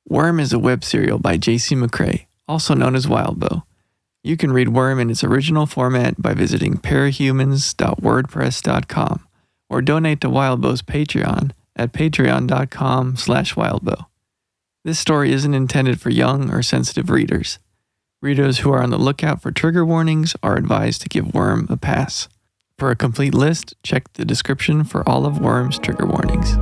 Worm is a web serial by J.C. McCrae, also known as Wildbow. You can read Worm in its original format by visiting parahumans.wordpress.com or donate to Wildbow's Patreon at patreon.com/wildbow. This story isn't intended for young or sensitive readers. Readers who are on the lookout for trigger warnings are advised to give Worm a pass. For a complete list, check the description for all of Worm's trigger warnings.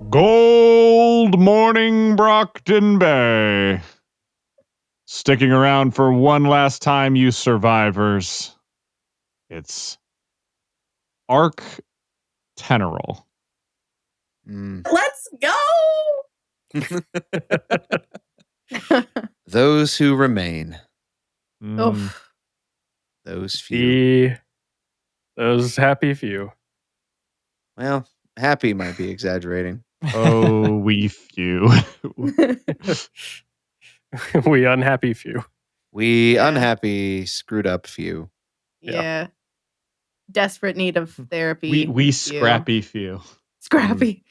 Gold morning, Brockton Bay. Sticking around for one last time, you survivors. It's Arc Teneral. Let's go! Those who remain. Oof. Those few. Those happy few. Well, happy might be exaggerating. Oh, we few. We unhappy few. We Yeah. unhappy, screwed up few. Yeah. Desperate need of therapy. we few. scrappy few. Scrappy.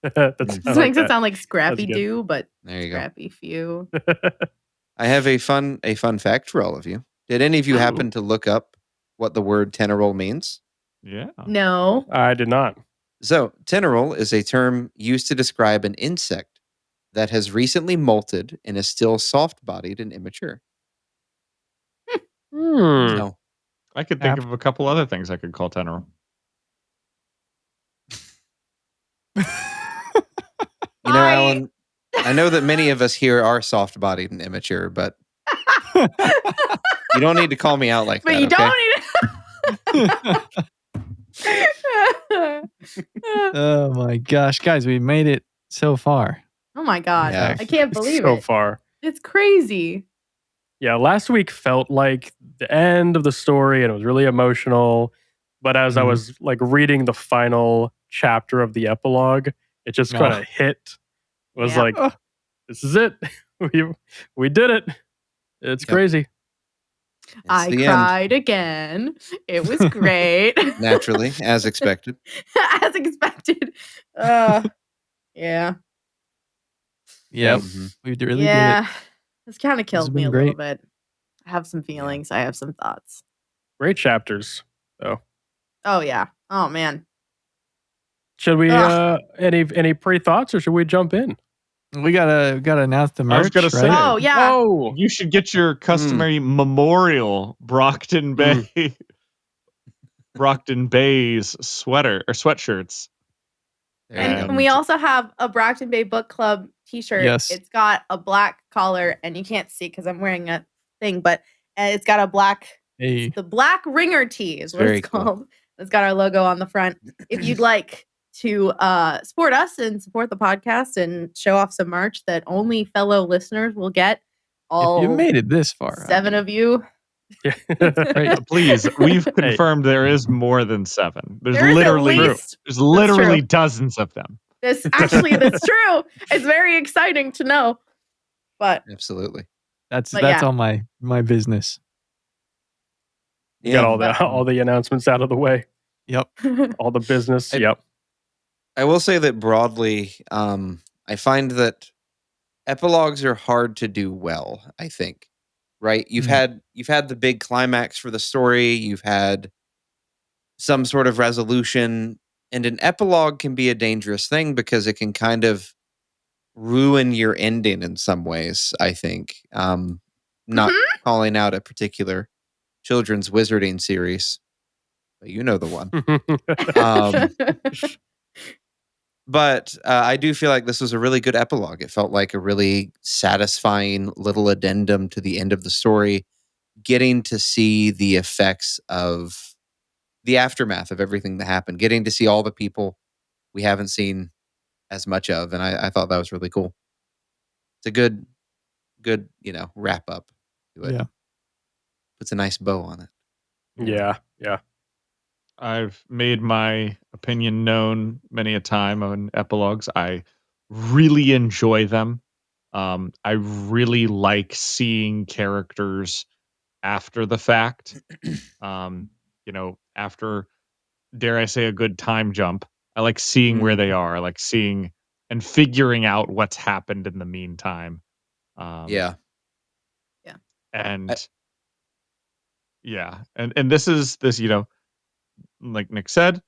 That's This I makes like it that. sound like Scrappy good. Doo, but There you go. Scrappy few. I have a fun fact for all of you. Did any of you Ooh. happen to look up what the word teneral means? Yeah. No. I did not. So, teneral is a term used to describe an insect that has recently molted and is still soft-bodied and immature. So, I could think of a couple other things I could call Teneral. you know, Alan, I know that many of us here are soft-bodied and immature, but you don't need to call me out like But that, you okay? don't need Oh my gosh, guys, we made it so far. Oh my god. Yeah. I can't believe so it. far. It's crazy. Yeah, last week felt like the end of the story and it was really emotional. But as I Mhm. was like reading the final chapter of the epilogue, it just kind of hit. It was Yeah. like, this is it. we did it. It's Yep. crazy. It's I the cried again. It was great. end, naturally, as expected. As expected. Yeah. Yep, Mhm. we really Yeah. This kind of has killed me been a little great. bit. I have some feelings. I have some thoughts. Great chapters. So Oh yeah. Oh man. should we Ugh. any pre-thoughts or should we jump in? did it. We gotta announce the merch, I was gonna say, right? Oh yeah. Oh, you should get your customary memorial Brockton Bay, Brockton Bay's sweater or sweatshirts. There you go. And we also have a Brockton Bay Book Club t-shirt. Yes. It's got a black collar, and you can't see because I'm wearing a thing, but it's got a black, Hey, the Black Ringer tee is what Very it's cool. called. It's got our logo on the front. If you'd like to support us and support the podcast and show off some merch that only fellow listeners will get, all if you made it this far, 7 of you. yeah. Great. Please, we've confirmed there is more than 7. There's There is at literally least- there's literally true. dozens of them. That's true. It's very exciting to know. But Absolutely. That's But yeah. all my business. You got Yeah. all the announcements out of the way. Yep. All the business. I- Yep. I will say that broadly, I find that epilogues are hard to do well, I think. Right? You've had the big climax for the story, you've had some sort of resolution, and an epilogue can be a dangerous thing because it can kind of ruin your ending in some ways, I think. Not calling out a particular children's wizarding series, but you know the one. But I do feel like this was a really good epilogue. It felt like a really satisfying little addendum to the end of the story. getting to see the effects of the aftermath of everything that happened, getting to see all the people we haven't seen as much of, and I thought that was really cool. It's a good, wrap up to it. Yeah. Puts a nice bow on it. Yeah. I've made my opinion known many a time on epilogues. I really enjoy them. I really like seeing characters after the fact. After, dare I say, a good time jump. I like seeing where they are. I like seeing and figuring out what's happened in the meantime. Yeah. And and this is this, like Nick said,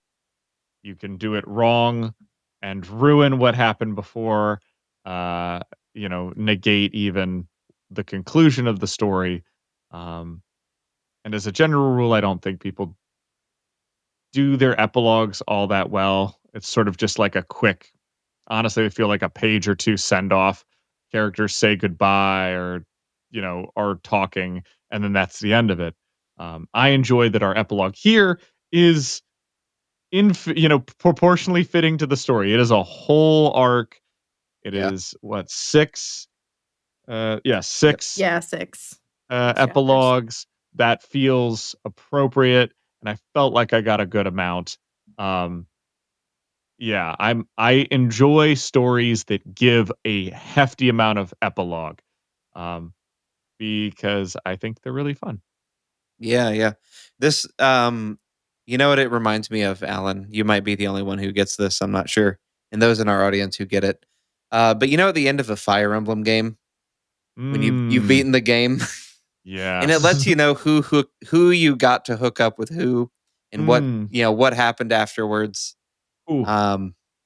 you can do it wrong and ruin what happened before, negate even the conclusion of the story. And as a general rule, I don't think people do their epilogues all that well. It's sort of just like a quick, honestly, I feel like a page or two send off. Characters say goodbye or, are talking, and then that's the end of it. I enjoy that our epilogue here is proportionally fitting to the story. It is a whole arc. It is what, six? Six. Yeah, 6. Epilogues that feels appropriate, and I felt like I got a good amount. I enjoy stories that give a hefty amount of epilogue, because I think they're really fun. Yeah. This, you know what it reminds me of, Alan? You might be the only one who gets this. I'm not sure. And those in our audience who get it. But at the end of a Fire Emblem game, when you've beaten the game, yeah, and it lets you know who you got to hook up with who, and what happened afterwards. Ooh.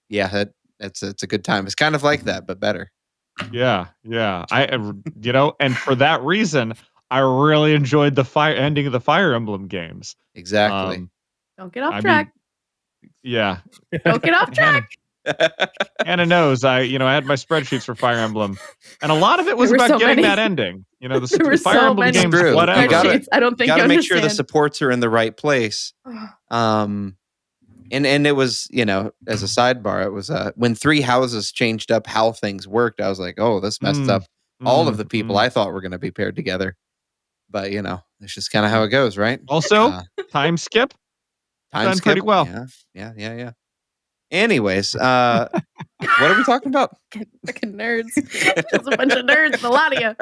It's a good time. It's kind of like that, but better. Yeah. And for that reason, I really enjoyed the ending of the Fire Emblem games. Exactly. Don't get off track. Don't get off track. Anna knows I had my spreadsheets for Fire Emblem, and a lot of it was about getting that ending. The Fire Emblem games, whatever. I don't think you gotta make understand. sure the supports are in the right place. And it was, as a sidebar, it was when 3 houses changed up how things worked. I was like, oh, this messed up all of the people I thought were going to be paired together. But it's just kind of how it goes, right? Also, time skip. Time skip pretty well. Yeah. Anyways, what are we talking about? Fucking nerds. Just a bunch of nerds, a lot of you.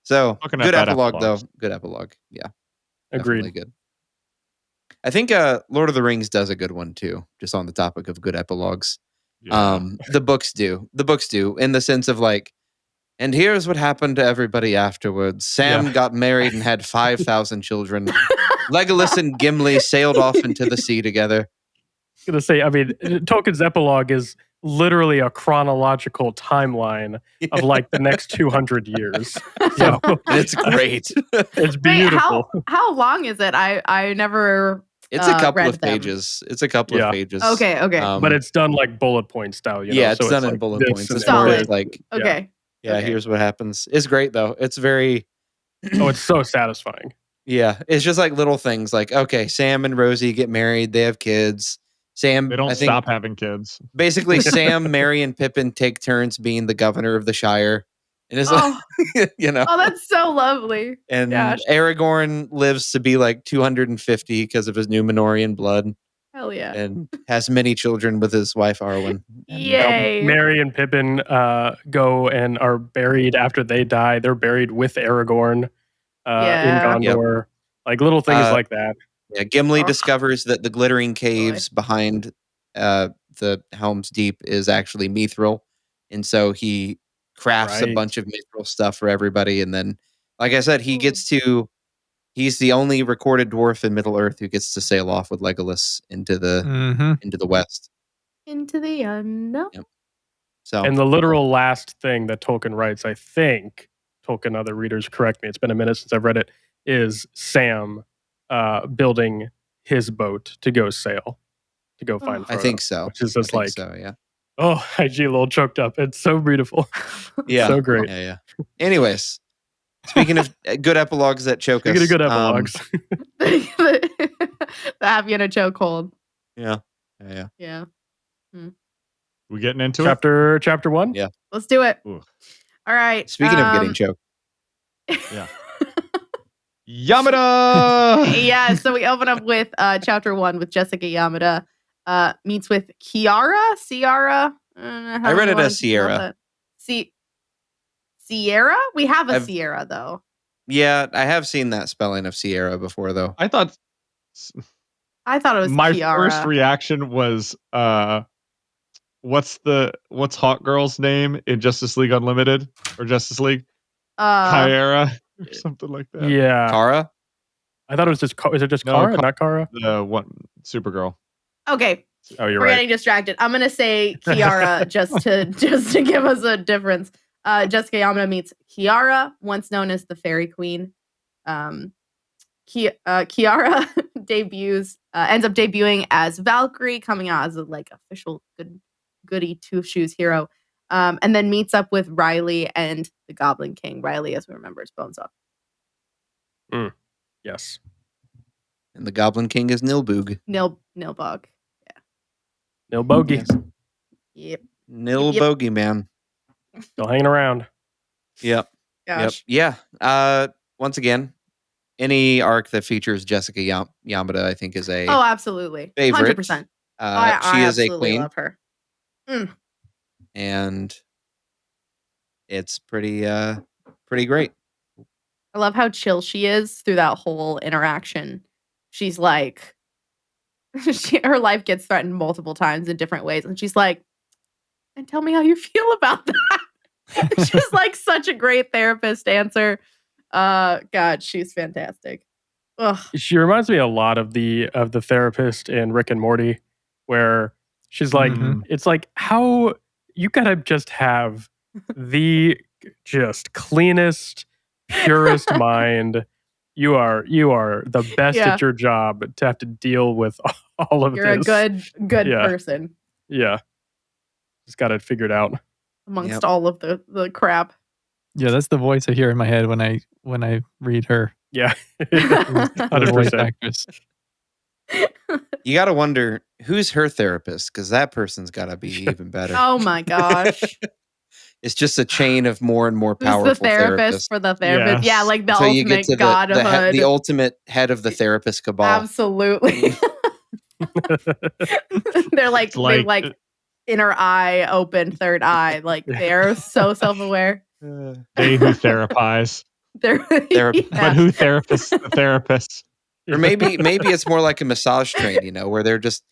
So good epilogue, though. Good epilogue. Yeah. Agreed. Good. I think Lord of the Rings does a good one too, just on the topic of good epilogues. Yeah. The books do in the sense of like, and here's what happened to everybody afterwards. Sam got married and had 5,000 children. Legolas and Gimli sailed off into the sea together. Gonna say, Tolkien's epilogue is literally a chronological timeline of like the next 200 years. So and it's great. It's beautiful. Wait, how long is it? I never. It's a couple of pages. It's a couple of pages. Okay. But it's done like bullet point style. It's so done in like bullet points. It's solid. like okay. Yeah, here's what happens. It's great though. It's very. It's so satisfying. Yeah, it's just like little things like, okay, Sam and Rosie get married. They have kids. Sam, they don't stop having kids. Basically, Sam, Merry, and Pippin take turns being the governor of the Shire. And it's like, Oh, that's so lovely. And Aragorn lives to be like 250 because of his Numenorean blood. Hell yeah. And has many children with his wife, Arwen. Yay. Merry and Pippin go and are buried after they die. They're buried with Aragorn in Gondor. Yep. Like little things like that. Yeah, Gimli discovers that the glittering caves behind the Helm's Deep is actually Mithril. And so he crafts a bunch of Mithril stuff for everybody. And then, like I said, he's the only recorded dwarf in Middle Earth who gets to sail off with Legolas into the west. Into the unknown. Yep. So, and the literal last thing that Tolkien writes, I think, Tolkien, other readers correct me, it's been a minute since I've read it, is Sam building his boat to go sail, to go find Frodo. I think so. Which is just yeah. I get a little choked up. It's so beautiful. Yeah. So great. Yeah. Anyways, Speaking of good epilogues that choke Speaking us. of good epilogues. The have you in a chokehold. Yeah. Yeah. We getting into it? Chapter 1? Yeah. Let's do it. Ooh. All right. Speaking of getting choked. Yeah. Yamada! Yeah, so we open up with chapter 1 with Jessica Yamada meets with Ciara. I read it as Sierra. Sierra? We have a I've- Sierra though. Yeah, I have seen that spelling of Sierra before, though. I thought I thought it was my Kiara. first reaction was what's Hawk Girl's name in Justice League Unlimited or Justice League? Kyara or something like that. Yeah. Kara? I thought it was just is it just No, Kara, not Kara? The one Supergirl. Okay, Oh, you're we're right. getting distracted. I'm gonna say Kiara just to give us a difference. Jessica Yamada meets Kiara, once known as the Fairy Queen. Kiara ends up debuting as Valkyrie, coming out as a official goody two shoes hero, and then meets up with Riley and the Goblin King. Riley, as we remember, is Bones Up. Yes. And the Goblin King is Nilboog. Nilbog. Nil Bogey. Yes. Yep. Nil Yep. Bogey, man. Still hanging around. Yep. Gosh. Yep. Yeah. Once again, any arc that features Jessica Yamada, I think, is a Oh, absolutely. favorite. 100%. She I is a absolutely queen, love her. and it's pretty great. I love how chill she is through that whole interaction. She's like, her life gets threatened multiple times in different ways. And she's like, and tell me how you feel about that. She's like such a great therapist answer. God, she's fantastic. Ugh. She reminds me a lot of the therapist in Rick and Morty, where she's like, Mhm. it's like, how you gotta just have the just cleanest, purest mind. You are the best Yeah. at your job to have to deal with all of You're this. a good Yeah. person Yeah. Just got it figured out. amongst Yep. all of the crap. Yeah, that's the voice I hear in my head when I read her. Yeah. The voice 100%. actress. You got to wonder who's her therapist, because that person's got to be even better. Oh my gosh. It's just a chain of more and more Who's powerful the therapist therapists for the therapist? Yes. Yeah, like the until you get ultimate to godhood. the ultimate head of the therapist cabal. Absolutely. They're like, It's like- they like inner eye open, third eye. Like they're so self-aware. They who therapize. They're Therapy. yeah. But who therapists the therapists? Or maybe it's more like a massage train, where they're just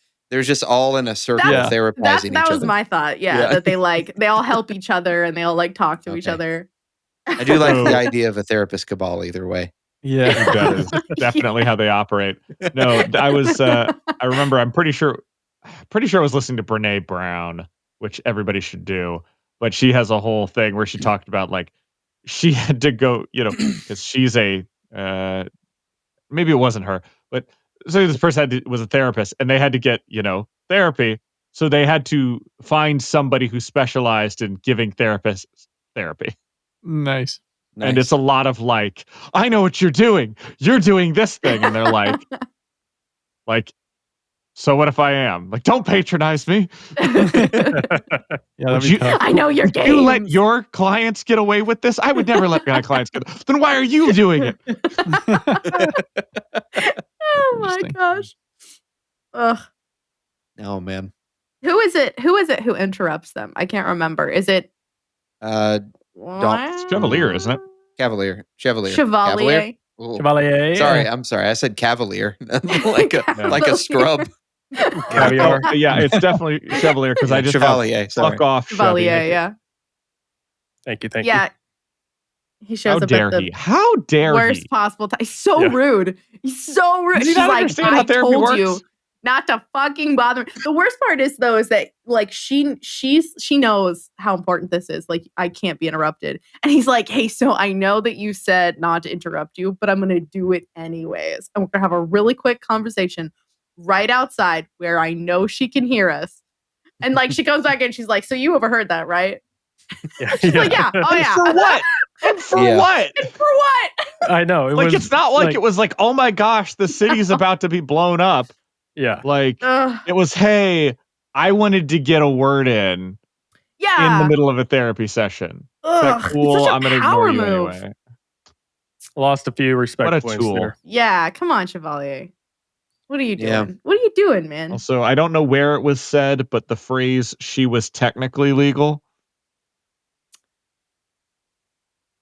all in a circle Yeah. therapizing that each was other. my thought. Yeah, Yeah. that they all help each other and they all talk to each Okay. other. I do like So- the idea of a therapist cabal either way. Yeah. That is definitely how they operate. No, I was. I remember. I'm pretty sure I was listening to Brene Brown, which everybody should do. But she has a whole thing where she talked about she had to go, because she's a maybe it wasn't her, but so this person was a therapist, and they had to get therapy. So they had to find somebody who specialized in giving therapists therapy. Nice. And it's a lot of I know what you're doing. You're doing this thing. And they're like, so what if I am? Don't patronize me. Yeah, that'd be tough. I know your Would you let games. your clients get away with this? I would never let my clients get. Then why are you doing it? Oh my Interesting. gosh. Ugh. Oh man. Who is it who interrupts them? I can't remember. Is it It's Chevalier, isn't it? Chevalier. Chevalier. Ooh. Chevalier. Sorry, I'm sorry. I said cavalier. like a scrub. Caviar. Oh, yeah, it's definitely Chevalier because I just Chevalier. have Sorry. fuck off. Chevalier, Chevy. yeah. Thank you. Yeah. He shows How up dare at the he? How dare worst he? possible time. He's so Yeah. rude. He's so rude. Does he She's not like, understand how I therapy told works? you not to fucking bother me. The worst part is though, is that she knows how important this is. I can't be interrupted. And he's like, hey, so I know that you said not to interrupt you, but I'm gonna do it anyways. And we're gonna have a really quick conversation right outside where I know she can hear us. And she comes back and she's like, so you overheard that, right? She's like, yeah, oh yeah. For what? And for Yeah. what? For what? I know. It Like, was it's not like it was like, oh my gosh, the city's about to be blown up. Yeah. Like, Ugh. it was, hey, I wanted to get a word in Yeah. the middle of a therapy session. Is that Ugh, it's cool? such a I'm going to ignore power you move. anyway. Lost a few respect What a points tool. there. Yeah, come on, Chevalier. What are you doing? Yeah. What are you doing, man? Also, I don't know where it was said, but the phrase "she was technically legal."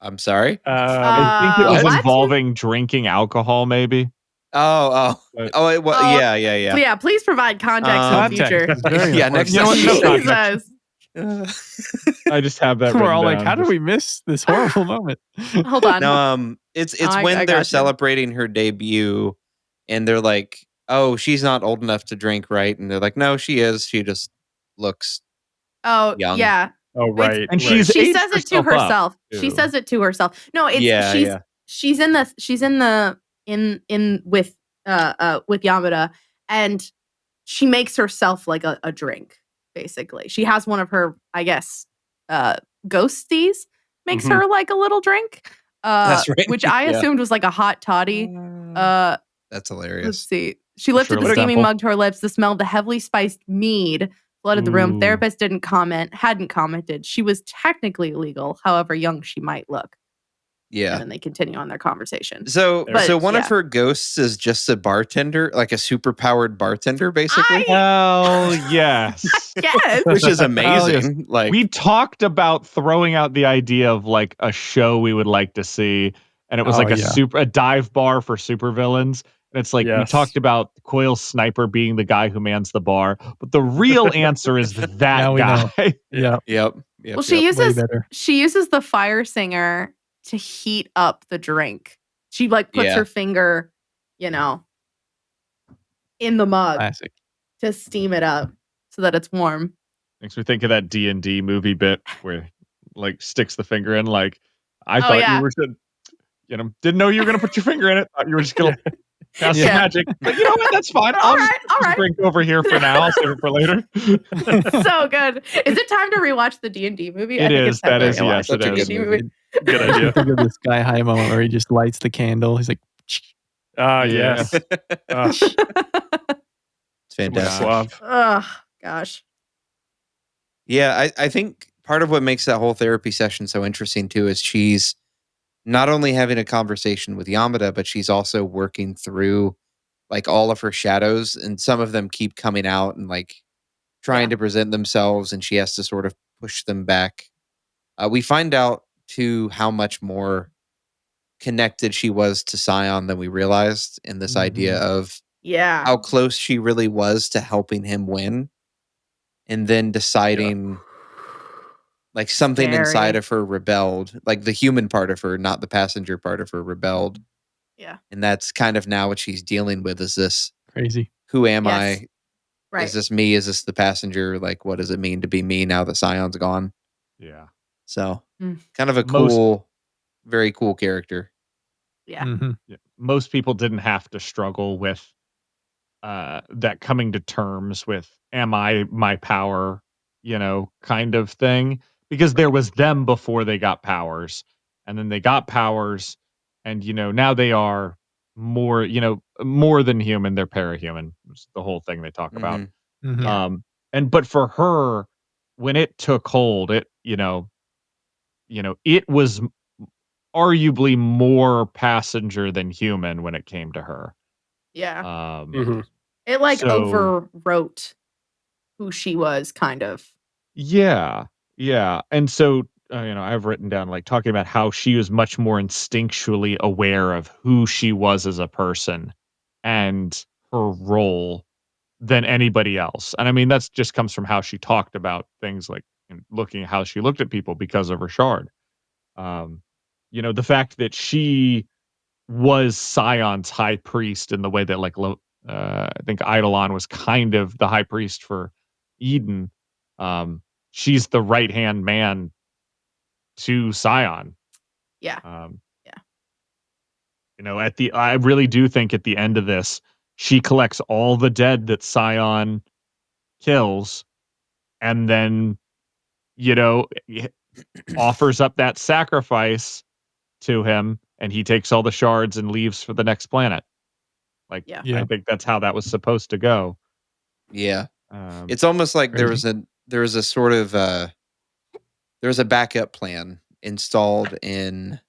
I'm sorry. I think it was What? involving drinking alcohol, maybe. Oh. But- Yeah. Yeah, please provide context in the Context future. is very Yeah, important. next You know what? No time. context. Jesus. I just have that. We're written all like, down, how did just- we miss this horrible moment? Hold on. No, it's I when they're got you. celebrating her debut, and they're like, "Oh, she's not old enough to drink, right?" And they're like, "No, she is. She just looks Oh, young." yeah. Oh, right. And right. she's She aged says it to herself up, herself. She too. says it to herself. No, it's Yeah. she's in with Yamada, and she makes herself like a drink, basically. She has one of her, I guess, ghosties makes Mhm. her like a little drink. That's right. Which I Yeah. assumed was like a hot toddy. That's Let's hilarious. see. She lifted Shirley the steaming Temple. mug to her lips. The smell of the heavily spiced mead flooded the room. Ooh. Therapist hadn't commented. She was technically illegal, however young she might look. And Yeah. then they continue on their conversation. So But, one of yeah. her ghosts is just a bartender, like a super powered bartender, basically, Hell yes. Yes. which is Oh, yes. amazing. Like, We talked about throwing out the idea of like a show we would like to see, and it was Oh, like yeah. a dive bar for supervillains. And it's like we Yes. talked about Coil's sniper being the guy who mans the bar, but the real answer is that Now we know. guy. Yeah, yep. Well, she way uses better. the fire singer to heat up the drink. She like puts Yeah. her finger, in the mug Classic. to steam it up so that it's warm. Makes me think of that D&D movie bit where like sticks the finger in. Like I Oh, thought yeah. you were didn't know you were gonna put your finger in it. Thought you were just gonna cast Yeah. some magic. But you know what? That's fine. All I'll right, just all right. drink over here for now. I'll save it for later. So good. Is it time to rewatch the D&D movie? It is. It's time That to is, rewatch yes, the it is. D&D movie. Good I idea. think of this Sky High moment where he just lights the candle. He's like, Ah, Yeah. yes. It's Some fantastic. suave. Ugh, gosh. Yeah, I think part of what makes that whole therapy session so interesting too is she's not only having a conversation with Yamada, but she's also working through like all of her shadows, and some of them keep coming out and like trying to present themselves, and she has to sort of push them back. We find out too how much more connected she was to Scion than we realized in this idea of Yeah. how close she really was to helping him win, and then deciding like something inside Scary. of her rebelled, like the human part of her, not the passenger part of her, rebelled. Yeah. And that's kind of now what she's dealing with is this, crazy. who am Yes. I? Right. Is this me? Is this the passenger? Like, what does it mean to be me now that Scion's gone? Yeah. So Mm. kind of a Most- cool, very cool character. Yeah. Mhm. Yeah. Most people didn't have to struggle with that coming to terms with am I my power, kind of thing, because there was them before they got powers, and then they got powers, and now they are more, more than human. They're parahuman. It's the whole thing they talk about. Mhm. Mhm. Yeah. But for her, when it took hold, it it was arguably more passenger than human when it came to her. Yeah. Mhm. It like so- overwrote who she was, kind of. Yeah. And so, I've written down like talking about how she was much more instinctually aware of who she was as a person and her role than anybody else. And I mean, that's just comes from how she talked about things like and looking at how she looked at people because of her shard. The fact that she was Scion's high priest in the way that I think Eidolon was kind of the high priest for Eden. She's the right hand man to Scion. Yeah. I really do think at the end of this, she collects all the dead that Scion kills, and then offers up that sacrifice to him, and he takes all the shards and leaves for the next planet. Like, Yeah. Yeah. I think that's how that was supposed to go. Yeah. Um, It's almost like there was Crazy. a sort of there was a backup plan installed in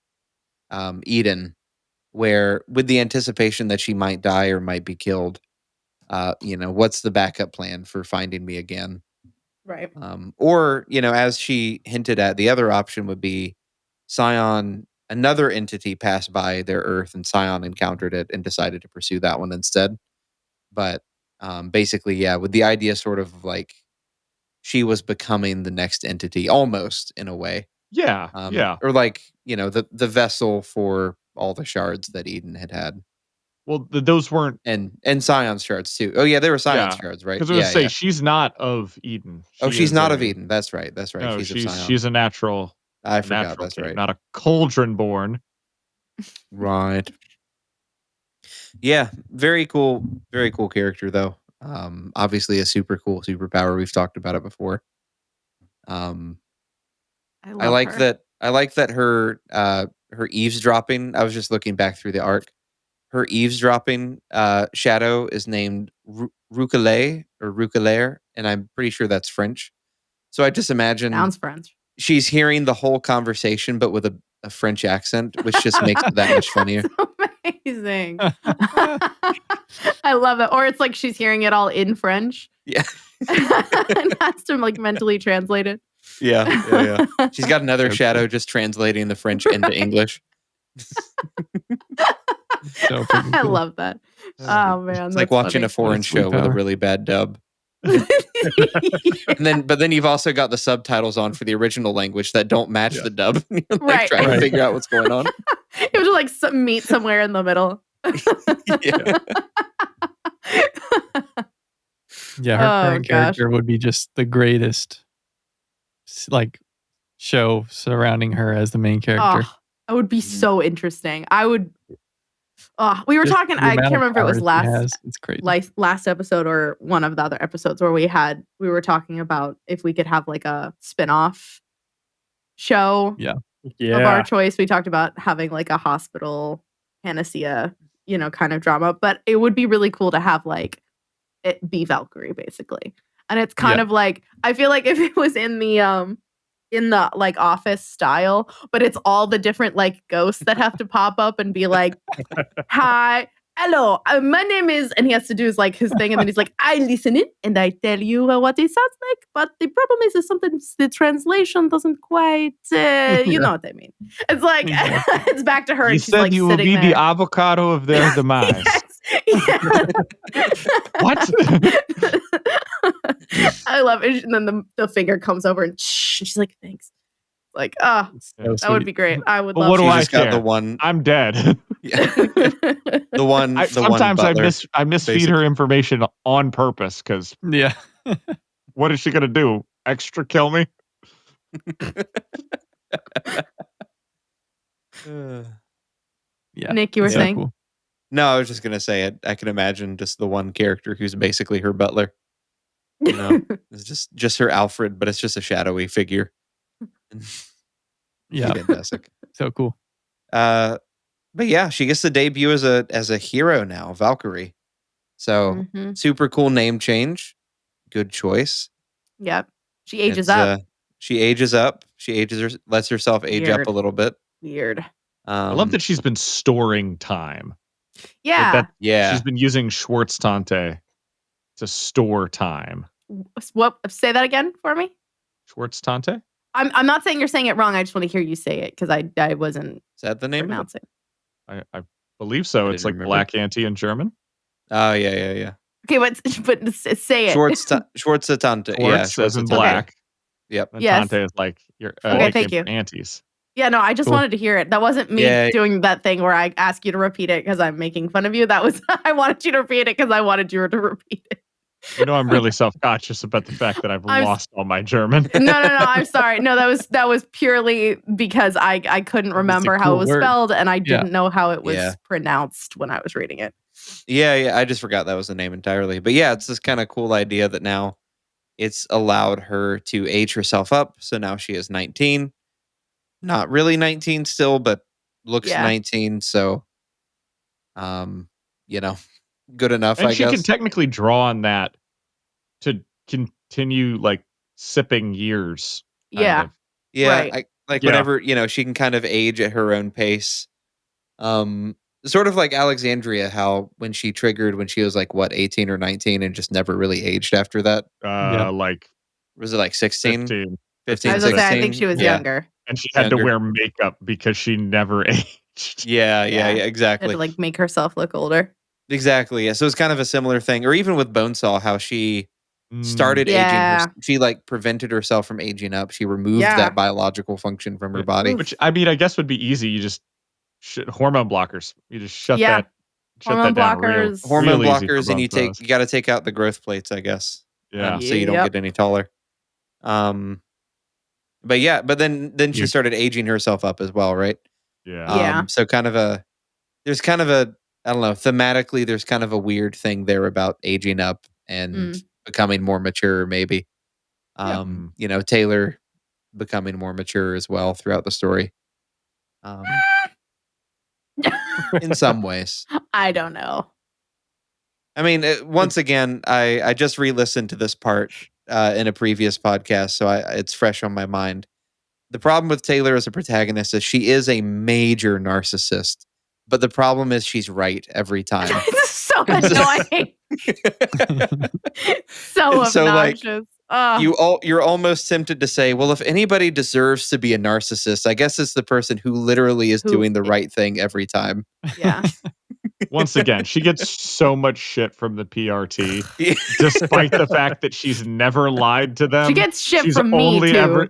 Eden, where with the anticipation that she might die or might be killed, what's the backup plan for finding me again? Right. Or, as she hinted at, the other option would be Scion, another entity passed by their Earth, and Scion encountered it and decided to pursue that one instead. But basically, yeah, with the idea sort of like she was becoming the next entity, almost in a way. yeah, yeah. Or like, the vessel for all the shards that Eden had. Well, those weren't. And Scion's shards too. Oh yeah, they were Scion's Yeah, shards, right? because I was Yeah, say yeah. she's not of Eden. Oh, She she's is not of a- Eden. That's right. That's right. No, She's of Scion. she's a natural. I a forgot. natural That's king, right. not a cauldron born. Right. Yeah, very cool character though. Obviously a super cool superpower. We've talked about it before. I I love like her. that. I like that her eavesdropping. I was just looking back through the arc. Her eavesdropping shadow is named Rouquelet or Rouquelaire, and I'm pretty sure that's French. So I just imagine Sounds French. she's hearing the whole conversation, but with a French accent, which just makes it that much funnier. It's amazing. I love it. Or it's like she's hearing it all in French Yeah. and has to like mentally translate it. Yeah. She's got another So shadow just translating the French into English. So freaking I cool. love that. Oh man, It's like watching a foreign sweet show with a power. really bad dub. But then you've also got the subtitles on for the original language that don't match Yeah. the dub. You're like Right. trying to Right. figure out what's going on. You have to like meet somewhere in the middle. Yeah. Yeah, her Oh, current gosh. character would be just the greatest, like, show surrounding her as the main character. Oh, that would be so interesting. I would. Oh, we were Just talking. the I can't amount of remember if it was powers she has, it's crazy. last episode or one of the other episodes where we were talking about if we could have like a spin-off show of our choice. We talked about having like a hospital panacea, kind of drama, but it would be really cool to have like it be Valkyrie basically. And it's kind of like, I feel like if it was in the like office style, but it's all the different like ghosts that have to pop up and be like, hi, hello, my name is, and he has to do his like his thing, and then he's like, I listen in and I tell you what it sounds like, but the problem is sometimes the translation doesn't quite, you know what I mean. It's like it's back to her. You and she's said like you will sitting be there. the avocado of their demise. Yes. What? I love it. And then the finger comes over and she's like, thanks. Like, It's so that would sweet. be great. I would But love what to. do She I just got care? the one. I'm dead. Yeah. The one. Sometimes I butler, misfeed her basically. information on purpose because Yeah. what is she gonna do? Extra kill me? Yeah. Nick, you were it's so saying? cool. No, I was just gonna say it. I can imagine just the one character who's basically her butler. It's just her Alfred, but it's just a shadowy figure. Yeah. Fantastic. So cool. But yeah, she gets to debut as a hero now, Valkyrie. So Mhm. super cool name change. Good choice. Yep. She ages It's, up. She ages up. Lets herself age up Weird. a little bit. Weird. I love that she's been storing time. Yeah. Yeah. She's been using Schwartz Tante to store time. What? Say that again for me. Schwartz Tante? I'm not saying you're saying it wrong. I just want to hear you say it because I wasn't Is that the name of it? pronouncing. I believe so. I It's didn't like remember. Black Auntie in German. Oh yeah. Okay, but say it. Schwartz-Tante. Yeah, Schwartz as in Schwartz-Tante. black. Yep. And Yes. Tante is like your Okay, thank you. aunties. Yeah, no, I just Cool. wanted to hear it. That wasn't me Yeah. doing that thing where I ask you to repeat it because I'm making fun of you. That was I wanted you to repeat it because I wanted you to repeat it. You know, I'm really self-conscious about the fact that I've I'm s- lost all my German. No, I'm sorry. No, that was purely because I couldn't a remember how cool it was word. spelled and I didn't know how it was Yeah. pronounced when I was reading it. Yeah. I just forgot that was the name entirely. But yeah, it's this kind of cool idea that now it's allowed her to age herself up. So now she is 19. not really 19 still, but looks Yeah. 19. So, good enough, And I she guess. can technically draw on that to continue like sipping years. Kind Yeah. of. Yeah, Right. whenever she can kind of age at her own pace. Sort of like Alexandria, how when she triggered when she was like 18 or 19 and just never really aged after that. Like Was it like 16, 15. 15, I was gonna say, I 16? think she was Yeah. younger. And she had Younger. to wear makeup because she never aged. Yeah, Yeah. Had exactly. to like make herself look older. Exactly. Yeah. So it's kind of a similar thing. Or even with Bonesaw, how she started aging her. Yeah. She like prevented herself from aging up. She removed Yeah. that biological function from her Yeah. body. Which I mean, I guess would be easy. You just hormone blockers. You just shut Yeah. that Hormone down real blockers. Hormone easy for blockers, and both of us. you got to take out the growth plates, I guess. Yeah. So you don't Yep. get any taller. But yeah, but then she started aging herself up as well, right? Yeah. Yeah. So there's kind of I don't know, thematically there's kind of a weird thing there about aging up and becoming more mature, maybe. Taylor becoming more mature as well throughout the story. In some ways. I don't know. I mean, once again, I just re-listened to this part in a previous podcast, so it's fresh on my mind. The problem with Taylor as a protagonist is she is a major narcissist, but the problem is she's right every time. It's so annoying. So So, like, obnoxious. you're almost tempted to say, well, if anybody deserves to be a narcissist, I guess it's the person who literally is doing the right thing every time. Yeah. Once again, she gets so much shit from the PRT, despite the fact that she's never lied to them. She gets shit she's from only me too. ever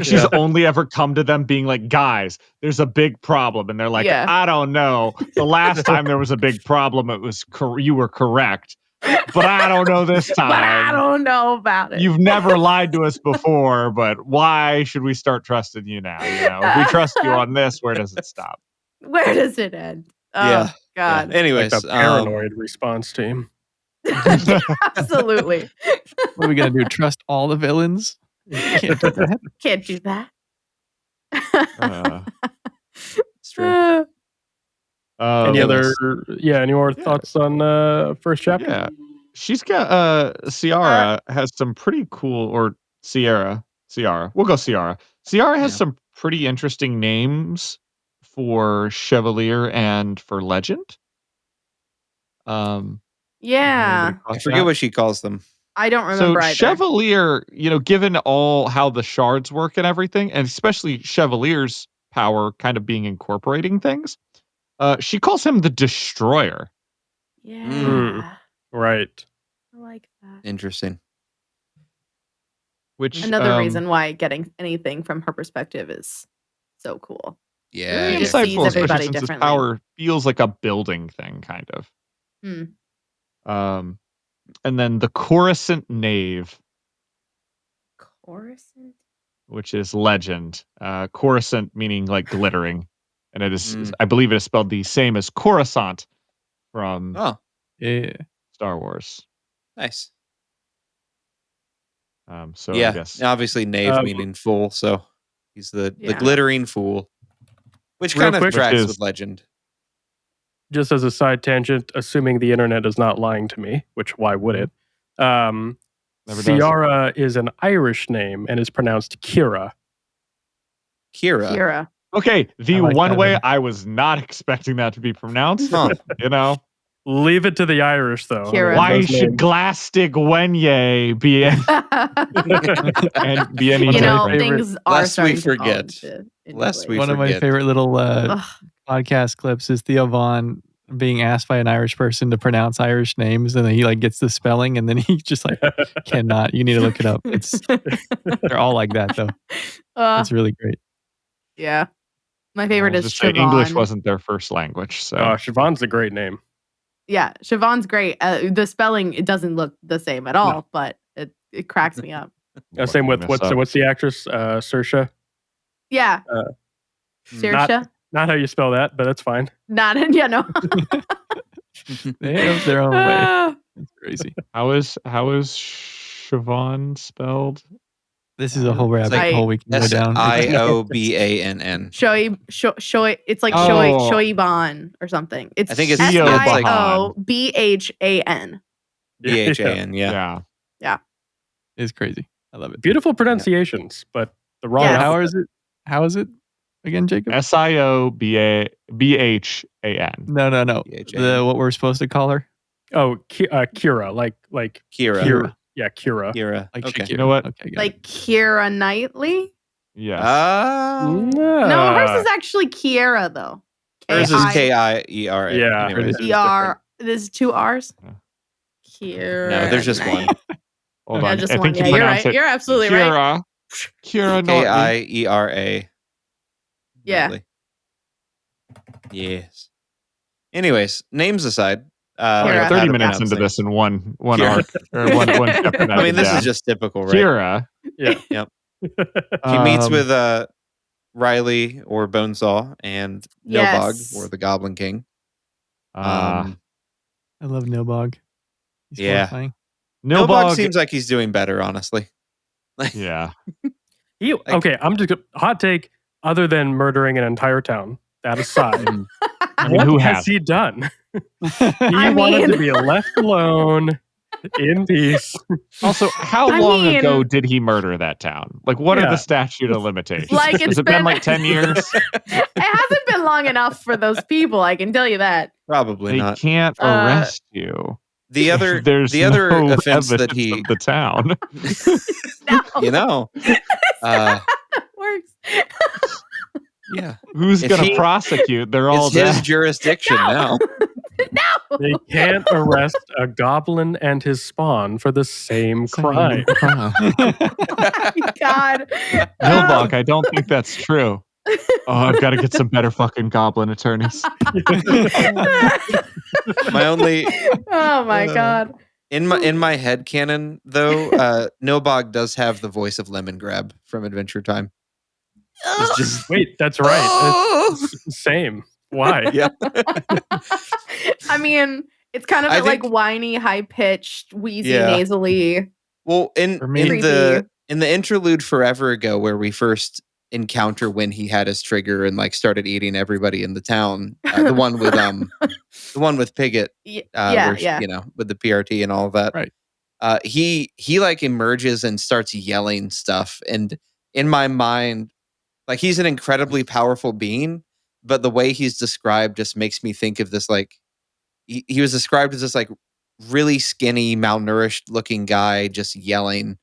she's only ever come to them being like, guys, there's a big problem, and they're like, Yeah. I don't know. The last time there was a big problem, it was you were correct, but I don't know this time. But I don't know about it. You've never lied to us before, but why should we start trusting you now? If we trust you on this, where does it stop? Where does it end? Oh, God. Yeah. Anyways, Like the paranoid response team. Absolutely. What are we going to do? Trust all the villains? Can't do that. Can't do that. It's true. Any more thoughts on first chapter? Yeah. She's got Ciara has some pretty cool, or Ciara. We'll go Ciara. Ciara has some pretty interesting names for Chevalier and for Legend. Yeah. I forget what she calls them. I don't remember so either. Chevalier, given all how the shards work and everything, and especially Chevalier's power kind of being incorporating things, she calls him the Destroyer. Yeah. Right. I like that. Interesting. Which Another reason why getting anything from her perspective is so cool. Yeah. She just insightful, sees everybody especially since his differently. power feels like a building thing, kind of. And then the Coruscant Knave. Coruscant? Which is Legend. Coruscant meaning like glittering. And it is, I believe it is spelled the same as Coruscant from Star Wars. Nice. I guess. Obviously knave meaning fool, so he's the glittering fool. Which kind of tracks with Legend. Just as a side tangent, assuming the internet is not lying to me, which why would it? Ciara is an Irish name and is pronounced Kira. Kira. Okay, the one way I was not expecting that to be pronounced. Leave it to the Irish, though. Kira. Why should Glastig Wenye be any things are lest we forget. One of my favorite little podcast clips is Theo Vaughn being asked by an Irish person to pronounce Irish names, and then he gets the spelling, and then he just cannot. You need to look it up. They're all like that though. It's really great. Yeah, my favorite is Siobhan. English wasn't their first language, so Siobhan's a great name. Yeah, Siobhan's great. The spelling, it doesn't look the same at all, but it cracks me up. Same with what's the actress? Saoirse. Yeah. Saoirse. Not how you spell that, but that's fine. No. They have their own way. It's crazy. How is Siobhan spelled? This is a whole rabbit like hole we can go down. Siobann. Shoei. It's like Oh. Shoiban or something. It's I think it's Siobhan. Bhan. Yeah. It's crazy. I love it. Beautiful pronunciations, but the wrong Yes. alphabet. How is it again, Jacob? Siobann. No. BHAN. What we're supposed to call her? Oh, Kira, like Kira. Kira. Yeah, Kira. Kira. Like Okay. Shakira. You know what? Okay, got it. Like Keira Knightley. Yes. No, hers is actually Kiera though. Hers is Kiera. Yeah. Anyways, Hers is E-R. There's 2 R's. Yeah. Kiera. No, there's just one. Hold Yeah, on. just I one. think Yeah, you you're pronounce right. it You're absolutely right. Kira Knightley. Kiera. Yeah. Knightley. Yes. Anyways, names aside. Kira. 30 how to minutes pronounce into things. this in one Kira. arc or one chapter. I mean, this is just typical, right? Kira. Yeah. He meets with Riley or Bonesaw and Yes. Nilbog or the Goblin King. I love Nilbog. He's Yeah. horrifying. Nilbog Nilbog seems like he's doing better, honestly. Yeah. Okay, I'm just hot take. Other than murdering an entire town, that aside, I mean, what who has has? he done? He I wanted to mean- be left alone in peace. Also, how I long mean- ago did he murder that town? Like, what are Yeah. the statute of limitations? Like, Has it's it been been- like 10 years? It hasn't been long enough for those people. I can tell you that. Probably They not. can't arrest you. The other There's no evidence offense that he of the town. No, that works. yeah, Who's If going to he- prosecute? They're all it's his dead. jurisdiction now. No. They can't arrest a goblin and his spawn for the same crime. Oh my God. Nilbog, I don't think that's true. Oh, I've got to get some better fucking goblin attorneys. My only Oh my God. in my head canon though, Nilbog does have the voice of Lemon Grab from Adventure Time. It's just Wait, that's right. It's same. Why? yeah. I mean, it's kind of I like think- whiny, high pitched, wheezy, Yeah. nasally. Well, in For me- the interlude forever ago, where we first encounter when he had his trigger and like started eating everybody in the town, the one with Pigott, where she, Yeah. you know, with the PRT and all of that. Right. He like emerges and starts yelling stuff, and in my mind, like he's an incredibly powerful being, but the way he's described just makes me think of this like he was described as this like really skinny, malnourished looking guy just yelling.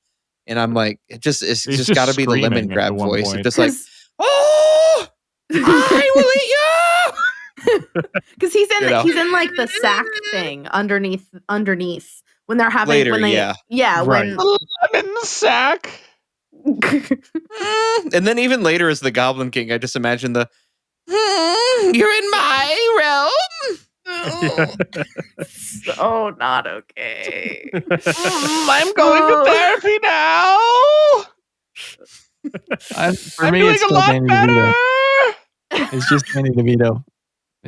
And I'm like, it's He's just got to be the screaming Lemon at Grab one voice. point. Of just like, oh, I will eat you. Because he's in You know? he's in like the sack thing underneath when they're having Later, when they yeah. Right. Lemon sack. And then even later as the Goblin King, I just imagine the, you're in my realm. So not okay. I'm going to therapy now. For I'm me, doing it's a still lot Danny better. DeVito. It's just Danny DeVito.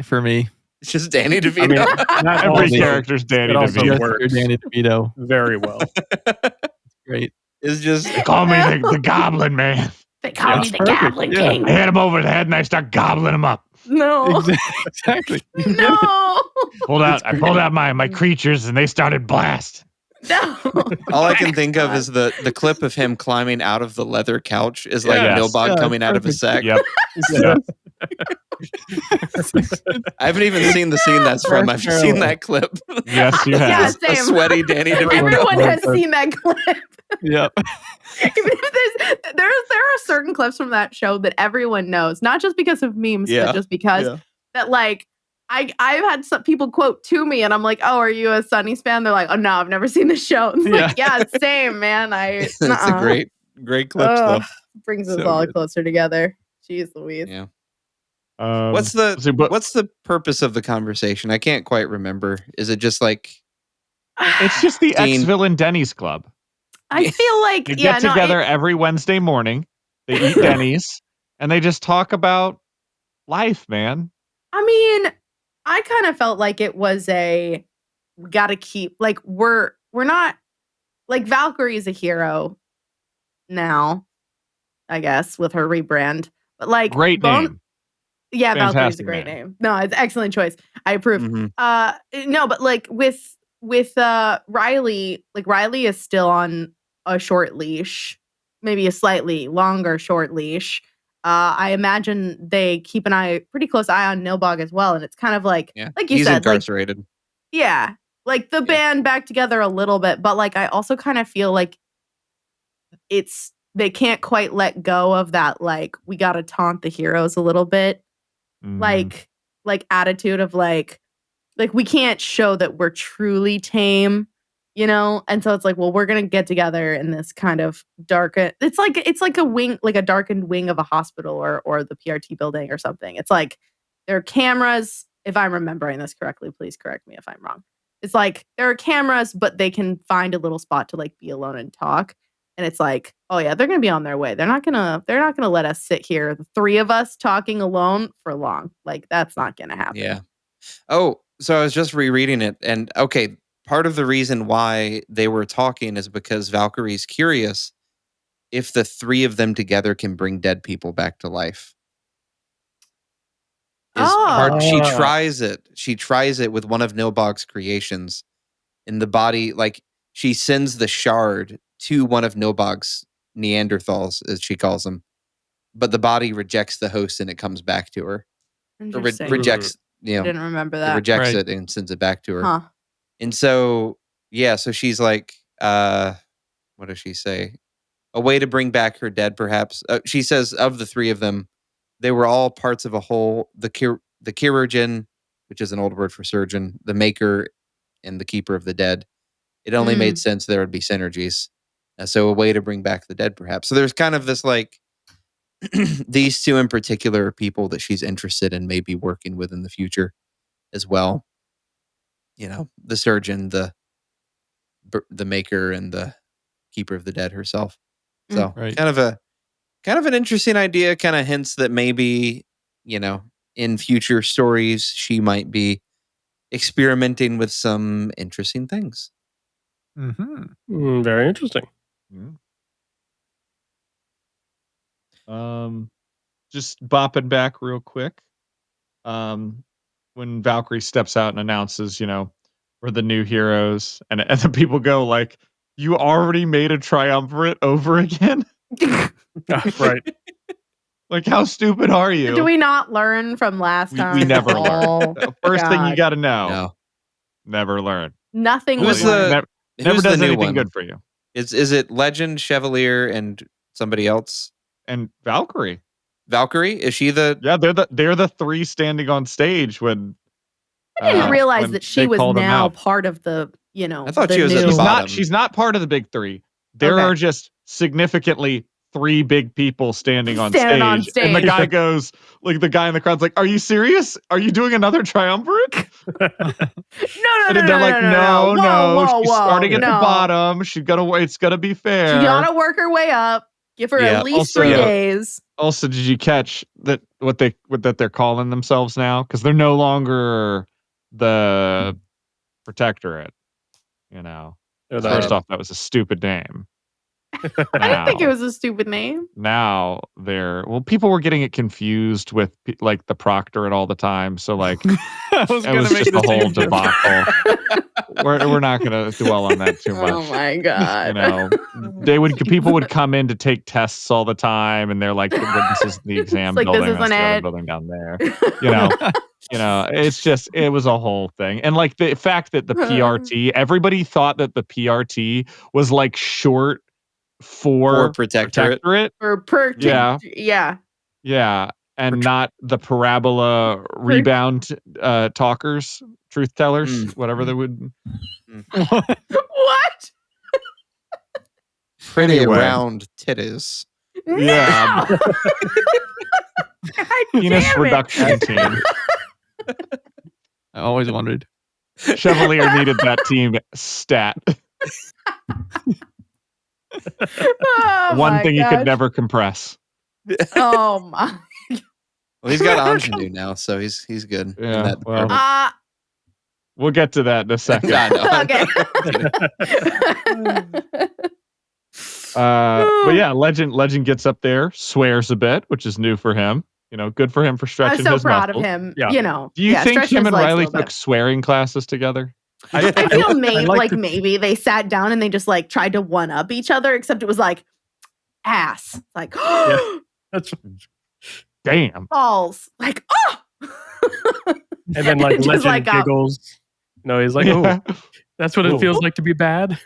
For me, It's just Danny DeVito. I mean, not Every also- character's Danny it also DeVito. just works. your Danny DeVito. very well. Great. It's just They call me the Goblin Man. They call me That's the perfect, Goblin yeah. King. I hit him over the head and I start gobbling him up. No. Exactly. No. I pulled out my creatures and they started blast. No. all I can think of is the clip of him climbing out of the leather couch is like Yes. Nilbog Yeah, coming out of a sack. Yep. Yeah. I haven't even seen the scene that's from. I've just seen that clip. Yes, you Yeah, have. A same. sweaty Danny DeVito. Everyone has seen that clip. Yep. Even if there are certain clips from that show that everyone knows, not just because of memes, Yeah, but just because yeah. that like I've had some people quote to me, and I'm like, "Oh, are you a Sunny's fan?" They're like, "Oh no, I've never seen the show." It's like, yeah, same, man. It's a great clip Ugh, though. brings us So all good. closer together. Jeez Louise. Yeah. What's What's the purpose of the conversation? I can't quite remember. Is it just like It's just the Dean- ex-villain Denny's Club. I feel like They yeah, get together every Wednesday morning. They eat Denny's and they just talk about life, man. I mean, I kind of felt like it was we gotta keep like we're not like Valkyrie is a hero now. I guess, with her rebrand. But like Great name. Yeah, Valkyrie's a Fantastic great name. name. No, it's an excellent choice. I approve. Mhm. No, but like with Riley, like Riley is still on a short leash, maybe a slightly longer short leash. I imagine they keep an pretty close eye on Nilbog as well, and it's kind of like you He's said, like incarcerated. yeah, like the band back together a little bit, but like I also kind of feel like they can't quite let go of that, like we gotta taunt the heroes a little bit, like attitude of like we can't show that we're truly tame, and so it's like, well, we're gonna get together in this kind of dark, it's like a wing, like a darkened wing of a hospital or the PRT building or something. It's like there are cameras, if I'm remembering this correctly, please correct me if I'm wrong. It's like there are cameras, but they can find a little spot to like be alone and talk. And it's like, oh yeah, they're gonna be on their way. They're not gonna let us sit here, the three of us talking alone for long. Like that's not gonna happen. Yeah. Oh, so I was just rereading it, and okay, part of the reason why they were talking is because Valkyrie's curious if the three of them together can bring dead people back to life. She tries it. She tries it with one of Nilbog's creations. In the body, like she sends the shard to one of Nilbog's Neanderthals, as she calls them, but the body rejects the host and it comes back to her. Or rejects, I didn't remember it that. rejects it and sends it back to her. Huh. And so, yeah, so she's like, what does she say? A way to bring back her dead, perhaps. She says, of the three of them, they were all parts of a whole. The chirurgeon, which is an old word for surgeon, the maker, and the keeper of the dead. It only made sense there would be synergies. So a way to bring back the dead, perhaps. So there's kind of this like, these two in particular are people that she's interested in maybe working with in the future as well. The surgeon, the maker, and the keeper of the dead herself. So kind of an interesting idea, kind of hints that maybe, in future stories, she might be experimenting with some interesting things. Very interesting. Just bopping back real quick. When Valkyrie steps out and announces, we're the new heroes, and the people go like, "You already made a triumvirate over again?" Right. Like, how stupid are you? Do we not learn from last time? We never learn. The first thing you got to know. No. Never learn. Nothing Who's was learned. Never does the new anything one? good for you. Is it Legend, Chevalier, and somebody else? And Valkyrie. Valkyrie? Is she the? Yeah, they're the three standing on stage when. I didn't realize that she was now out. part of the. I thought she was at the bottom. She's not part of the big three. There are just significantly three big people standing on stage. And the guy goes, like the guy in the crowd's like, "Are you serious? Are you doing another triumvirate?" No. And they're like, no. She's starting at the bottom. It's gonna be fair. She gotta work her way up. Give her at least 3 days. Also, did you catch that what they're calling themselves now? Because they're no longer the Protectorate. First off, that was a stupid name. I didn't think it was a stupid name. Now people were getting it confused with like the Proctorate all the time. So like, it was just a whole debacle. We're not gonna dwell on that too much. Oh my god! People would come in to take tests all the time, and they're like, "This is the exam building. That's the other building down there." It's just, it was a whole thing. And like the fact that the PRT, everybody thought that the PRT was like short for Protectorate. Yeah. And not the parabola rebound talkers, truth tellers, whatever they would. What? Pretty round titties. Yeah. Penis reduction team. I always wondered. Chevalier needed that team stat. One thing he could never compress. Oh my! Well, he's got ingenue now, so he's good. Yeah. We'll get to that in a second. Okay. But yeah, Legend gets up there, swears a bit, which is new for him. Good for him for I'm stretching so his proud of muscles. him. Yeah. Do you think stretching him his and legs a Riley little took bit. swearing classes together? I feel like maybe they sat down and they just like tried to one up each other, except it was like ass, like That's Damn. balls, like and then like Just Legend like, giggles. He's like, Yeah. oh, that's what it Ooh. feels like to be bad.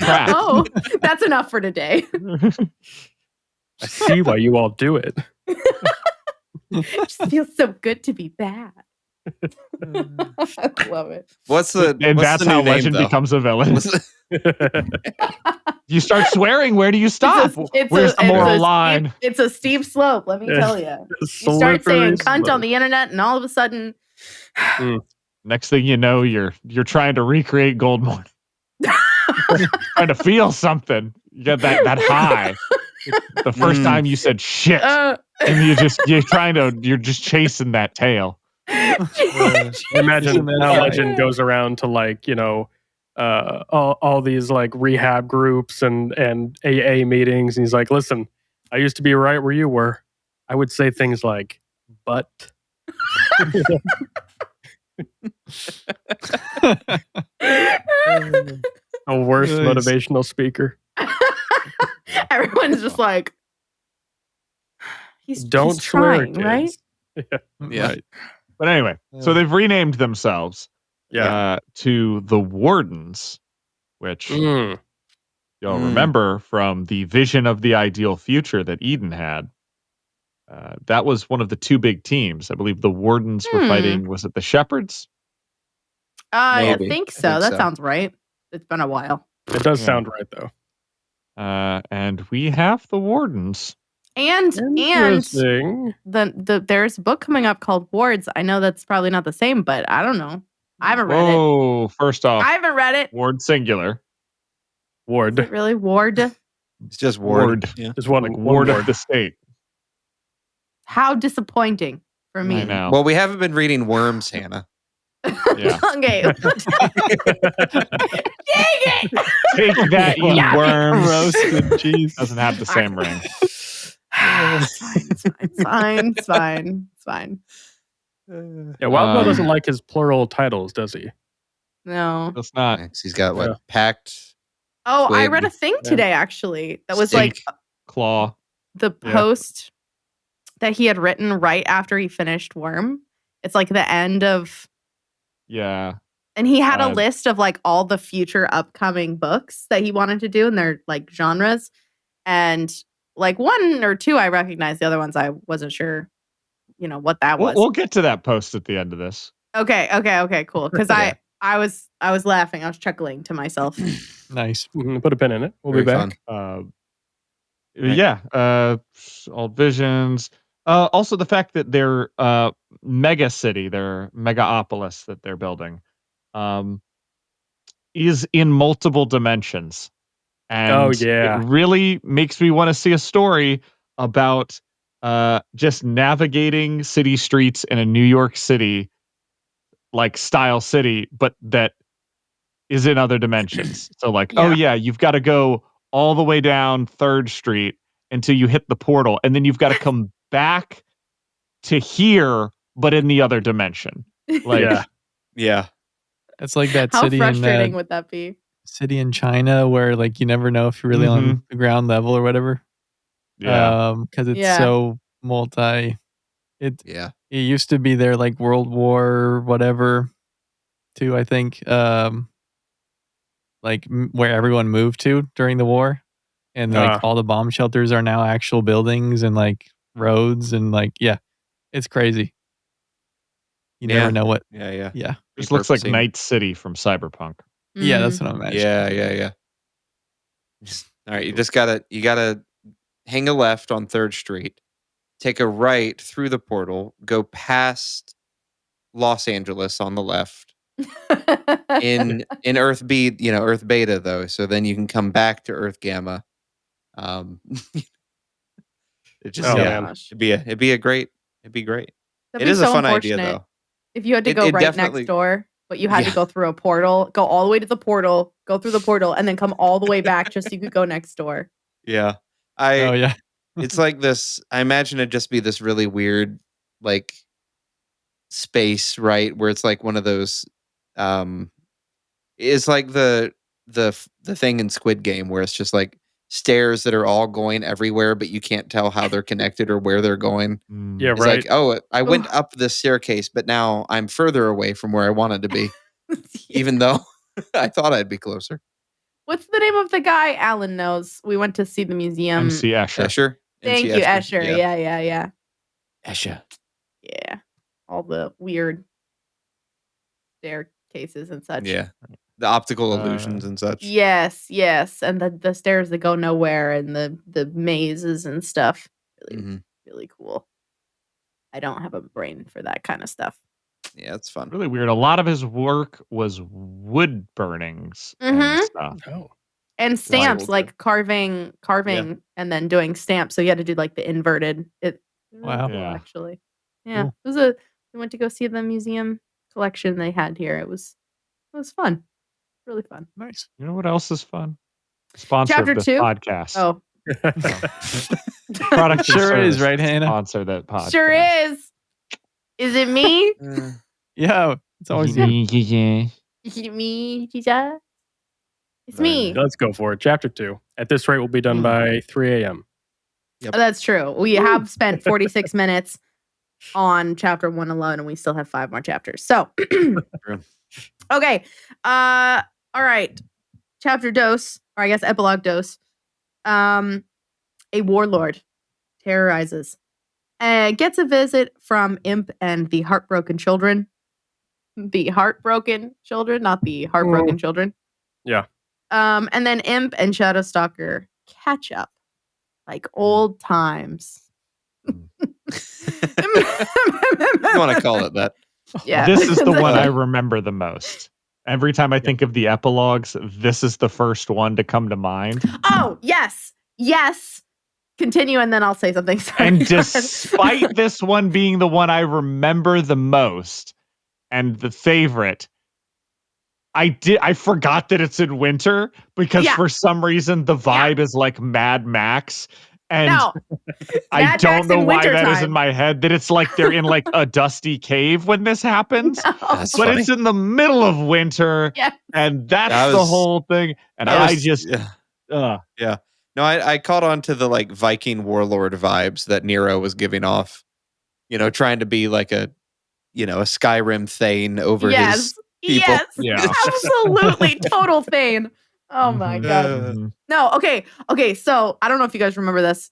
Crack. oh, that's enough for today. I see why you all do it. It just feels so good to be bad. I love it. And that's how Legend becomes a villain. You start swearing, where do you stop? Where's the moral line? It's a steep slope, let me tell you. You start saying cunt on the internet, and all of a sudden, Next thing you know, you're trying to recreate Gold Morning. Trying to feel something. You get that high. The first time you said shit, and you're just chasing that tail. Imagine how Legend goes around to like all these like rehab groups and AA meetings, and he's like, "Listen, I used to be right where you were. I would say things like, but." A worst motivational speaker. Everyone's just like, he's don't he's swear, trying, right? Yeah. Right. But anyway, so they've renamed themselves to the Wardens, which y'all remember from the vision of the ideal future that Eden had. That was one of the two big teams. I believe the Wardens were fighting, was it the Shepherds? I think so. That sounds right. It's been a while. It does sound right, though. And we have the Wardens. And there's a book coming up called Wards. I know that's probably not the same, but I don't know. I haven't read it. Oh, first off, I haven't read it. Ward singular. Ward. Is it really Ward? It's just Ward. Yeah. Just one, like one Ward of the state. How disappointing for me. I know. Well, we haven't been reading Worms, Hannah. Yeah. Okay. Dang it! Take that, you worms. Roasted cheese. Doesn't have the same ring. It's fine. Yeah, Wildbow doesn't like his plural titles, does he? No. That's not. He's got what? Pact. Oh, I Twig. read a thing today actually that was Stink. like Claw. the post that he had written right after he finished Worm. It's like the end of. Yeah. And he had a list of like all the future upcoming books that he wanted to do in their like genres. And like one or two I recognized, the other ones I wasn't sure, what that was. We'll get to that post at the end of this. Okay, cool. Because I was laughing, I was chuckling to myself. Nice. Put a pin in it. We'll be back. All visions. Also the fact that their mega city, their megaopolis that they're building, is in multiple dimensions. And it really makes me want to see a story about just navigating city streets in a New York City like style city, but that is in other dimensions. So like, you've got to go all the way down 3rd Street until you hit the portal, and then you've got to come back to here, but in the other dimension. Like, yeah. It's like that How city frustrating would that be? City in China where like you never know if you're really on the ground level or whatever. Yeah. Because it's so multi. It used to be there like World War whatever, too. I think like where everyone moved to during the war, and like all the bomb shelters are now actual buildings and like roads and like it's crazy. You never know what. Yeah. This looks like Night City from Cyberpunk. Yeah, that's what I'm imagining. Yeah. All right, you gotta hang a left on 3rd Street, take a right through the portal, go past Los Angeles on the left. in Earth B, Earth Beta though, so then you can come back to Earth Gamma. It just it'd be great. It is a fun idea though. If you had to go right next door, but you had to go through a portal, go all the way to the portal, go through the portal, and then come all the way back just so you could go next door. Yeah. Oh yeah. It's like this. I imagine it'd just be this really weird, like space, right? Where it's like one of those. It's like the thing in Squid Game where it's just like stairs that are all going everywhere, but you can't tell how they're connected or where they're going. Yeah, It's right. like, oh, I went Ooh. up this staircase, but now I'm further away from where I wanted to be, Yeah. even though I thought I'd be closer. What's the name of the guy? Alan knows. We went to see the museum. MC Escher. Escher. Thank NC you, Escher. Yeah. Escher. Yeah. All the weird staircases and such. Yeah. The optical illusions and such. Yes. And the stairs that go nowhere and the mazes and stuff. Really cool. I don't have a brain for that kind of stuff. Yeah, it's fun. Really weird. A lot of his work was wood burnings and stuff. Oh. And stamps, Wild. like carving, and then doing stamps. So you had to do like the inverted. It was really Wow. cool, Yeah. actually. Yeah, Cool. we went to go see the museum collection they had here. It was fun, really fun. Nice. You know what else is fun? Sponsor Chapter of this 2? podcast. Oh, Product and Sure is, service right, Hannah? Sponsor that podcast. sure is. Is it me? Yeah, it's always you. Yeah. Is it me, Jesus? It's Very me. nice. Let's go for it. Chapter 2. At this rate, we'll be done by 3 a.m. Yep. Oh, that's true. We have spent 46 minutes on chapter 1 alone, and we still have 5 more chapters. So, okay. All right. Chapter dose, or I guess epilogue dose. A warlord terrorizes. Gets a visit from Imp and the heartbroken children. The heartbroken children, not the heartbroken children. Yeah. And then Imp and Shadowstalker catch up like old times. You want to call it that? Yeah. This is the one I remember the most. Every time I think of the epilogues, this is the first one to come to mind. Oh, yes. Continue, and then I'll say something. Sorry. And despite this one being the one I remember the most and the favorite, I forgot that it's in winter because for some reason the vibe is like Mad Max. And No. I Mad don't Max know in why that is wintertime. in my head, that it's like they're in like a dusty cave when this happens. No. That's But funny. it's in the middle of winter. Yes. And that's That the was- whole thing. And That I was- just yeah. No, I caught on to the like Viking warlord vibes that Nero was giving off. You know, trying to be like a Skyrim Thane over his people. Yes. Yeah. Absolutely. Total Thane. Oh my God. Mhm. No, okay. So I don't know if you guys remember this.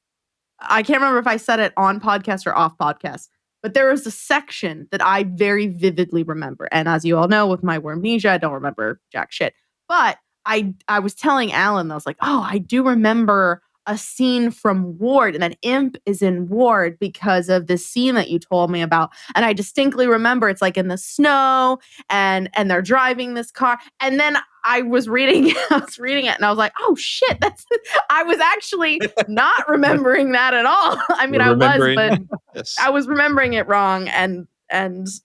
I can't remember if I said it on podcast or off podcast, but there was a section that I very vividly remember. And as you all know, with my wormnesia, I don't remember jack shit. But I was telling Alan, I was like, oh, I do remember a scene from Ward, and that Imp is in Ward because of this scene that you told me about. And I distinctly remember it's like in the snow and they're driving this car. And then I was reading it and I was like, oh shit, I was actually not remembering that at all. I mean, I was, but Yes. I was remembering it wrong and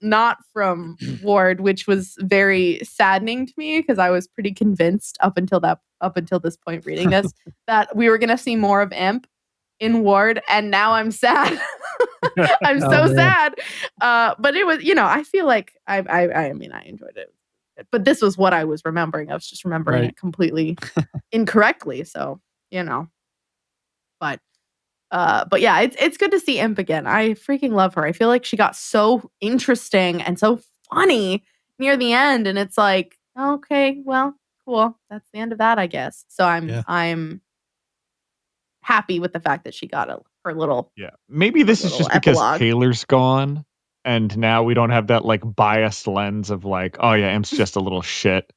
not from Ward, which was very saddening to me because I was pretty convinced up until this point reading this that we were gonna see more of Imp in Ward, and now I'm sad. I'm so sad. But it was, I feel like I mean I enjoyed it. But this was what I was remembering. I was just remembering it completely incorrectly. So, But yeah, it's good to see Imp again. I freaking love her. I feel like she got so interesting and so funny near the end, and it's like, okay, well, cool. That's the end of that, I guess. So I'm happy with the fact that she got her little. Yeah. Maybe this is just because epilogue. Taylor's gone, and now we don't have that like biased lens of like, oh yeah, Imp's just a little shit.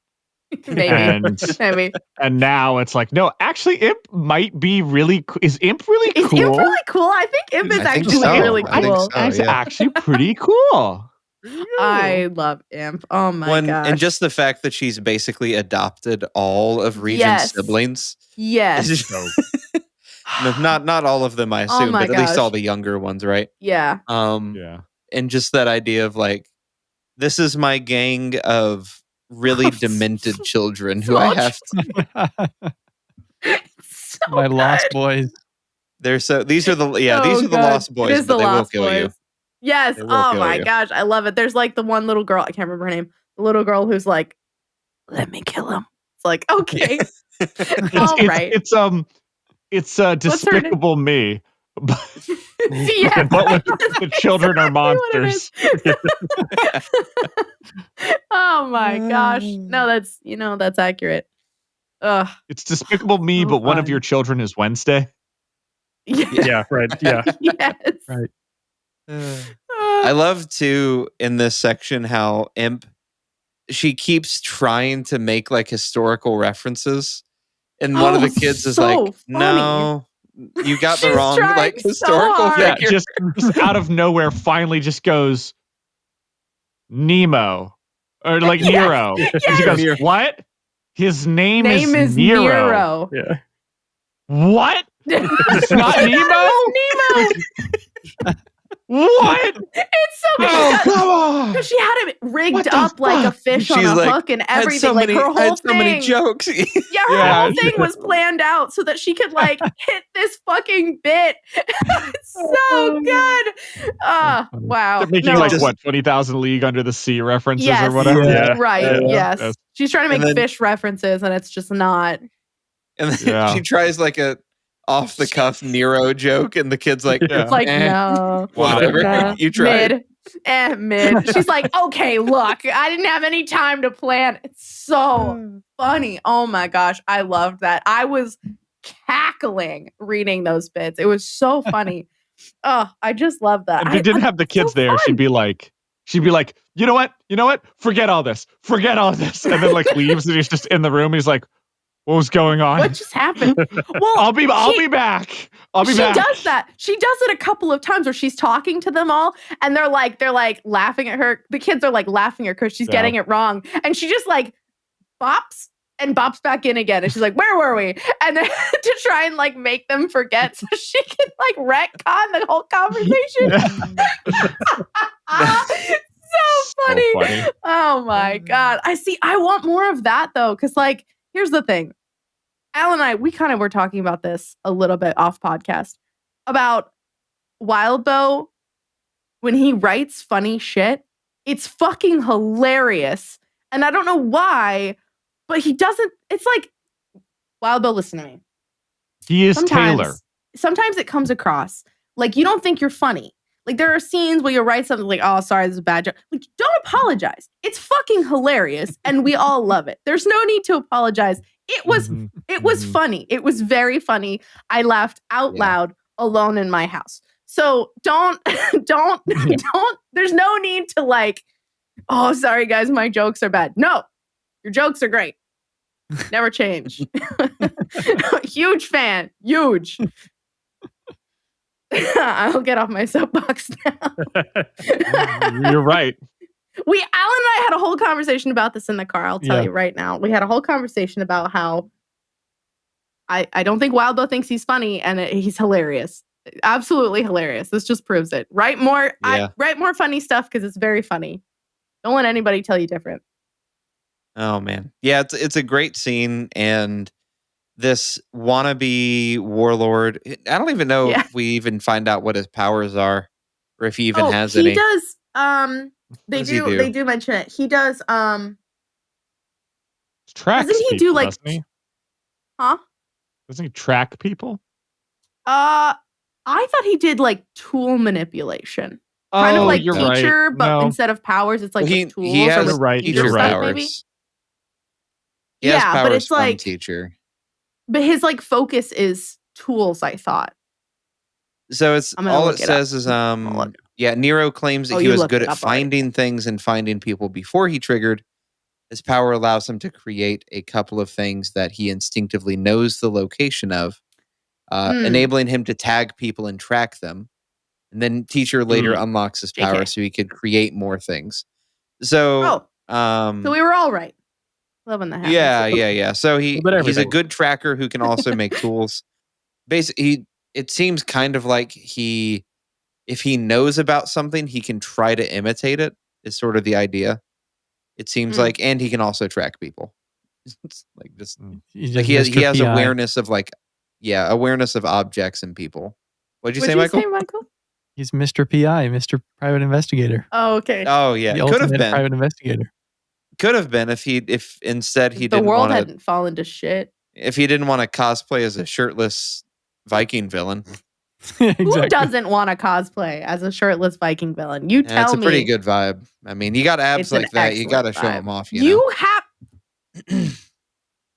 Maybe. Maybe. And now it's like, no, actually, Imp might be really. Is Imp really cool? Is Imp really cool? I think Imp is I think actually so. really I think cool. so. It's yeah. actually pretty cool. I love Imp. Oh my gosh. And just the fact that she's basically adopted all of Regent's siblings. Yes. No, not all of them, I assume, my but at least gosh. all the younger ones, right? Yeah. Yeah. And just that idea of like, this is my gang of really demented children who I have to. So My lost good. boys. These are the these So are the good. Lost It Boys, is but the they will Lost kill you. Boys. Yes. They will Oh kill my you. gosh, I love it. There's like the one little girl. I can't remember her name. The little girl who's like, "Let me kill him." It's like, okay, all right. It's What's her name? Despicable Me. Yeah, But that's the children are exactly what it monsters. is. Oh my gosh. No, that's accurate. Ugh. It's Despicable Me, So but one of fun. your children is Wednesday. Yeah, right. Yeah. Yes. Right. I love too in this section how Imp she keeps trying to make like historical references, and one of the kids is like, so funny. "No, you got the She's wrong trying like so historical hard. Yeah, figure." just out of nowhere, finally just goes Nemo. Or like Yes, Nero. yes. And she goes, Nero. what? His name Name is Nero. Nero. Yeah. What? It's not I Nemo? thought it was Nemo. What? It's so good. Oh, come on. Because she had him rigged What the up like a fuck? fish on She's a like, hook and I had everything. so Like many, her I whole had so many thing. jokes. Yeah, her Yeah. whole thing was planned out so that she could like hit this fucking bit. It's so good. Wow. They're making No. like what, 20,000 League Under the Sea references Yes. or whatever. Yeah. Right. Yeah. Yes. Yes. She's trying to And make then- fish references and it's just not. And then Yeah. she tries like a off the cuff Nero joke, and the kid's like, Yeah. It's like, Eh. no. "Whatever, No. you tried." Mid. She's like, okay, look, I didn't have any time to plan. It's so funny. Oh my gosh. I loved that. I was cackling reading those bits. It was so funny. Oh, I just love that. And if you didn't have the kids there, she'd be like, you know what? Forget all this. And then like leaves and he's just in the room. He's like, what was going on? What just happened? Well, I'll be back. She does that. She does it a couple of times where she's talking to them all and they're like laughing at her. The kids are like laughing at her because she's getting it wrong. And she just like bops and bops back in again. And she's like, where were we? And then to try and like make them forget so she can like retcon the whole conversation. So funny. Oh my God. I want more of that though. Cause like, here's the thing. Al and I, we kind of were talking about this a little bit off podcast about Wildbow when he writes funny shit. It's fucking hilarious. And I don't know why, but he doesn't. It's like, Wildbow, listen to me. He is Taylor. Sometimes it comes across like you don't think you're funny. Like there are scenes where you write something like, oh, sorry, this is a bad joke. Like, don't apologize. It's fucking hilarious. And we all love it. There's no need to apologize. It was funny. It was very funny. I laughed out loud alone in my house. So don't, there's no need to like, oh, sorry guys, my jokes are bad. No, your jokes are great. Never change. Huge fan. Huge. I'll get off my soapbox now. You're right. Alan and I had a whole conversation about this in the car. I'll tell you right now. We had a whole conversation about how I don't think Wildbow thinks he's funny and he's hilarious. Absolutely hilarious. This just proves it. Write more funny stuff because it's very funny. Don't let anybody tell you different. Oh man. Yeah, it's a great scene, and this wannabe warlord, I don't even know if we even find out what his powers are or if he even has any. He does they do mention it. He does tracks doesn't he people, do like doesn't he? Huh? Doesn't he track people? I thought he did like tool manipulation. Kind of like you're teacher, right. but No. instead of powers, it's like with tools. He has or with teacher teacher stuff, powers. maybe? He has Yeah, but powers it's from like teacher. But his like focus is tools, I thought. So it's I'm gonna all look it it up. says is Nero claims that he you was looked good it at up already. finding things and finding people before he triggered. His power allows him to create a couple of things that he instinctively knows the location of, enabling him to tag people and track them. And then teacher later unlocks his power so he could create more things. So, so we were all right. Loving the happens. Yeah. So he's a everything. good tracker who can also make tools. Basically, it seems kind of like if he knows about something, he can try to imitate it, is sort of the idea. It seems like, and he can also track people. It's like just He's like just he Mr. has PI. awareness of like awareness of objects and people. What'd you What'd say, you Michael? say, Michael? He's Mr. PI, Mr. Private Investigator. Oh, okay. Oh yeah, The it could have ultimate been. private investigator. Could have been if instead he If the didn't world want to. hadn't fallen to shit. If he didn't want to cosplay as a shirtless Viking villain. Exactly. Who doesn't want to cosplay as a shirtless Viking villain? You tell It's a me. pretty good vibe. I mean, you got abs It's an like that, you got to excellent show them vibe. off. You know?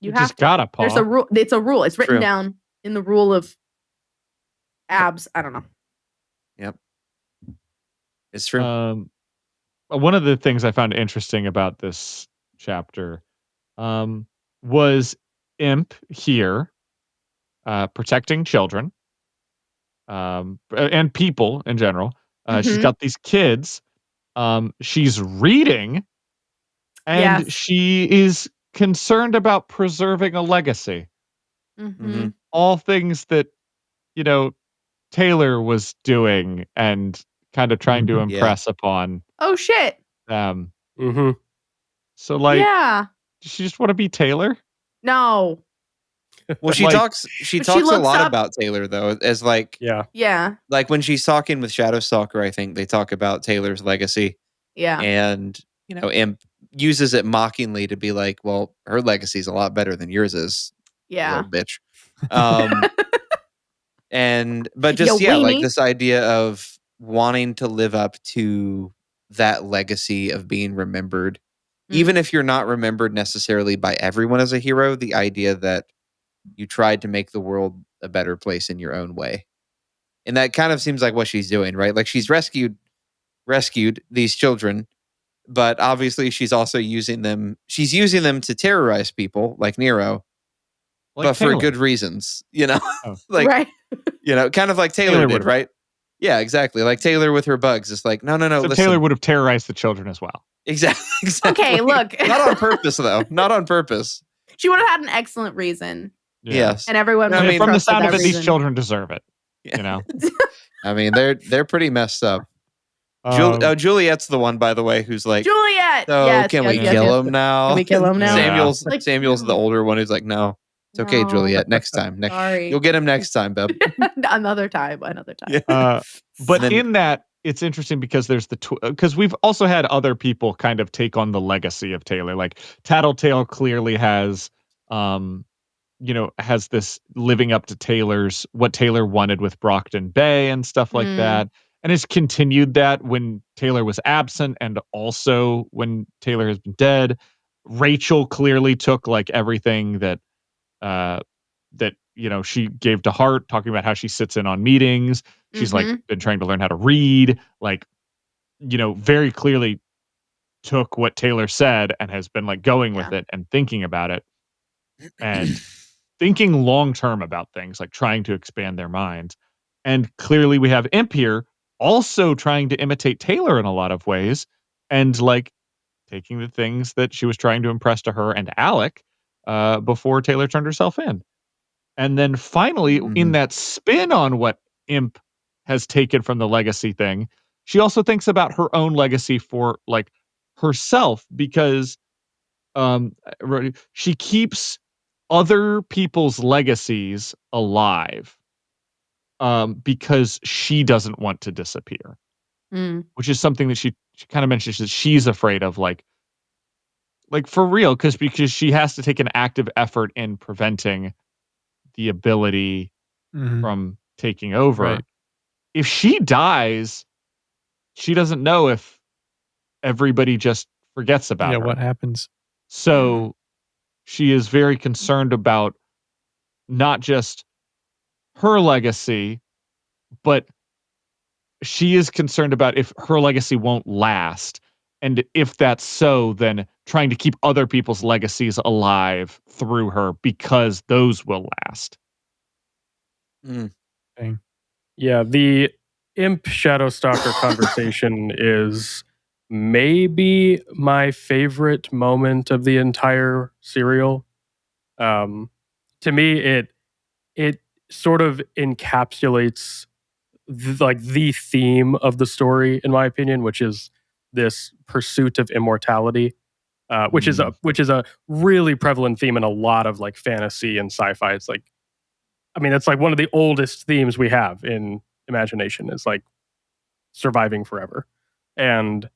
You just have to. gotta, Paul. There's a rule. It's a rule. It's written True. down in the rule of abs. I don't know. Yep. It's true. One of the things I found interesting about this chapter was Imp here protecting children and people in general. She's Mhm. got these kids. She's reading, and Yes. she is concerned about preserving a legacy. Mm-hmm. All things that, Taylor was doing and kind of trying to Mhm. Yeah. impress upon Oh shit. them. Mm-hmm. So, like, Yeah. does she just want to be Taylor? No. Well, she like- talks But she a looks lot up- about Taylor though, as like Yeah. when she's talking with Shadowstalker, I think they talk about Taylor's legacy, Yeah. and Imp uses it mockingly to be like, well, her legacy's a lot better than yours is, you Yeah. little bitch. But just You like weenie. this idea of wanting to live up to that legacy of being remembered, even if you're not remembered necessarily by everyone as a hero, the idea that you tried to make the world a better place in your own way. And that kind of seems like what she's doing, right? Like she's rescued these children, but obviously she's also using them to terrorize people like Nero, Like but for Taylor. good reasons, Oh. like, right. kind of like Taylor Taylor did, would've. right? Yeah, exactly. Like Taylor with her bugs. It's like, no, So listen. Taylor would have terrorized the children as well. Exactly. Okay, look. Not on purpose, though. Not on purpose. She would have had an excellent reason, Yes. and everyone I would mean, have From the trusted sound that of it, these reason. children deserve it. Yeah. I mean, they're pretty messed up. Juliet's the one, by the way, who's like, Juliet. so yes, can yes, we yes, kill yes. him now? Can we kill him now? Samuel's- Like, Samuel's the no. older one who's like, no, it's okay, No. Juliet. Next time. Sorry. You'll get him next time, Beb. Another time. Yeah. But Then- in that, it's interesting because there's because we've also had other people kind of take on the legacy of Taylor. Like Tattletale clearly has, has this living up to what Taylor wanted with Brockton Bay and stuff like that, and has continued that when Taylor was absent and also when Taylor has been dead. Rachel clearly took like everything that she gave to heart, talking about how she sits in on meetings. She's like been trying to learn how to read, like, very clearly took what Taylor said and has been like going with it and thinking about it and thinking long term about things, like trying to expand their minds. And clearly we have Imp here also trying to imitate Taylor in a lot of ways and like taking the things that she was trying to impress to her and Alec before Taylor turned herself in. And then finally, in that spin on what Imp has taken from the legacy thing, she also thinks about her own legacy for like herself, because she keeps other people's legacies alive because she doesn't want to disappear, which is something that she kind of mentions that she's afraid of, like for real, because she has to take an active effort in preventing the ability from taking over. Right. If she dies, she doesn't know if everybody just forgets about her. What happens? So she is very concerned about not just her legacy, but she is concerned about if her legacy won't last. And if that's so, then trying to keep other people's legacies alive through her because those will last. Yeah, the Imp Shadowstalker conversation is maybe my favorite moment of the entire serial. To me, it sort of encapsulates the theme of the story, in my opinion, which is this pursuit of immortality, which is a really prevalent theme in a lot of like fantasy and sci-fi. It's like I mean, it's like one of the oldest themes we have in imagination is like surviving forever. And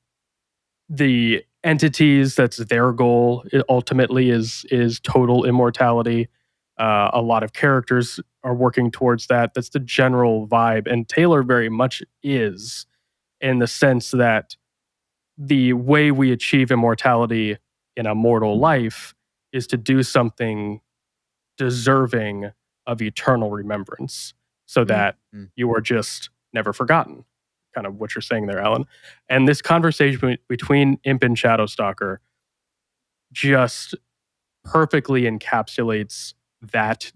the entities, that's their goal ultimately is total immortality. A lot of characters are working towards that. That's the general vibe. And Taylor very much is, in the sense that the way we achieve immortality in a mortal life is to do something deserving of eternal remembrance so that you are just never forgotten. Kind of what you're saying there, Alan. And this conversation between Imp and Shadowstalker just perfectly encapsulates that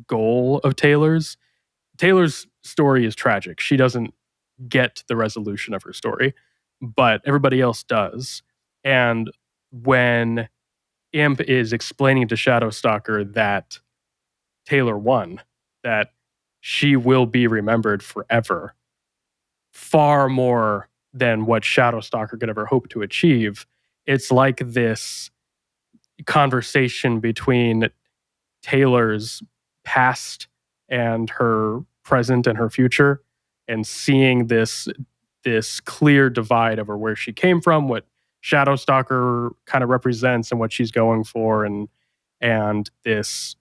goal of Taylor's. Taylor's story is tragic. She doesn't get the resolution of her story, but everybody else does. And when Imp is explaining to Shadowstalker that Taylor won, that she will be remembered forever, far more than what Shadowstalker could ever hope to achieve. It's like this conversation between Taylor's past and her present and her future, and seeing this clear divide over where she came from, what Shadowstalker kind of represents and what she's going for, and this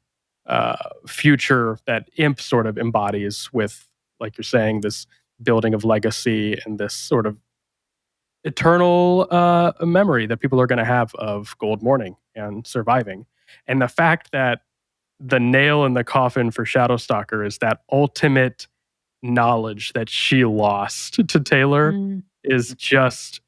future that Imp sort of embodies with, like you're saying, this building of legacy and this sort of eternal memory that people are going to have of Gold Morning and surviving. And the fact that the nail in the coffin for Shadowstalker is that ultimate knowledge that she lost to Taylor is just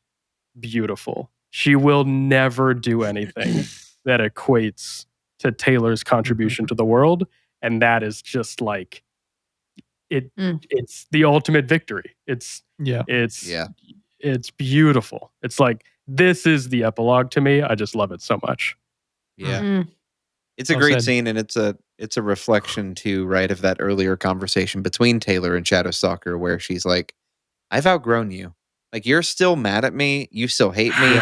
beautiful. She will never do anything that equates to Taylor's contribution to the world, and that is just like it. It's the ultimate victory. It's beautiful. It's like, this is the epilogue to me. I just love it so much. Yeah. It's a great scene, and it's a reflection too, right, of that earlier conversation between Taylor and Shadowstalker, where she's like, "I've outgrown you. Like, you're still mad at me. You still hate me,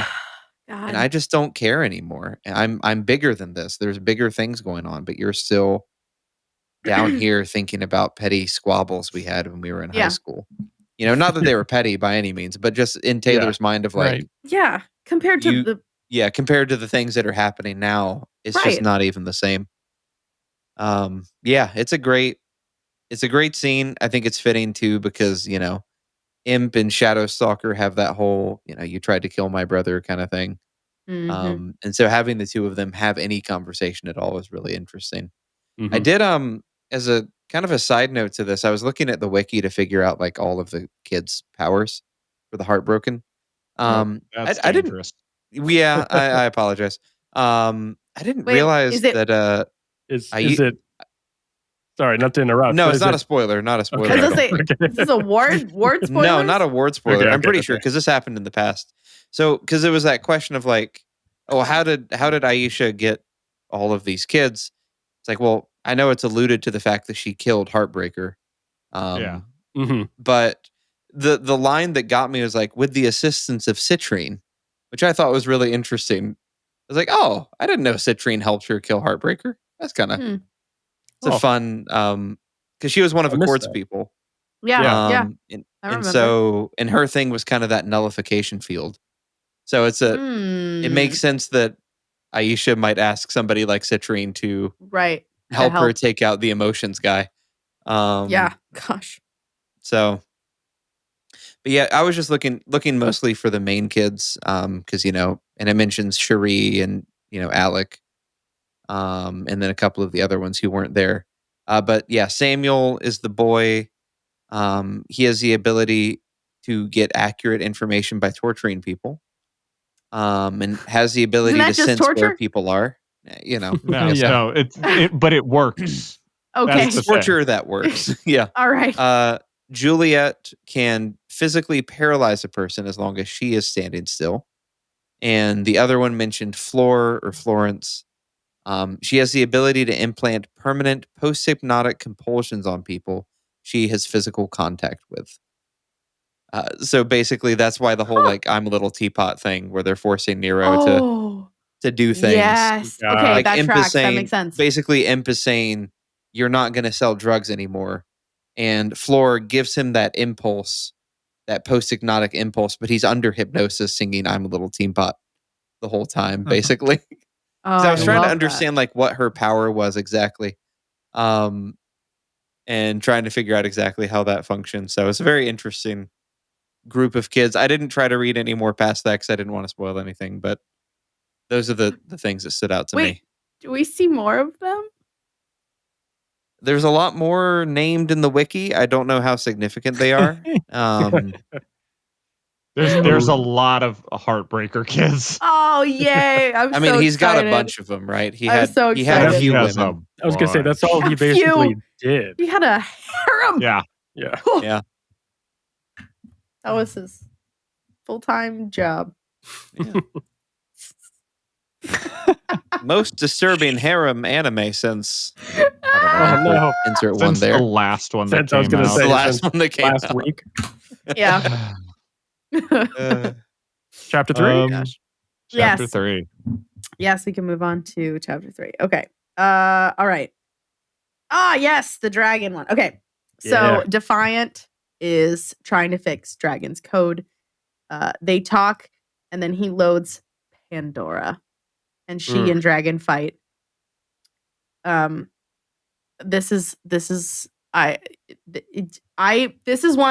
and I just don't care anymore. I'm bigger than this. There's bigger things going on, but you're still down here thinking about petty squabbles we had when we were in high school. You know, not that they were petty by any means, but just in Taylor's mind of like, compared to compared to the things that are happening now, it's just not even the same. It's a great scene. I think it's fitting too because, you know, Imp and Shadowstalker have that whole, you know, you tried to kill my brother kind of thing. And so having the two of them have any conversation at all is really interesting. I did as a kind of a side note to this, I was looking at the wiki to figure out like all of the kids' powers for the Heartbroken. That's dangerous. I apologize. I didn't realize that is it sorry, not to interrupt. No, it's not a spoiler. Not a spoiler. I was gonna say, is this a ward spoiler? No, not a ward spoiler. I'm pretty sure because this happened in the past. So, because it was that question of like, oh, how did Aisha get all of these kids? It's like, well, I know it's alluded to the fact that she killed Heartbreaker. But the line that got me was like, with the assistance of Citrine, which I thought was really interesting. I was like, oh, I didn't know Citrine helped her kill Heartbreaker. That's kind of it's a fun because she was one of Accord's people. And so her thing was kind of that nullification field. So it makes sense that Aisha might ask somebody like Citrine to help her take out the emotions guy. Gosh. So, but yeah, I was just looking mostly for the main kids, because you know, and it mentions Cherie and you know Alec, and then a couple of the other ones who weren't there. But yeah, Samuel is the boy. He has the ability to get accurate information by torturing people, and has the ability to sense where people are. You know, no, but it works. Okay, it's torture that works. Yeah. All right. Juliet can physically paralyze a person as long as she is standing still. And the other one mentioned Florence. She has the ability to implant permanent post-hypnotic compulsions on people she has physical contact with. So basically, that's why the whole like I'm a little teapot thing, where they're forcing Nero to do things. Yes. Okay, like that Imp tracks. is saying, that makes sense. Basically, Imp is saying you're not going to sell drugs anymore. And Floor gives him that impulse, that post-hypnotic impulse, but he's under hypnosis singing I'm a Little Teapot the whole time, basically. Because I was trying to understand like what her power was exactly. And trying to figure out exactly how that functions. So it's a very interesting group of kids. I didn't try to read any more past that because I didn't want to spoil anything, but those are the things that stood out to me. Do we see more of them? There's a lot more named in the wiki. I don't know how significant they are. There's a lot of heartbreaker kids. Oh yay! I mean, he's got a bunch of them, right? He had so he had a excited. few He has women. I was gonna say that's all he A basically few. did. He had a harem. Yeah. Yeah. Yeah. That was his full-time job. Yeah. Most disturbing harem anime since I don't know. Oh, no. Insert one Since there. the last one that Since I was came gonna out. say, the last since one that came last out. week. Yeah. Chapter 3. Gosh. Chapter Yes. 3. Yes, we can move on to chapter 3. Okay. All right. Yes, the dragon one. Okay. So Yeah. Defiant is trying to fix Dragon's code. They talk, and then he loads Pandora, and she and Dragon fight. This is this is one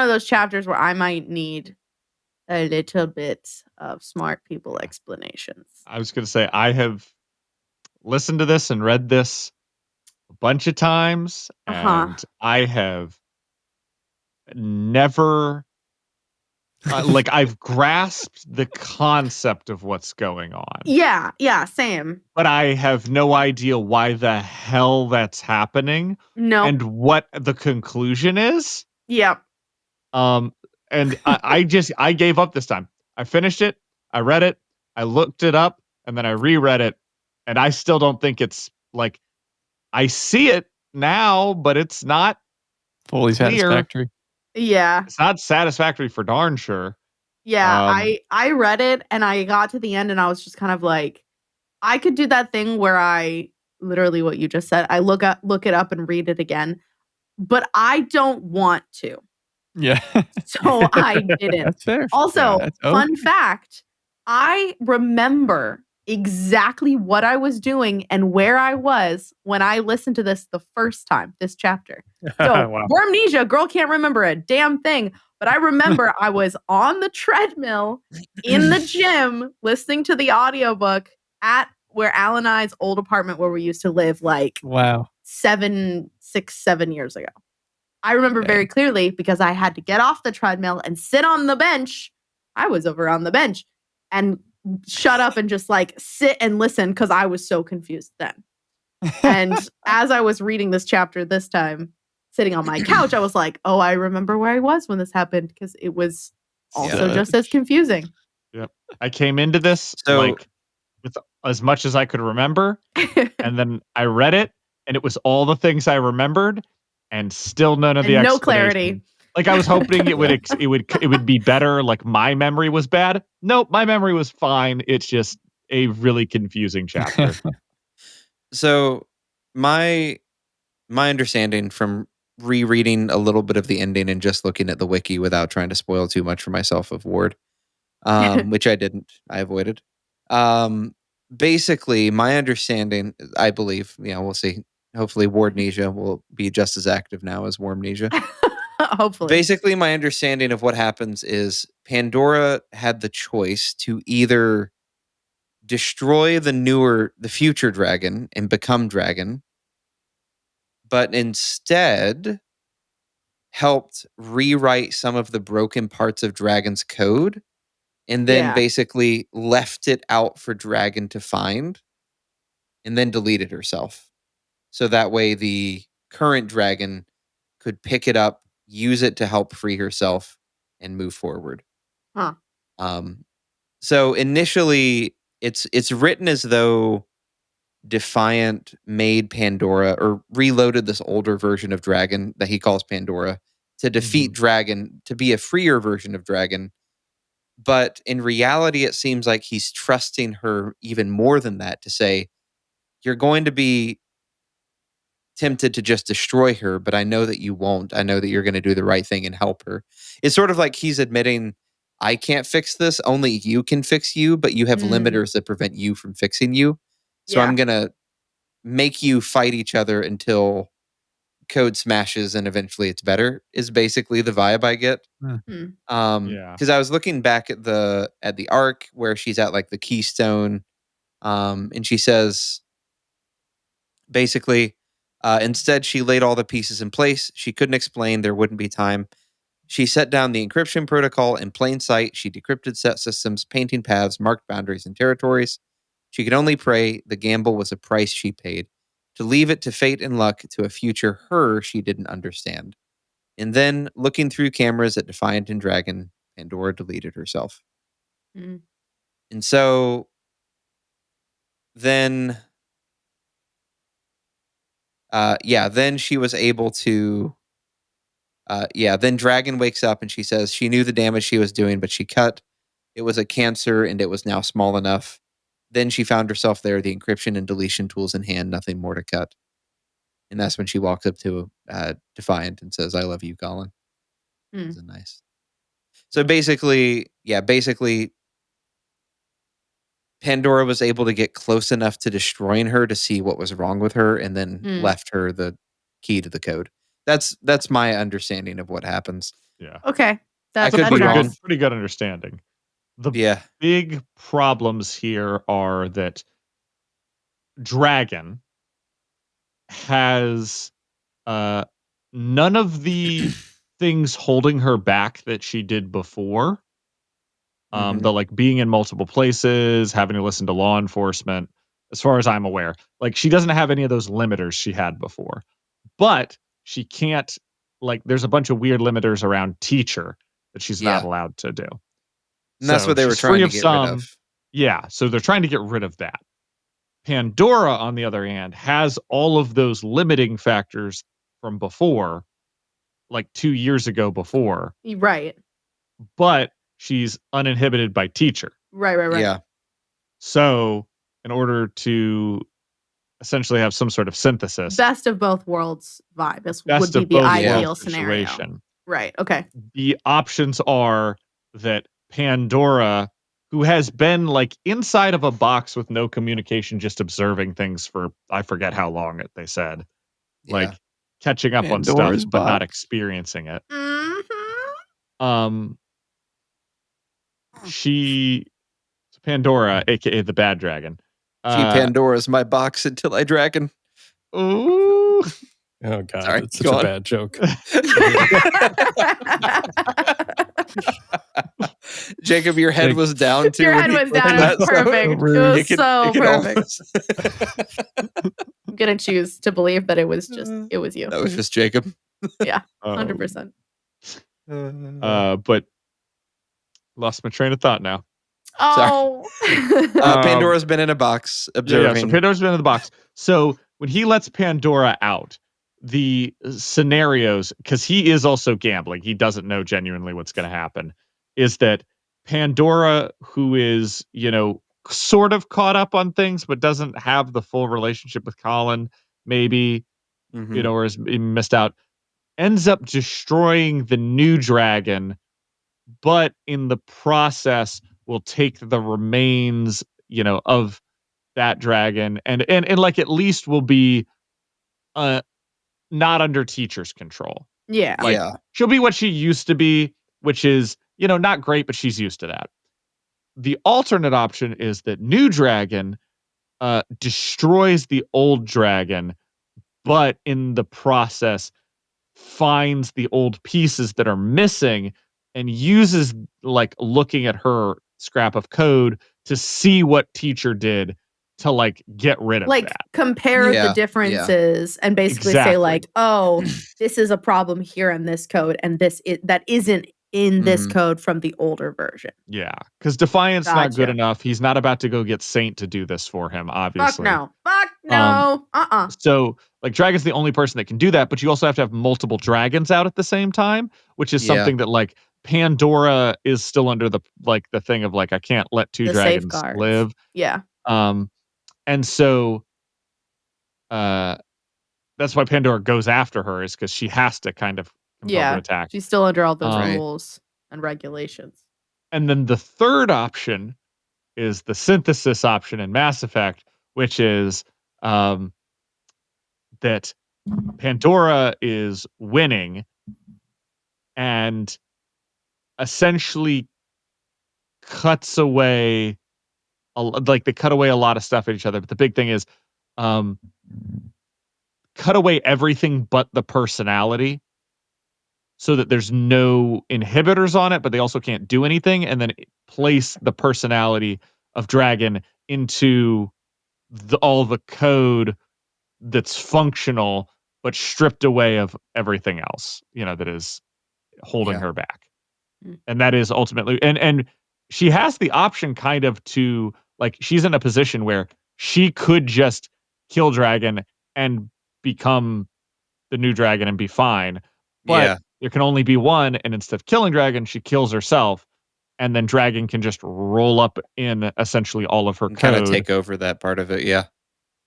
of those chapters where I might need a little bit of smart people explanations. I was going to say, I have listened to this and read this a bunch of times, and I have never, I've grasped the concept of what's going on. Yeah, same. But I have no idea why the hell that's happening. No. And what the conclusion is. Yep. And I gave up this time. I finished it. I read it. I looked it up, and then I reread it. And I still don't think it's like, I see it now, but it's not fully clear. satisfactory. Yeah. It's not satisfactory for darn sure. Yeah, I read it and I got to the end and I was just kind of like, I could do that thing where I literally what you just said. I look it up and read it again, but I don't want to. Yeah. So I didn't. That's fair. Also, Yeah, fun fact, I remember exactly what I was doing and where I was when I listened to this the first time, this chapter. So Wow. Wormnesia, girl can't remember a damn thing. But I remember I was on the treadmill in the gym listening to the audiobook at where Al and I's old apartment where we used to live like wow. 7 years ago. I remember very clearly because I had to get off the treadmill and sit on the bench. I was over on the bench and shut up and just like sit and listen because I was so confused then. And as I was reading this chapter this time, sitting on my couch, I was like, oh, I remember where I was when this happened because it was also just as confusing. Yep. I came into this with as much as I could remember, and then I read it, and it was all the things I remembered, and still none of the no explanation. clarity. Like I was hoping it would be better. Like my memory was bad. Nope, my memory was fine. It's just a really confusing chapter. So my understanding from rereading a little bit of the ending and just looking at the wiki without trying to spoil too much for myself of Ward, which I didn't. I avoided. Basically, my understanding, I believe, we'll see. Hopefully, Wardnesia will be just as active now as Wormnesia. Hopefully. Basically, my understanding of what happens is Pandora had the choice to either destroy the future dragon and become dragon, but instead helped rewrite some of the broken parts of Dragon's code and then basically left it out for Dragon to find and then deleted herself. So that way the current dragon could pick it up, use it to help free herself and move forward. Huh. So initially it's written as though Defiant made Pandora or reloaded this older version of Dragon that he calls Pandora to defeat Dragon, to be a freer version of Dragon. But in reality, it seems like he's trusting her even more than that to say, you're going to be tempted to just destroy her, but I know that you won't. I know that you're going to do the right thing and help her. It's sort of like he's admitting, I can't fix this. Only you can fix you, but you have limiters that prevent you from fixing you. So I'm going to make you fight each other until code smashes and eventually it's better, is basically the vibe I get. Yeah. Because I was looking back at the arc where she's at like the keystone, and she says basically, instead she laid all the pieces in place. She couldn't explain, there wouldn't be time. She set down the encryption protocol in plain sight. She decrypted set systems, painting paths, marked boundaries and territories. She could only pray. The gamble was a price she paid. To leave it to fate and luck, to a future her she didn't understand. And then, looking through cameras at Defiant and Dragon, Pandora deleted herself. Mm. And so then, then she was able to, then Dragon wakes up and she says she knew the damage she was doing, but she cut. It was a cancer and it was now small enough. Then she found herself there, the encryption and deletion tools in hand, nothing more to cut. And that's when she walks up to Defiant and says, I love you, Colin. Mm. Isn't nice. So basically, Pandora was able to get close enough to destroying her to see what was wrong with her and then left her the key to the code. That's my understanding of what happens. Yeah. Okay. I could that be tracks. wrong. Pretty good understanding. The big problems here are that Dragon has none of the things holding her back that she did before. The like being in multiple places, having to listen to law enforcement, as far as I'm aware. Like she doesn't have any of those limiters she had before. But she can't, like, there's a bunch of weird limiters around teacher that she's not allowed to do. And that's what they were she's trying free to of get some. rid of. Yeah, so they're trying to get rid of that. Pandora, on the other hand, has all of those limiting factors from before, like 2 years ago before, Right. but she's uninhibited by teacher. Right. Yeah. So, in order to essentially have some sort of synthesis, Best of both worlds vibe would best be of the both ideal worlds scenario. situation. Right. Okay. The options are that Pandora, who has been like inside of a box with no communication, just observing things for I forget how long they said, like catching up on Pandora's stuff but not box. experiencing it. Mm-hmm. Pandora, aka the bad dragon. Pandora's my box until I dragon. Ooh. Oh god, Sorry, that's such go a on. bad joke. Jacob, your head was down too. Your when head he was clicked down. It that, was so perfect. It was so perfect. almost- I'm gonna choose to believe that it was you. That was just Jacob. Yeah, 100%. But lost my train of thought now. Oh, Pandora's been in a box observing. Yeah, so Pandora's been in the box. So when he lets Pandora out, the scenarios, because he is also gambling, he doesn't know genuinely what's going to happen, is that Pandora, who is, sort of caught up on things, but doesn't have the full relationship with Colin, maybe, or has missed out, ends up destroying the new dragon, but in the process will take the remains, of that dragon and like at least will be not under teacher's control. yeah. Like she'll be what she used to be, which is, not great, but she's used to that. The alternate option is that new dragon destroys the old dragon, but in the process finds the old pieces that are missing and uses like looking at her scrap of code to see what teacher did to like get rid of Like that. compare the differences and basically say like, oh, this is a problem here in this code and that isn't in this code from the older version. Yeah, because Defiant's not good enough. He's not about to go get Saint to do this for him, obviously. Fuck no. So, like, Dragon's the only person that can do that, but you also have to have multiple dragons out at the same time, which is something that, like, Pandora is still under the thing of, like, I can't let two dragons live. Yeah. And so, that's why Pandora goes after her, is because she has to kind of compel to attack. She's still under all those Right. rules and regulations. And then the third option is the synthesis option in Mass Effect, which is that Pandora is winning and essentially cuts away, like they cut away a lot of stuff at each other. But the big thing is cut away everything but the personality, so that there's no inhibitors on it, but they also can't do anything, and then place the personality of Dragon into all the code that's functional, but stripped away of everything else, that is holding her back. Mm. And that is ultimately, and she has the option kind of to, like, she's in a position where she could just kill Dragon and become the new Dragon and be fine. But there can only be one, and instead of killing Dragon, she kills herself, and then Dragon can just roll up in essentially all of her code. Kind of take over that part of it, yeah.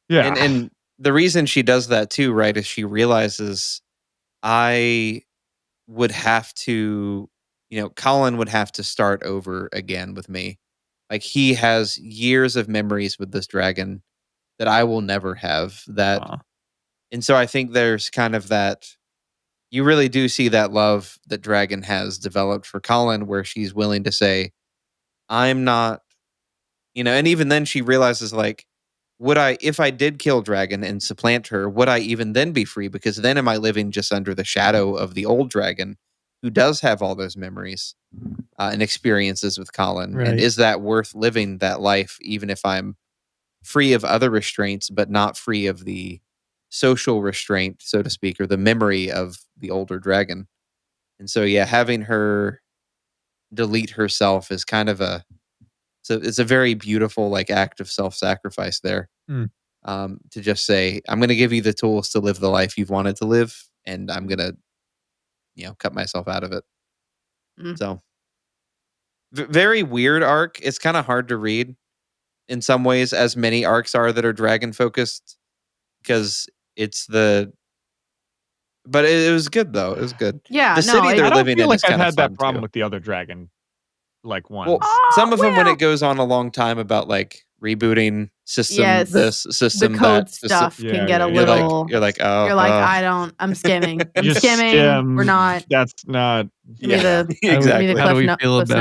And the reason she does that too, right, is she realizes I would have to, Colin would have to start over again with me. Like, he has years of memories with this dragon that I will never have. And so I think there's kind of that, you really do see that love that Dragon has developed for Colin, where she's willing to say, I'm not, and even then she realizes, like, if I did kill Dragon and supplant her, would I even then be free? Because then am I living just under the shadow of the old Dragon who does have all those memories and experiences with Colin? Right. And is that worth living that life, even if I'm free of other restraints, but not free of the social restraint, so to speak, or the memory of the older Dragon? And so, yeah, having her delete herself is kind of it's a very beautiful, like, act of self-sacrifice there. To just say, I'm going to give you the tools to live the life you've wanted to live, and I'm going to, cut myself out of it. So, very weird arc. It's kind of hard to read in some ways, as many arcs are that are dragon focused, because but it was good though. It was good. Yeah, The city they're I don't living feel in like is I've kind of had that fun problem too. with the other Dragon, like, ones. Well, some of them, when well- it goes on a long time about, like, rebooting system, Yes, this system, the code that system, stuff Yeah, can get a yeah, you're little. like, oh, You're like, I'm skimming. I'm Just skimming. skim. We're not. That's not. Give me the exactly. How do we Cliff feel Notes.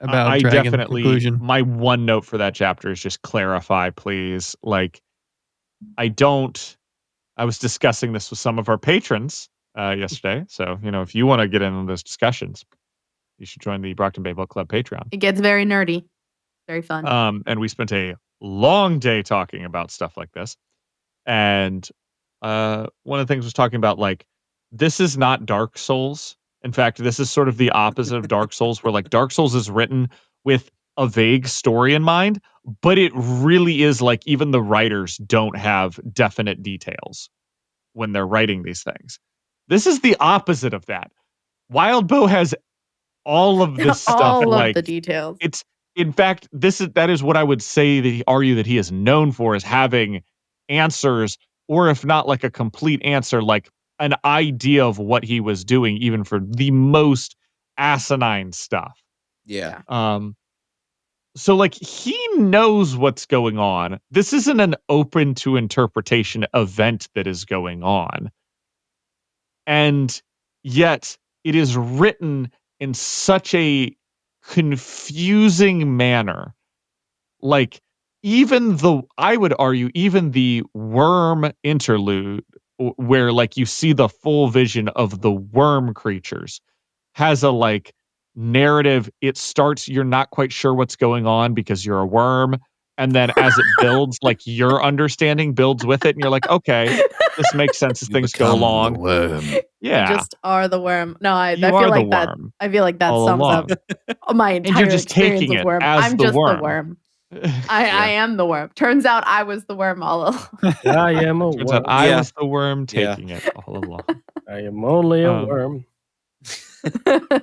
about I Dragon definitely, conclusion? my one note for that chapter is just clarify, please. Like, I was discussing this with some of our patrons yesterday. So, if you want to get in on those discussions, you should join the Brockton Bay Book Club Patreon. It gets very nerdy. Very fun. And we spent a long day talking about stuff like this. And one of the things was talking about, like, this is not Dark Souls. In fact, this is sort of the opposite of Dark Souls, where, like, Dark Souls is written with a vague story in mind, but it really is like even the writers don't have definite details when they're writing these things. This is the opposite of that. Wild Bow has all of this stuff. All of like, the details. it's, in fact, that is what I would say that he is known for, is having answers, or if not like a complete answer, like an idea of what he was doing, even for the most asinine stuff. Yeah. So, like, he knows what's going on. This isn't an open to interpretation event that is going on. And yet it is written in such a confusing manner. Like, I would argue, even the worm interlude, where, like, you see the full vision of the worm creatures, has a, like, narrative. It starts, you're not quite sure what's going on because you're a worm. And then as it builds, like, your understanding builds with it. And you're like, okay, this makes sense as things go along. Worm. Yeah. You just are the worm. No, I You feel are the like that. worm I feel like that all sums along. up my entire you're just experience taking with it worm. as I'm the just worm. the worm. I am the worm. Turns out I was the worm all along. I am a Turns worm. out I Yeah. was the worm taking it all along. I am only a Um, worm.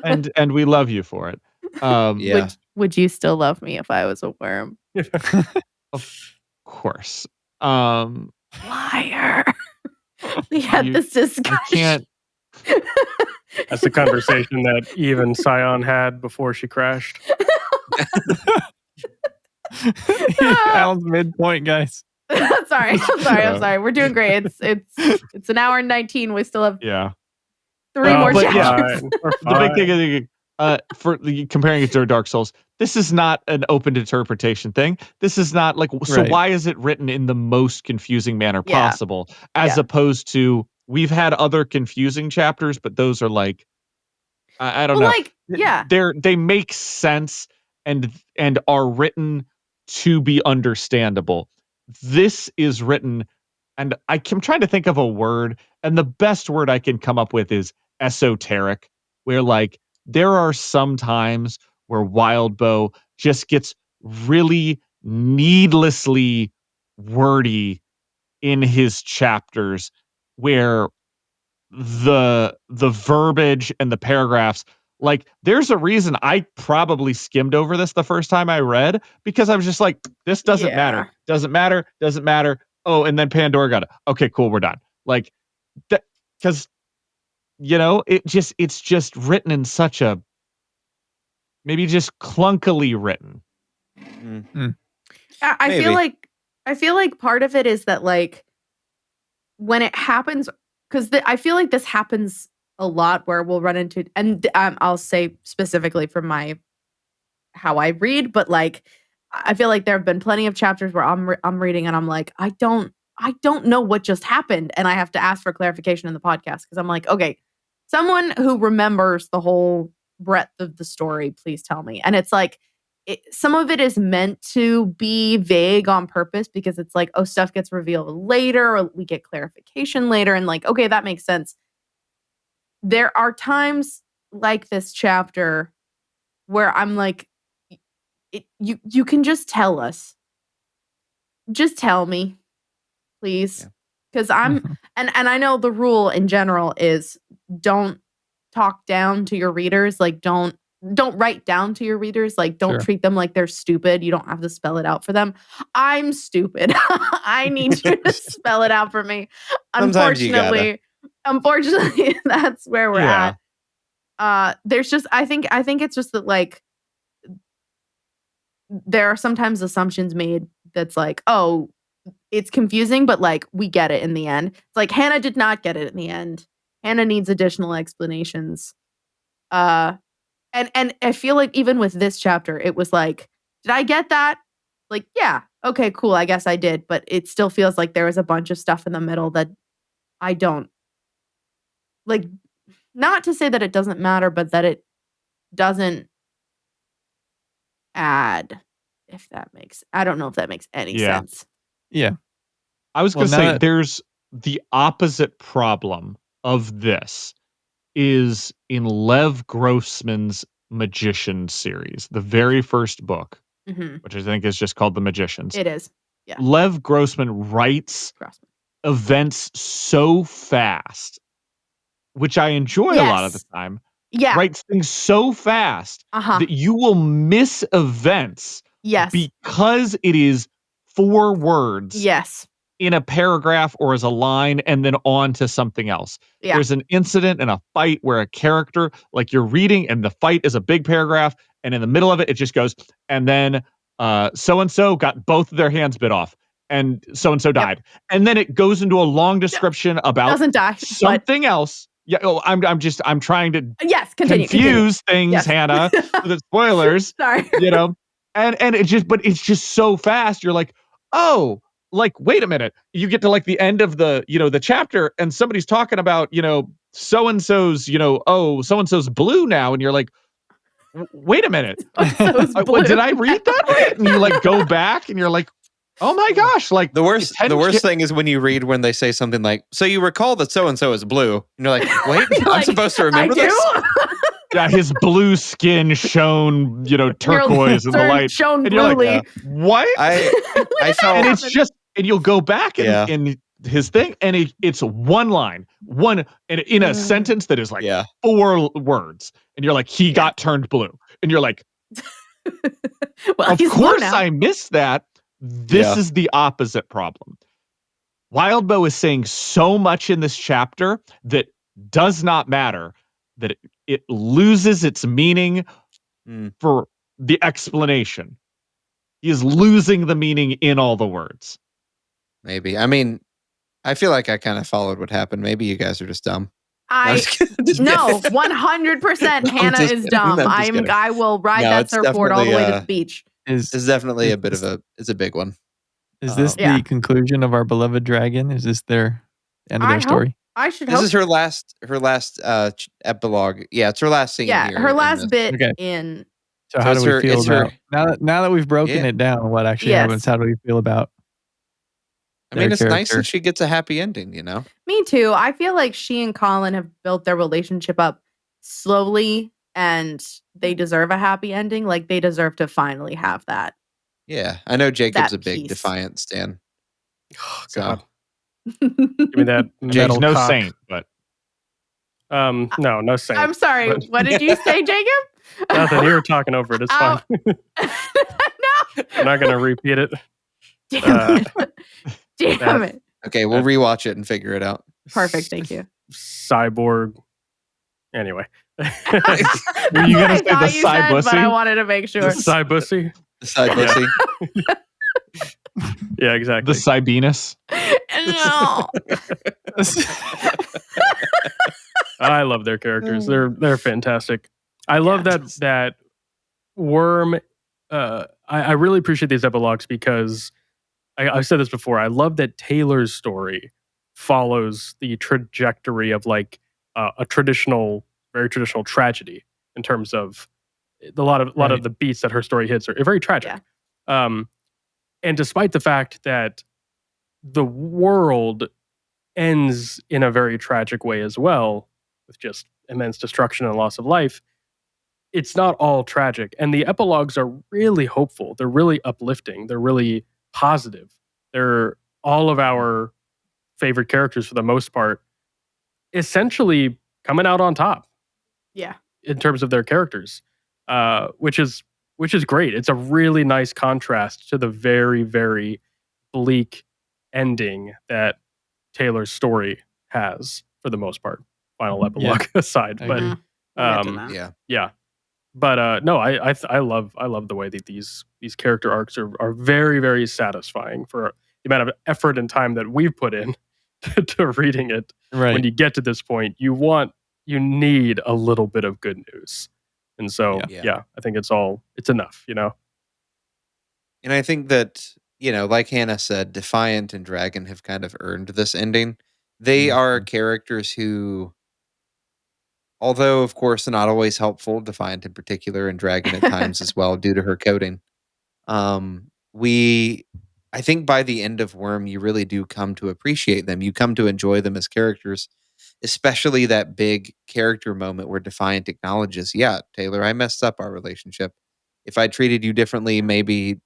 And we love you for it. Yeah. Would you still love me if I was a worm? Of course. Liar. We had You- this discussion. I can't. That's the conversation that even Scion had before she crashed. Alan's midpoint, guys. I'm sorry. We're doing great. It's an hour and 19. We still have Yeah. 3 more but yeah, chapters. We're The big fine. thing is, for comparing it to Dark Souls, this is not an open interpretation thing. This is not like, so Right. why is it written in the most confusing manner Yeah. possible, as Yeah. opposed to we've had other confusing chapters, but those are like, I don't Well, know. like, yeah. They make sense and are written to be understandable. This is written, and I'm trying to think of a word, and the best word I can come up with is esoteric, where like there are some times where Wildbow just gets really needlessly wordy in his chapters, where the verbiage and the paragraphs, like there's a reason I probably skimmed over this the first time I read, because I was just like, this doesn't matter, doesn't matter. Oh, and then Pandora got it. Okay, cool, we're done. Like that, because it's just written in such a, maybe just clunkily written. I feel like part of it is that, like, when it happens, because I feel like this happens a lot where we'll run into, and I'll say specifically from how I read, but like I feel like there have been plenty of chapters where I'm reading and I'm like, I don't know what just happened, and I have to ask for clarification in the podcast, because I'm like, okay, someone who remembers the whole breadth of the story, please tell me. And it's like, some of it is meant to be vague on purpose, because it's like, oh, stuff gets revealed later, or we get clarification later, and like, okay, that makes sense. There are times like this chapter where I'm like, you can just tell us. Just tell me, please. Because I'm and I know the rule in general is don't talk down to your readers. Like don't write down to your readers. Like don't Sure. treat them like they're stupid. You don't have to spell it out for them. I'm stupid. I need you to spell it out for me. Sometimes you gotta. Unfortunately, that's where we're Yeah. at. There's just I think it's just that, like, there are sometimes assumptions made that's like, oh, it's confusing, but like we get it in the end. It's like Hannah did not get it in the end. Hannah needs additional explanations. And I feel like even with this chapter, it was like, did I get that? Like, yeah, okay, cool, I guess I did, but it still feels like there was a bunch of stuff in the middle that I don't like. Not to say that it doesn't matter, but that it doesn't add. I don't know if that makes any Yeah. sense. Yeah. I was Well, going to now say that- there's the opposite problem of this is in Lev Grossman's Magician series, the very first book, Mm-hmm. which I think is just called The Magicians. It is. Yeah. Lev Grossman writes events so fast, which I enjoy a lot of the time. Yeah. Writes things so fast that you will miss events Yes. because it is 4 words Yes. in a paragraph or as a line and then on to something else. Yeah. There's an incident in a fight where a character, like you're reading and the fight is a big paragraph, and in the middle of it, it just goes, and then so-and-so got both of their hands bit off and so-and-so died. And then it goes into a long description about doesn't die, something else. Yeah, I'm trying to confuse things, Yes. Hannah, with the spoilers. Sorry. And it's just so fast. You're like, oh, like, wait a minute. You get to like the end of the chapter and somebody's talking about, so-and-so's, so-and-so's blue now. And you're like, wait a minute. Did I read that right? And you like go back and you're like, oh my gosh. Like the worst thing is when you read when they say something like, so you recall that so-and-so is blue. And you're like, wait, I'm supposed to remember this? Yeah, his blue skin shone, turquoise in the light. Shone and you're bluely. like, what? I felt, and it's just, and you'll go back in his thing, and it's one line, in a sentence that is like 4 words, and you're like, he got turned blue, and you're like, well, of course I missed that. This is the opposite problem. Wildbow is saying so much in this chapter that does not matter, that it loses its meaning for the explanation. He is losing the meaning in all the words. Maybe. I mean, I feel like I kind of followed what happened. Maybe you guys are just dumb. No, No, 100% Hannah just is kidding. dumb. I'm just kidding. I will ride No, that it's surfboard all the way to definitely, the beach. It's definitely is a big one. Is this Yeah. the conclusion of our beloved dragon? Is this their end of their story? I should This hope. is her last epilogue. Yeah, it's her last scene here. Her in last this. bit Okay. in. So how it's do we her- feel it's her- about now that we've broken Yeah. it down? What actually Yes. happens? How do we feel about? I mean, their it's nice character? that she gets a happy ending, you know? Me too. I feel like she and Colin have built their relationship up slowly, and they deserve a happy ending. Like, they deserve to finally have that. Yeah. I know Jacob's That a big piece. Defiant stan. Oh, So God. Give me that Jake's metal no cock. saint, but No saint. I'm sorry. but- What did you say, Jacob? Nothing. You were talking over it. It's fine. No. I'm not going to repeat it. Damn it. Damn it. okay, we'll rewatch it and figure it out. Perfect. Thank you. Cyborg. Anyway. Were you gonna say the side but I bussy? wanted to make sure. Cybussy. The side pussy. Yeah, exactly. The Sibinus. No. I love their characters. They're fantastic. I love that Worm. I really appreciate these epilogues because I've said this before. I love that Taylor's story follows the trajectory of like a very traditional tragedy in terms of a lot of the beats that her story hits are very tragic. Yeah. And despite the fact that the world ends in a very tragic way as well, with just immense destruction and loss of life, it's not all tragic. And the epilogues are really hopeful. They're really uplifting. They're really positive. They're all of our favorite characters for the most part, essentially coming out on top. Yeah. In terms of their characters, which is great. It's a really nice contrast to the very, very bleak ending that Taylor's story has for the most part. Final epilogue aside, I but agree. Yeah. But no, I love the way that these character arcs are very, very satisfying for the amount of effort and time that we've put in to reading it. Right. When you get to this point, you need a little bit of good news. And so, Yeah. I think it's enough, you know? And I think that, like Hannah said, Defiant and Dragon have kind of earned this ending. They are characters who, although, of course, not always helpful, Defiant in particular, and Dragon at times as well, due to her coding. I think by the end of Worm, you really do come to appreciate them. You come to enjoy them as characters, especially that big character moment where Defiant acknowledges, yeah, Taylor, I messed up our relationship. If I treated you differently, maybe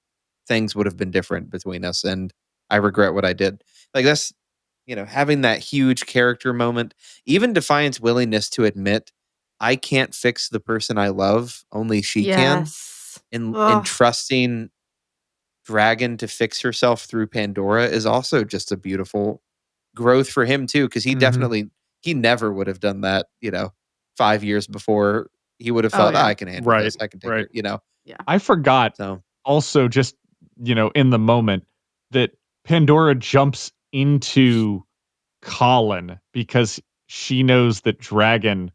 things would have been different between us, and I regret what I did. Like, that's, having that huge character moment, even Defiant's willingness to admit, I can't fix the person I love, only she can, and trusting Dragon to fix herself through Pandora is also just a beautiful growth for him too, because he never would have done that, 5 years before. He would have felt, I can handle this, I can take it, Yeah. I forgot also just, in the moment that Pandora jumps into Colin because she knows that Dragon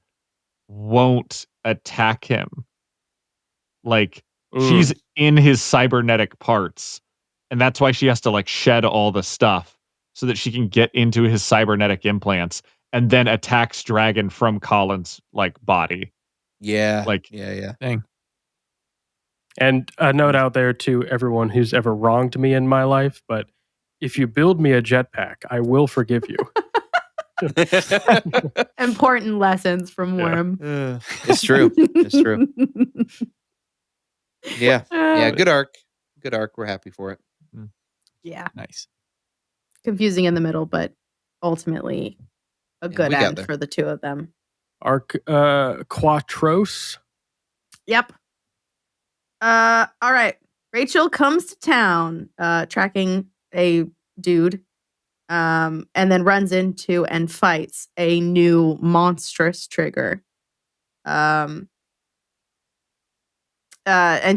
won't attack him. Like, she's in his cybernetic parts, and that's why she has to like shed all the stuff so that she can get into his cybernetic implants, and then attacks Dragon from Colin's like body. Yeah. Like, yeah. Dang. And a note out there to everyone who's ever wronged me in my life, but if you build me a jetpack, I will forgive you. Important lessons from Worm. It's true. It's true. Yeah. Yeah. Good arc. Good arc. We're happy for it. Yeah. Nice. Confusing in the middle, but ultimately a good we got end there. for the two of them. Arc Quatros. Yep. All right. Rachel comes to town, tracking a dude and then runs into and fights a new monstrous trigger. And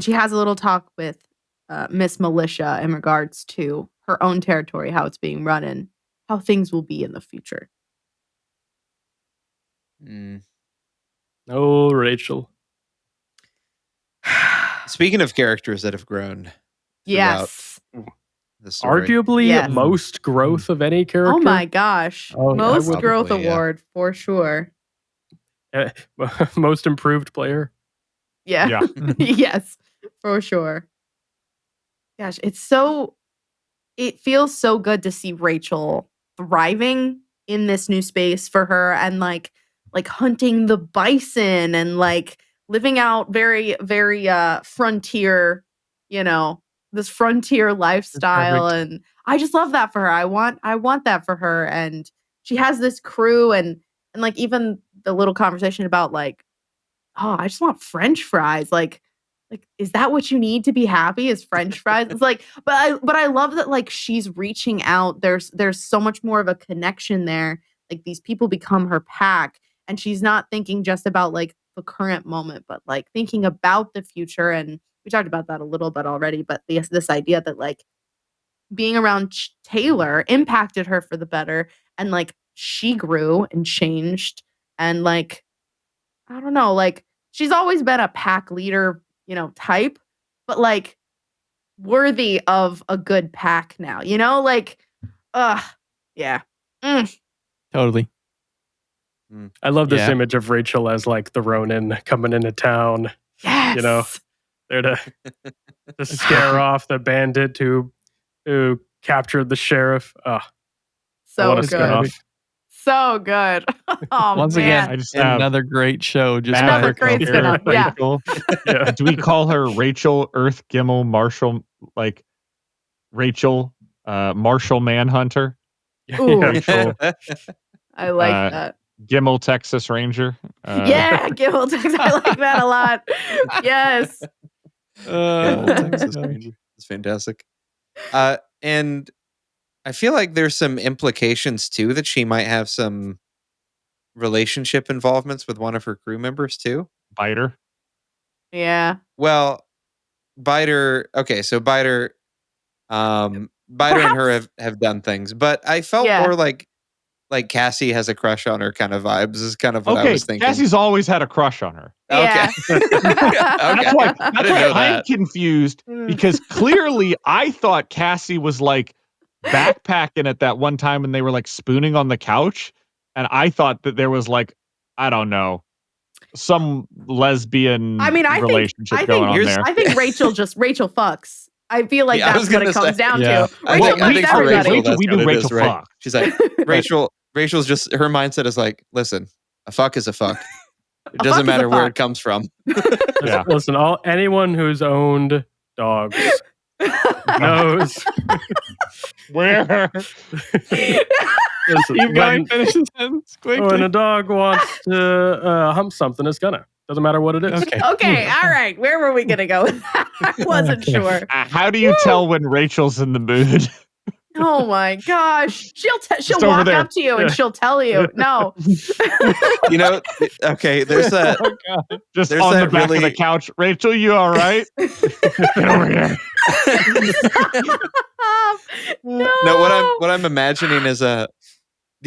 she has a little talk with Miss Militia in regards to her own territory, how it's being run, and how things will be in the future. Oh, Rachel. Speaking of characters that have grown throughout Yes. the story. Arguably Yes. most growth of any character. Oh my gosh. Oh, yeah, Most probably, growth yeah. award for sure. Most improved player. Yeah. Yeah. Yes, for sure. Gosh, it feels so good to see Rachel thriving in this new space for her, and like hunting the bison and like living out very, very frontier, this frontier lifestyle. perfect. And I just love that for her. I want that for her. And she has this crew, and like even the little conversation about like, oh, I just want French fries. Like, is that what you need to be happy? Is French fries? It's like, but I love that like she's reaching out. There's so much more of a connection there. Like these people become her pack, and she's not thinking just about like the current moment, but like thinking about the future. And we talked about that a little bit already, but this idea that like being around Taylor impacted her for the better, and like she grew and changed, and like I don't know, like she's always been a pack leader, type, but like worthy of a good pack now, like, yeah. Totally. I love this Yeah. image of Rachel as like the Ronin coming into town, Yes. there to scare off the bandit who captured the sheriff. So what a good. spinoff. So good. Oh, Once man. again, I just have another great show. Just by Another her great character. spin-off. Yeah. Rachel. Yeah. Do we call her Rachel Earth Gimmel Marshall, like Rachel Marshall Manhunter? Ooh. Rachel I like Uh, that. Gimmel Texas Ranger. Yeah, Gimel Tex. I like that a lot. Yes. Texas Ranger. It's fantastic. And I feel like there's some implications too that she might have some relationship involvements with one of her crew members too. Biter. Yeah. Well, Biter. Okay, so Biter, Biter and her have done things, but I felt Yeah. more like Cassie has a crush on her kind of vibes is kind of what I Okay, was thinking. Cassie's always had a crush on her. Yeah. Okay. That's why, I didn't know I'm that. confused because clearly I thought Cassie was like backpacking at that one time and they were like spooning on the couch. And I thought that there was like, I don't know, some lesbian I mean, I relationship think going on there. I think Rachel fucks. I feel like Yeah, I that's was what it gonna comes say. down Yeah. to. I Rachel think- I fucks think for everybody. Rachel, that's we do what it Rachel is, right? fuck. She's like, Rachel's just, her mindset is like, listen, a fuck is a fuck. It fuck doesn't is a matter where fuck. it comes from. Yeah. Listen, anyone who's owned dogs knows. Where? Listen, Keep going. Finish the sentence quickly. when a dog wants to hump something, it's gonna. Doesn't matter what it is. Okay. Okay, all right. Where were we gonna go with that? I wasn't Okay. sure. How do you tell when Rachel's in the mood? Oh my gosh. She'll over walk there. up to you and Yeah. she'll tell you. No. You know, okay, there's that. Oh, God. Just There's on the that back of the really- couch. Rachel, you all right? Get over here. No. No, what I'm imagining is do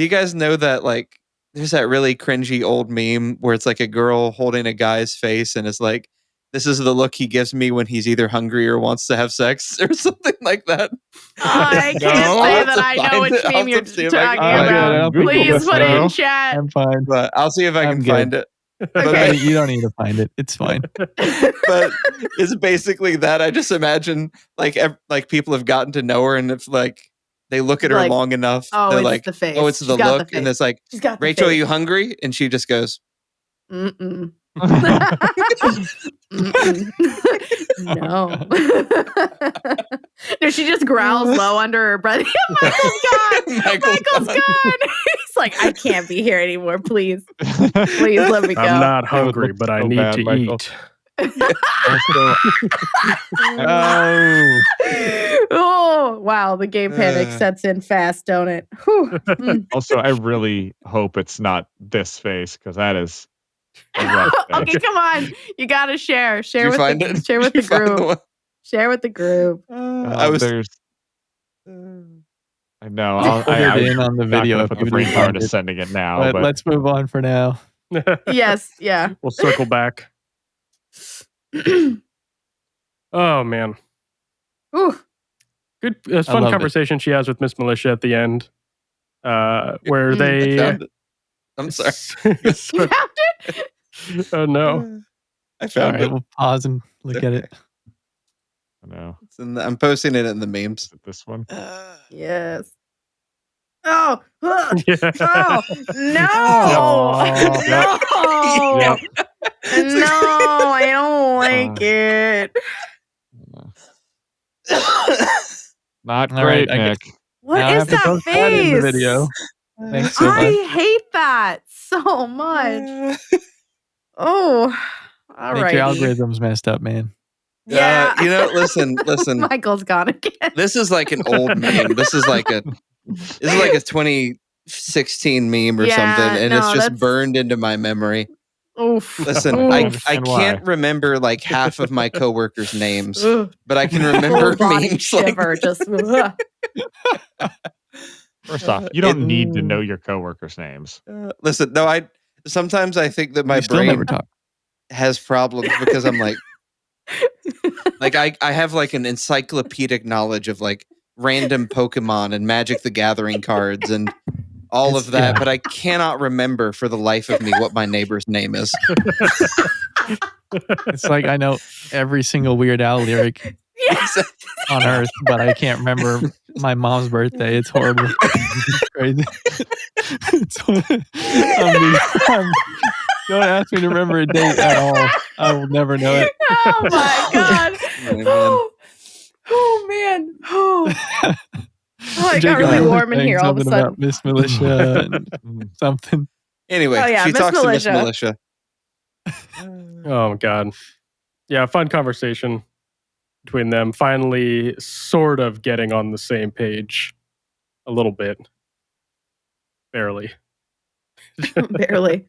you guys know that like there's that really cringy old meme where it's like a girl holding a guy's face and it's like, this is the look he gives me when he's either hungry or wants to have sex or something like that. I can't No. say I'll that I have to know find which it. I'll meme have you're to see if I can talking find it. about. I don't think Please you'll put it in know. chat. I'm fine. But I'll see if I I'm can good. find it. Okay. You don't need to find it. It's fine. But it's basically that. I just imagine like like people have gotten to know her and if like they look at her Like, long enough, Oh, they're it's like, the face. oh, it's She's the got look, the and face. it's like, She's got the Rachel, are face. you hungry? And she just goes, Mm-mm. No. No, she just growls low under her breath. Michael's gone. Michael's gone. He's like, I can't be here anymore. Please. Please let me go. I'm not hungry, look but I so need bad, to Michael. eat. Also, Oh, wow. The game panic sets in fast, don't it? Whew. Mm. also, I really hope it's not this face because that is a rough face. Okay, come on. You gotta share. Did Share you with find the it? share with Did the you find group. one? Share with the group. I was. There's. I know. I'll put it in on the not video gonna if put you the do brain power find to it. sending it now, But but let's move on for now. Yes, yeah. We'll circle back. Oh man, Ooh. good. It's I fun loved it. conversation she has with Miss Militia at the end, where I I they. found it. I'm sorry. You found it? Oh no. I All found right, it. we'll pause and look at it. I know. It's in I'm posting it in the memes. Is it this one? Yes. Oh, Yeah. oh, no, Aw. no, Yep. no, I don't like it. Not All great, right, I Nick. What Now I is have to that post that in the face? video. Thanks so much. I hate that so much. Oh, all Think right. your algorithm's messed up, man. Yeah. listen. Michael's gone again. This is like an old meme. This is like a 2016 meme or Yeah, something, and no, it's just that's- burned into my memory. Oof. Listen, I I understand can't why. remember like half of my coworkers' names, Ugh. but I can Full remember body memes like shiver. Just ugh. First off, you don't it- need to know your coworkers' names. listen. No, I sometimes I think that my We still never brain talk. has problems because I'm like I have like an encyclopedic knowledge of like random Pokemon and Magic the Gathering cards and all It's- of that, yeah. but I cannot remember for the life of me what my neighbor's name is. It's like I know every single Weird Al lyric Yes. on Earth, but I can't remember my mom's birthday. It's horrible. It's crazy. Don't ask me to remember a date at all. I will never know it. Oh my god. man. Oh man. Oh, it got Jacob really was warm in saying here all of a something sudden. about Miss Militia and something. Anyway, Oh, yeah, she Miss talks to Miss Militia. Militia. Oh god. Yeah, fun conversation between them. Finally, sort of getting on the same page, a little bit, barely. Barely.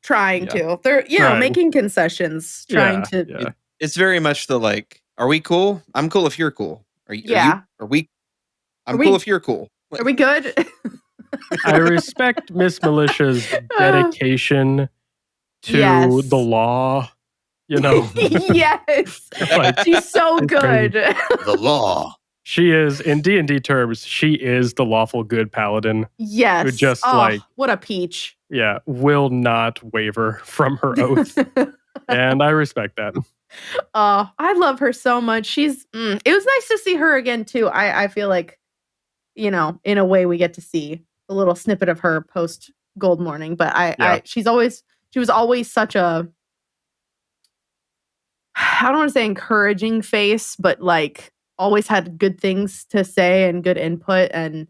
Trying Yeah. to. They're Trying. making concessions. Trying to Yeah. It's very much the like, are we cool? I'm cool if you're cool. Yeah. Are we? I'm Are we- cool if you're cool. Are we good? I respect Miss Militia's dedication to Yes. the law. You know, Yes. like, She's so It's good. The law. she is in D&D terms. She is the lawful good paladin. Yes. Who just, oh, like- what a peach. Yeah, will not waver from her oath, and I respect that. Oh, I love her so much. She's it was nice to see her again too. I feel like, in a way we get to see a little snippet of her post Gold Morning, but she was always such a, I don't want to say encouraging face, but like always had good things to say and good input and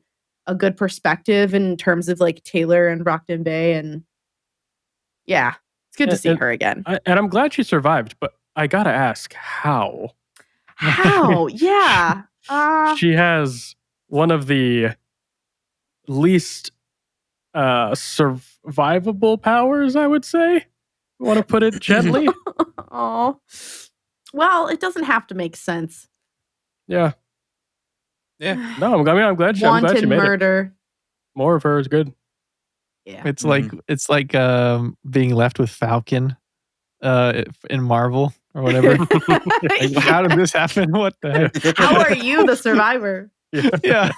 a good perspective in terms of like Taylor and Brockton Bay. And yeah, it's good to see her again. And I'm glad she survived, but I gotta ask, how? How? Yeah. She has one of the least survivable powers, I would say. You want to put it gently? Oh, well, it doesn't have to make sense. Yeah. Yeah. No, I'm glad she Wanted made it. murder. More of her is good. Yeah. It's like being left with Falcon in Marvel or whatever. Like, how did this happen? What the heck? How are you the survivor? Yeah.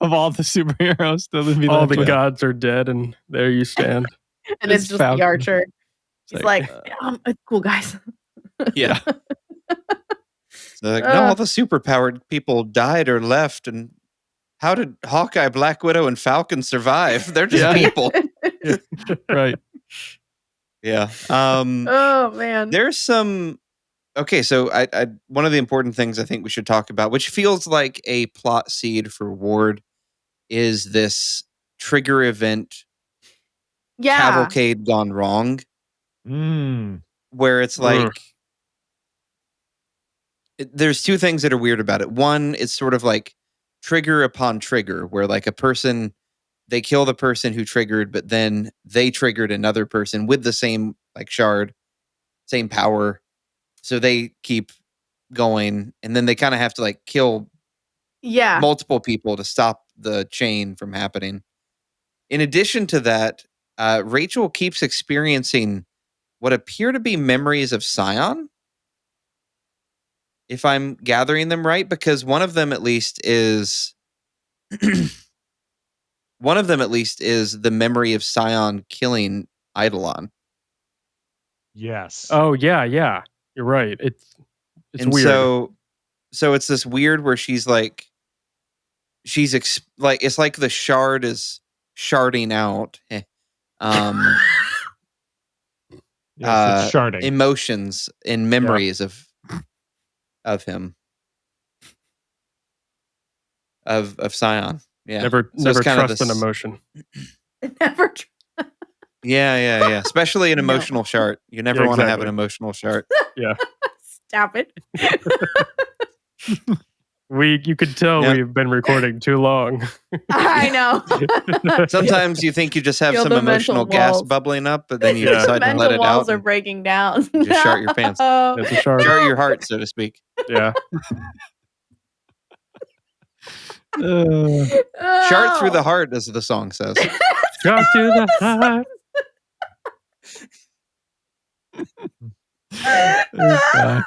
Of all the superheroes to be All left the with. gods are dead, and there you stand. And It's it's just Falcon. the archer. He's It's like, it's cool, guys. Yeah. They're like, no, all the superpowered people died or left, and how did Hawkeye, Black Widow, and Falcon survive? They're just Yeah. people. Right. Yeah. Oh man. There's some. Okay, so I one of the important things I think we should talk about, which feels like a plot seed for Ward, is this trigger event Yeah. cavalcade gone wrong. Mm. where it's like there's two things that are weird about it. One, it's sort of like trigger upon trigger, where like a person, they kill the person who triggered, but then they triggered another person with the same like shard, same power. So they keep going, and then they kind of have to like kill Yeah. multiple people to stop the chain from happening. In addition to that, Rachel keeps experiencing what appear to be memories of Scion, if I'm gathering them right, because one of them at least is the memory of Scion killing Eidolon. Yes. Oh yeah, yeah. You're right. It's And weird. So it's this weird where she's like, like it's like the shard is sharding out. Yes, it's sharding. Emotions and memories of him, of Scion. Yeah, Never So it's kind of trust an this- emotion. Never. Yeah. Especially an No. emotional shard. You never Yeah, want to have exactly. an emotional shard. Yeah. Stop it. You could tell Yep. we've been recording too long. I know. Sometimes you think you just have Feel some the emotional mental gas walls. bubbling up, but then you Yeah. decide to Mental let it walls out are and breaking down. just shart your pants. No. It's a shard. shart your heart, so to speak. Yeah. Shart through the Oh. heart, as the song says. Shard to the heart. Oh, God.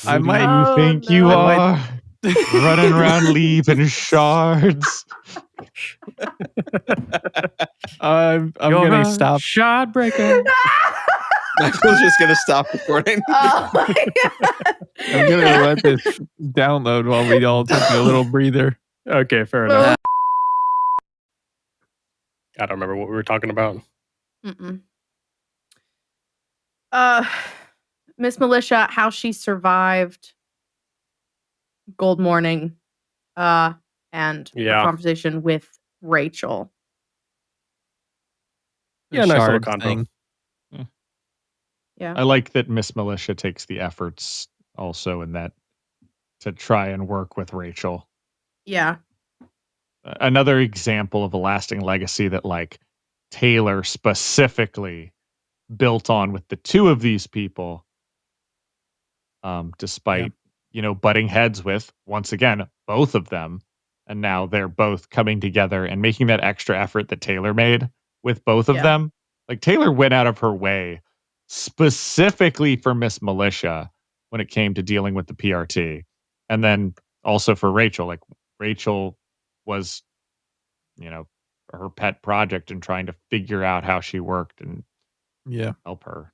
I Who might- do you Oh, think no. you I are? Running around leaving shards. I'm You're gonna a stop. shard breaker. Michael's just gonna stop recording. Oh my God. I'm gonna let this download while we all take a little breather. Okay, fair enough. I don't remember what we were talking about. Mm-mm. Miss Militia, how she survived Gold Morning, and her Yeah. conversation with Rachel. The Yeah, nice little shard convo. thing. Yeah. I like that Miss Militia takes the efforts also in that to try and work with Rachel. Yeah. Another example of a lasting legacy that like Taylor specifically built on with the two of these people, despite butting heads with, once again, both of them, and now they're both coming together and making that extra effort that Taylor made with both of Yeah. them. Like Taylor went out of her way specifically for Miss Militia when it came to dealing with the PRT, and then also for Rachel. Like Rachel was her pet project and trying to figure out how she worked and Yeah. help her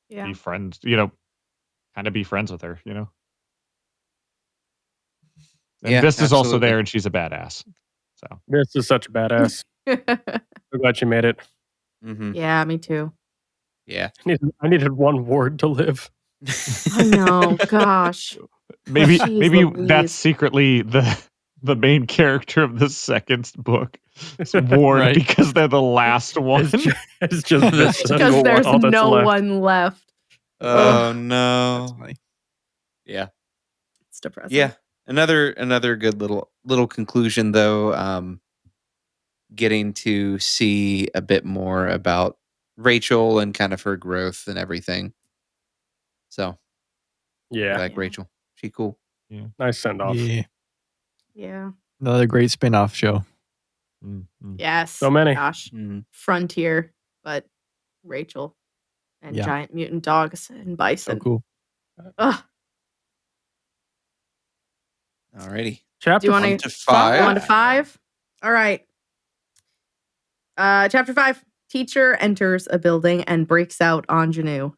Yeah. be friends, kind of be friends with her, And Yeah, Vista's also absolutely. there and she's a badass. So This is such a badass. I'm glad you made it. Mm-hmm. Yeah, me too. Yeah. I needed one ward to live. I know. Gosh. maybe Jeez that's Louise. secretly the main character of the second book. It's Ward Right. because they're the last one. It's just this. Because there's no one left. Oh That's no. funny. Yeah. It's depressing. Yeah. Another good little conclusion though. Getting to see a bit more about Rachel and kind of her growth and everything. So Yeah. I like Yeah. Rachel. She cool. Nice send off. Yeah. Yeah. Another great spin-off show. Yes. So many. Gosh. Mhm. Frontier, but Rachel and Yeah. giant mutant dogs and So bison. cool. Ugh. Alrighty. Do Chapter you want On to to 5. On to 5? All right. Chapter 5. Teacher enters a building and breaks out ingenue.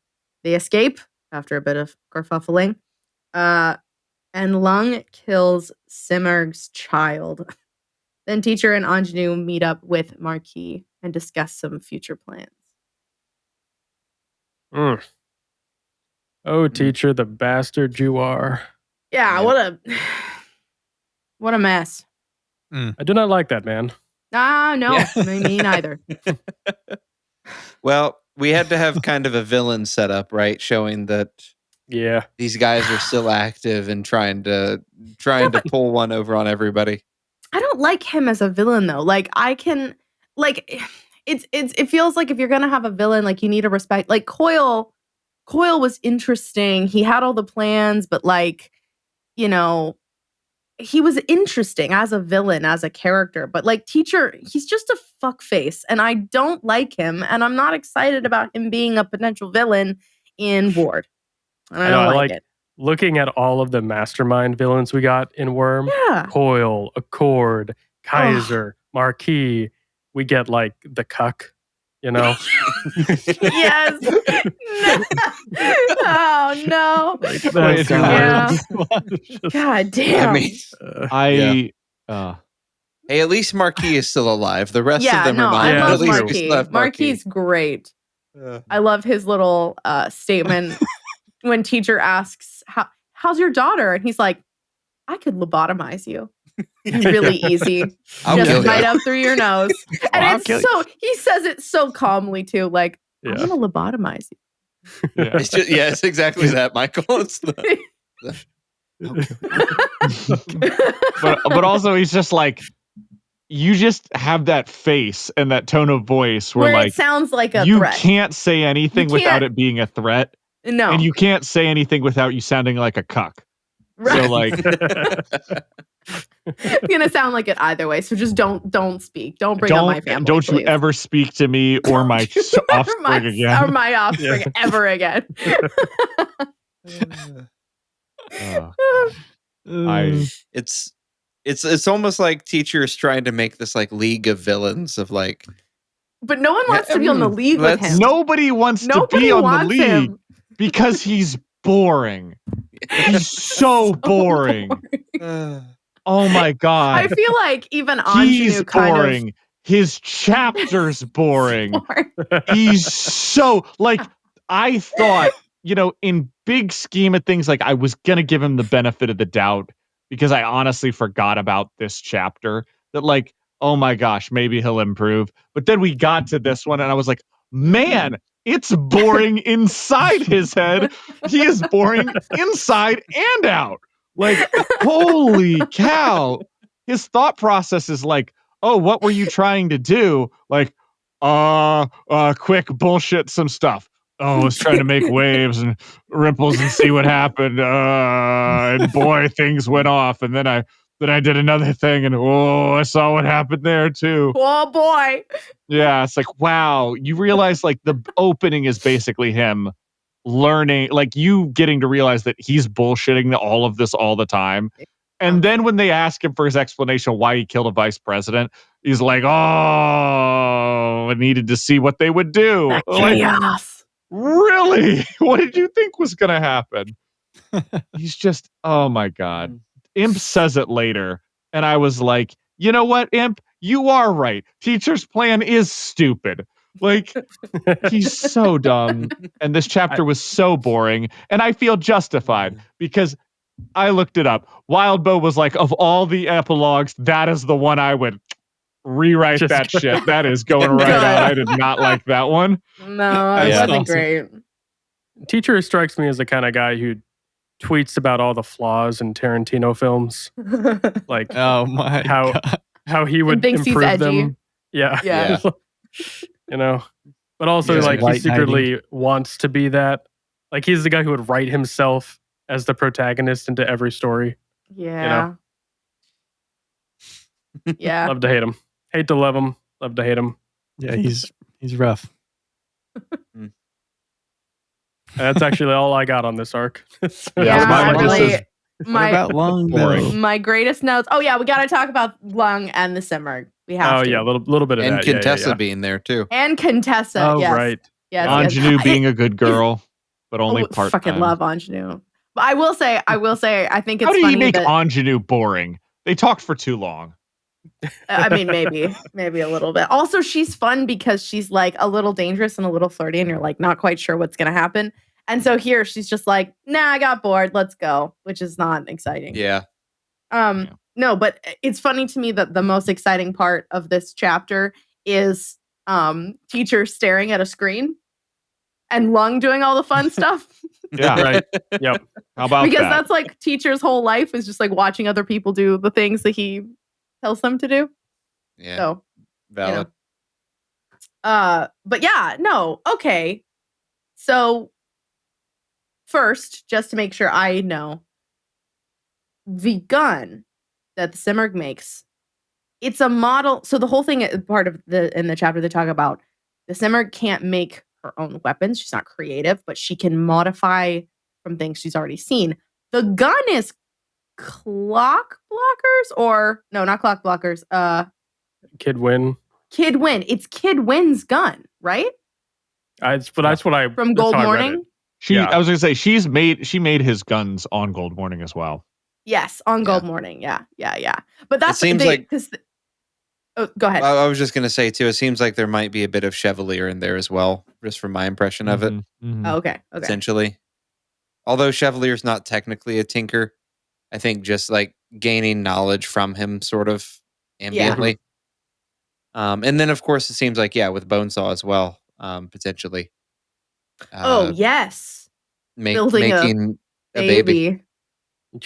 They escape after a bit of kerfuffling. And Lung kills Simmerg's child. Then teacher and ingenue meet up with Marquis and discuss some future plans. Mm. Oh, teacher, the bastard you are. Yeah, Yeah. what a mess. I do not like that man. Ah, no, Yeah. me neither. Well, We had to have kind of a villain setup, right? Showing that Yeah. these guys are still active and trying to pull one over on everybody. I don't like him as a villain though. Like I can like it feels like if you're gonna have a villain, like you need to respect like Coyle was interesting. He had all the plans, but like, you know, he was interesting as a villain, as a character. But like Teacher, he's just a fuckface. And I don't like him. And I'm not excited about him being a potential villain in Ward. And I don't like it. Looking at all of the mastermind villains we got in Worm, Yeah. Coyle, Accord, Kaiser, Marquis, we get like the cuck, you know? Yes. No. Oh no. Like, Wait, that's yeah. just- God damn. I mean, hey, at least Marquis is still alive. The rest of them are not. I Yeah, love at least we Marquis. still have Marquis is great. I love his little statement when Teacher asks, how's your daughter? And he's like, I could lobotomize you. It's really easy. I'll kill Just you. right up through your nose. And I'll it's kill so, he says it so calmly too. Like, I'm Yeah. going to lobotomize you. Yeah. It's just, yeah, it's exactly that, Michael. It's but also he's just like, you just have that face and that tone of voice where Where like it sounds like a you threat. can't say anything You without can't- it being a threat, No. and you can't say anything without you sounding like a cuck. Right. So like, It's going to sound like it either way. So just don't speak. Don't bring up my family. don't you please. ever speak to me or my offspring again. Or my offspring ever again. I it's almost like Teacher is trying to make this like league of villains of like But no one wants to be on the league with him. nobody wants to Nobody be on the wants league him. because he's boring. He's so boring. Oh my god. I feel like even He's Anjanu kind boring. His chapter's boring. of boring. He's so like, I thought, in big scheme of things, like I was gonna give him the benefit of the doubt because I honestly forgot about this chapter, that like, oh my gosh, maybe he'll improve. But then we got to this one and I was like, man, it's boring inside his head. He is boring inside and out. Like, holy cow. His thought process is like, oh, what were you trying to do? Like, quick bullshit some stuff. Oh, I was trying to make waves and ripples and see what happened. And boy, things went off. And then I did another thing and I saw what happened there too. Oh boy. Yeah, it's like, wow, you realize like the opening is basically him learning, like you getting to realize that he's bullshitting all of this all the time. And then when they ask him for his explanation why he killed a vice president, he's like, oh, I needed to see what they would do. Like, Chaos. really? What did you think was going to happen? He's just, oh my God. Imp says it later. And I was like, you know what, Imp? You are right. Teacher's plan is stupid. Like, he's so dumb. And this chapter was so boring. And I feel justified because I looked it up. Wildbow was like, of all the epilogues, that is the one I would rewrite that shit. That is going right out. I did not like that one. No, it Yeah. wasn't great. Teacher strikes me as the kind of guy who tweets about all the flaws in Tarantino films. Like Oh my how god. how he would thinks he's improve edgy. them. Yeah. Yeah. But also Yeah. like he White secretly wants to be that. Like he's the guy who would write himself as the protagonist into every story. Yeah. Yeah. Love to hate him. Hate to love him. Love to hate him. Yeah, he's rough. And that's actually all I got on this arc. Yeah, mine I was really, just- What about Longbow? boring. my greatest notes. Oh yeah, we got to talk about Lung and the Simmer. We have Oh to. yeah, a little bit of and that. Yeah, Contessa yeah. being there too. And Contessa. Oh yes. right. Yes. Anjanu being a good girl, but only part time. Fucking love Anjanu. But I will say, I think it's How did funny he make that Anjanu boring? They talked for too long. I mean, maybe a little bit. Also, she's fun because she's like a little dangerous and a little flirty, and you're like not quite sure what's gonna happen. And so here she's just like, nah, I got bored. Let's go, which is not exciting. Yeah. No, but it's funny to me that the most exciting part of this chapter is Teacher staring at a screen and Lung doing all the fun stuff. Yeah. Right. Yep. How about Because that? that's like teacher's whole life is just like watching other people do the things that he tells them to do. Yeah, So, valid. but yeah, no, okay. So first, just to make sure I know, the gun that the Simurgh makes, it's a model. So the whole thing, part of in the chapter they talk about, the Simurgh can't make her own weapons. She's not creative, but she can modify from things she's already seen. The gun is clock blockers, or no, not clock blockers. Kid Win. Kid Win. It's Kid Win's gun, right? That's what I. From that's Gold how I read Morning. it. Yeah. I was gonna say she made his guns on Gold Morning as well. Yes, on Yeah. Gold Morning. Yeah. But that's seems like- because. Oh, go ahead. I was just gonna say too. It seems like there might be a bit of Chevalier in there as well, just from my impression of it. Mhm, mhm. Oh, okay. Essentially, although Chevalier's not technically a tinker, I think just like gaining knowledge from him, sort of ambiently. And then of course it seems like with Bonesaw as well, potentially. Oh yes, building a making a baby.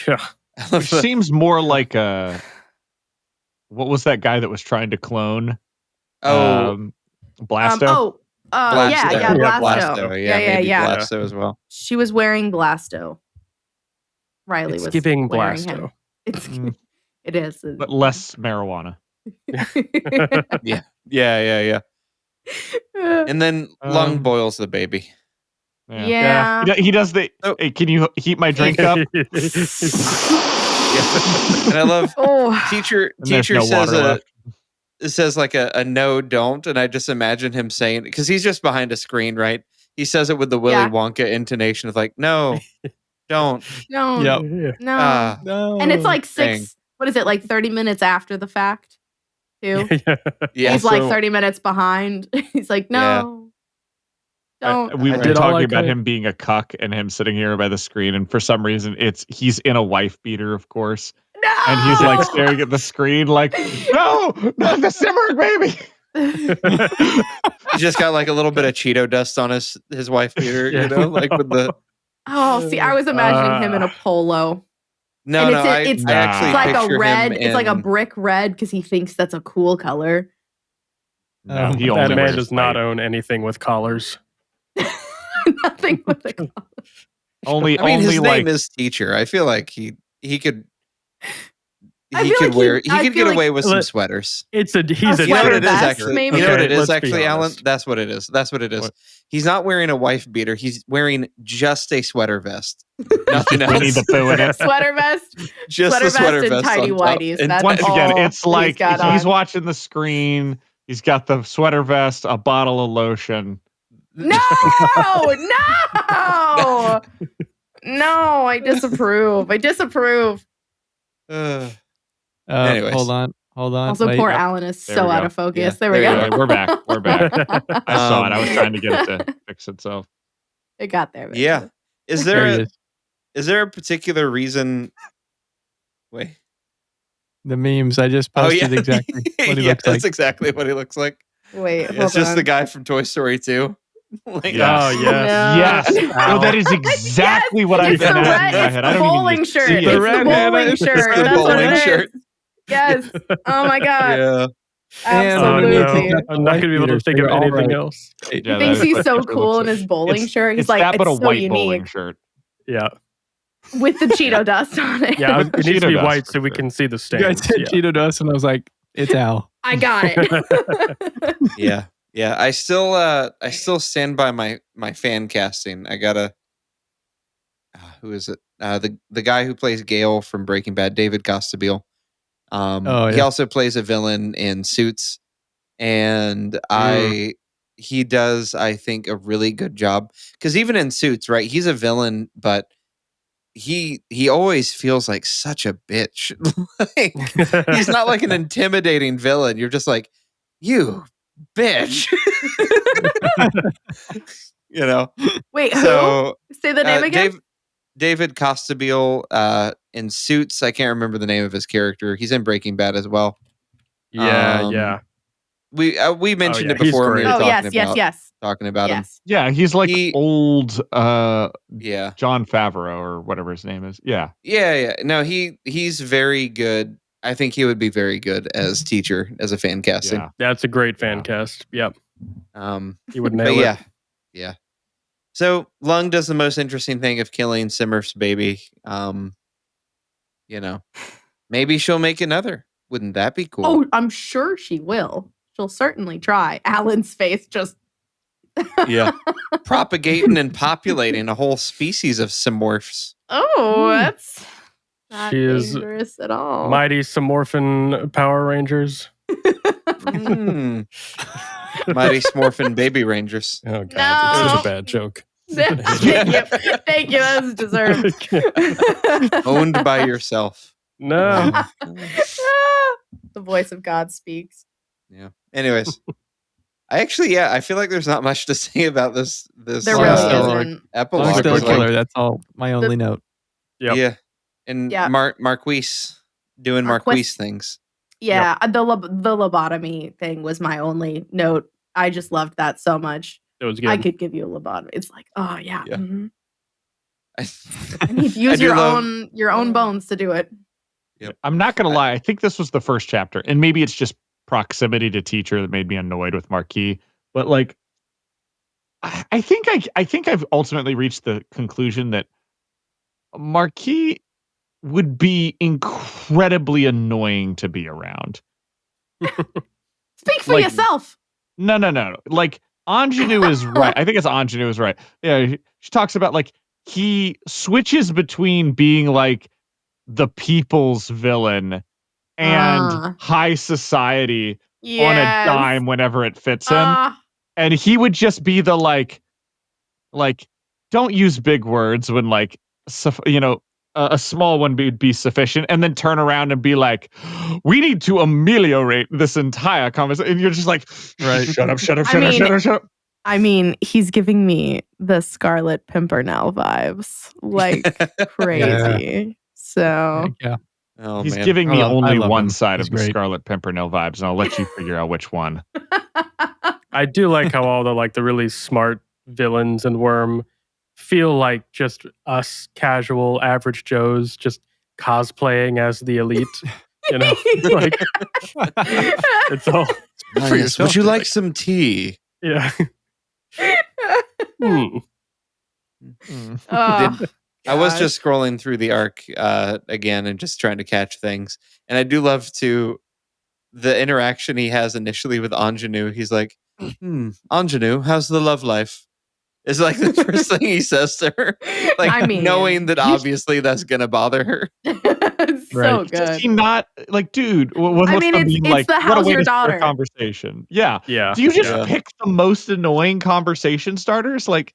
Yeah. Which seems more like a. What was that guy that was trying to clone? Blasto. Blasto. Yeah, Blasto. Blasto. Maybe Yeah. Blasto as well. She was wearing Blasto. Riley It's was giving wearing Blasto. him. It's Mm. it is, But less marijuana. Yeah. And then Lung boils the baby. Yeah. He does the. Oh. Hey, can you heat my drink up? And I love Oh, teacher And there's says no water left. it says like a no don't, and I just imagine him saying, because he's just behind a screen, right? He says it with the Willy Yeah. Wonka intonation of like, no, don't. no, Yep. no. Ah, No. And it's like dang. what is it, like 30 minutes after the fact, too? Yeah. He's like so- 30 minutes behind. He's like, no, don't. We I were did all I talking about could. him being a cuck and him sitting here by the screen, and for some reason he's in a wife beater, of course, No! and he's like staring at the screen, like, no, not the Simurgh baby. He's just got like a little bit of Cheeto dust on his wife beater, Yeah. like with the. Oh, see, I was imagining him in a polo. No, And no, it's I actually It's like a picture red. him It's like a in- brick red because he thinks that's a cool color. No, he that only man wears does not white. own anything with collars. Nothing with a collar. Only, I mean, only his like name is Teacher. I feel like he could. I He feel could like wear. He I could feel get like- away with some Let- sweaters. He's a A You know sweater what it is vest, actually. maybe? You know what it is let's be actually, Alan. honest. That's what it is. That's what it is. What? He's not wearing a wife beater. He's wearing just a sweater vest. Nothing else. Winnie the Pooh in it. Sweater vest, Just sweater the sweater vest, and vest tidy on top. whities. And That's Once again, all it's like got he's on. watching the screen. He's got the sweater vest, a bottle of lotion. No, no, I disapprove. Uh, Uh, Anyways. hold on. Also, wait. poor Alan is There so we out go. of focus. Yeah, There we there you go. Okay, we're back. We're back. I saw it. I was Um, trying to get it to fix itself. It got there. yeah. Is There he there is. is there a particular reason? Wait. The memes. I just Oh posted yeah. exactly what he Yeah, looks like. that's exactly what he looks like. Wait, hold It's just on. the guy from Toy Story 2. Like, Yeah. Oh, yes. Yes. Ow. Oh, that is exactly what I've It's been the imagining red. in my It's head. the I don't even bowling need to shirt. see It's it. the red bowling hand. shirt. It's the That's what bowling it is. shirt. Yes. Oh my god. Yeah. And Oh, Absolutely. no. I'm not going to be able to think of anything else. He Yeah, thinks that is he's what so it cool looks in like. his bowling shirt. He's It's like, that, but a it's so white bowling unique shirt. Yeah. with the Cheeto dust on it. Yeah. It needs to be Cheeto dust, white for so we sure. can see the You guys stains. said Yeah. Cheeto dust, and I was like, it's Al. I got it. Yeah. Yeah. I still stand by my fan casting. I gotta who is it? The guy who plays Gale from Breaking Bad, David Costabile. Oh, He yeah. also plays a villain in Suits, and he does, I think, a really good job. Because even in Suits, right, he's a villain, but he always feels like such a bitch. Like, he's not like an intimidating villain. You're just like, you bitch. You know. Wait, who? So Say the name again. David Costabile in Suits. I can't remember the name of his character. He's in Breaking Bad as well. Yeah. Um, Yeah. we mentioned yeah, it before when we he's were Oh, great. talking about him. yes. Yeah, he's like He- old Yeah. John Favreau or whatever his name is. Yeah. Yeah. No, he's very good. I think he would be very good as teacher, as a fan casting. Yeah. That's a great fan Yeah. cast. Yep. He would But nail it. yeah. So Lung does the most interesting thing of killing Simurf's baby. Maybe she'll make another. Wouldn't that be cool? Oh, I'm sure she will. She'll certainly try. Alan's face just. Yeah. Propagating and populating a whole species of Simorphs. Oh, that's not She is dangerous at all. Mighty Smorphin Power Rangers. Mm. Mighty Smorphin Baby Rangers. Oh god, No. it's such a bad joke. Thank you. That was deserved. Owned by yourself. No. The voice of God speaks. Yeah. Anyways. I feel like there's not much to say about this There Long really story. isn't. epilogue. Lung's still a It's like- killer. That's all. My only note. Yep. Yeah. And Yeah. Marquise doing Marquise things. Yeah, the lobotomy thing was my only note. I just loved that so much. It was good. I could give you a lobotomy. It's like, oh yeah. Yeah. mhm. I I need to use do your love- own bones to do it. I'm not gonna lie. I think this was the first chapter, and maybe it's just proximity to teacher that made me annoyed with Marquis. But like, I think I've ultimately reached the conclusion that Marquis would be incredibly annoying to be around. Speak for Like- yourself. No. Like Ingenue is right. I think it's Ingenue is right. Yeah, she talks about like he switches between being like the people's villain and high society on a dime whenever it fits him. And he would just be the like don't use big words when like a small one would be sufficient, and then turn around and be like, we need to ameliorate this entire conversation. And you're just like, Right. shut up. I mean, he's giving me the Scarlet Pimpernel vibes like crazy. So Yeah. Oh He's man. giving me I only love one him. side He's of the great. Scarlet Pimpernel vibes, and I'll let you figure out which one. I do like how all the really smart villains in Worm feel like just us casual average Joes just cosplaying as the elite. Like it's all Linus, would you like some tea? yeah. Oh, I was gosh. just scrolling through the arc again and just trying to catch things. And I do love the interaction he has initially with Ingenue. He's like, Ingenue, how's the love life? It's like the first thing he says to her. Like, I mean, knowing that obviously that's going to bother her. it's so Right. Does good. he not like, dude? What's I mean, the it's- meme? it's Like, the what a how's way your to start a daughter? conversation. Yeah. Yeah. Do you just Yeah. pick the most annoying conversation starters like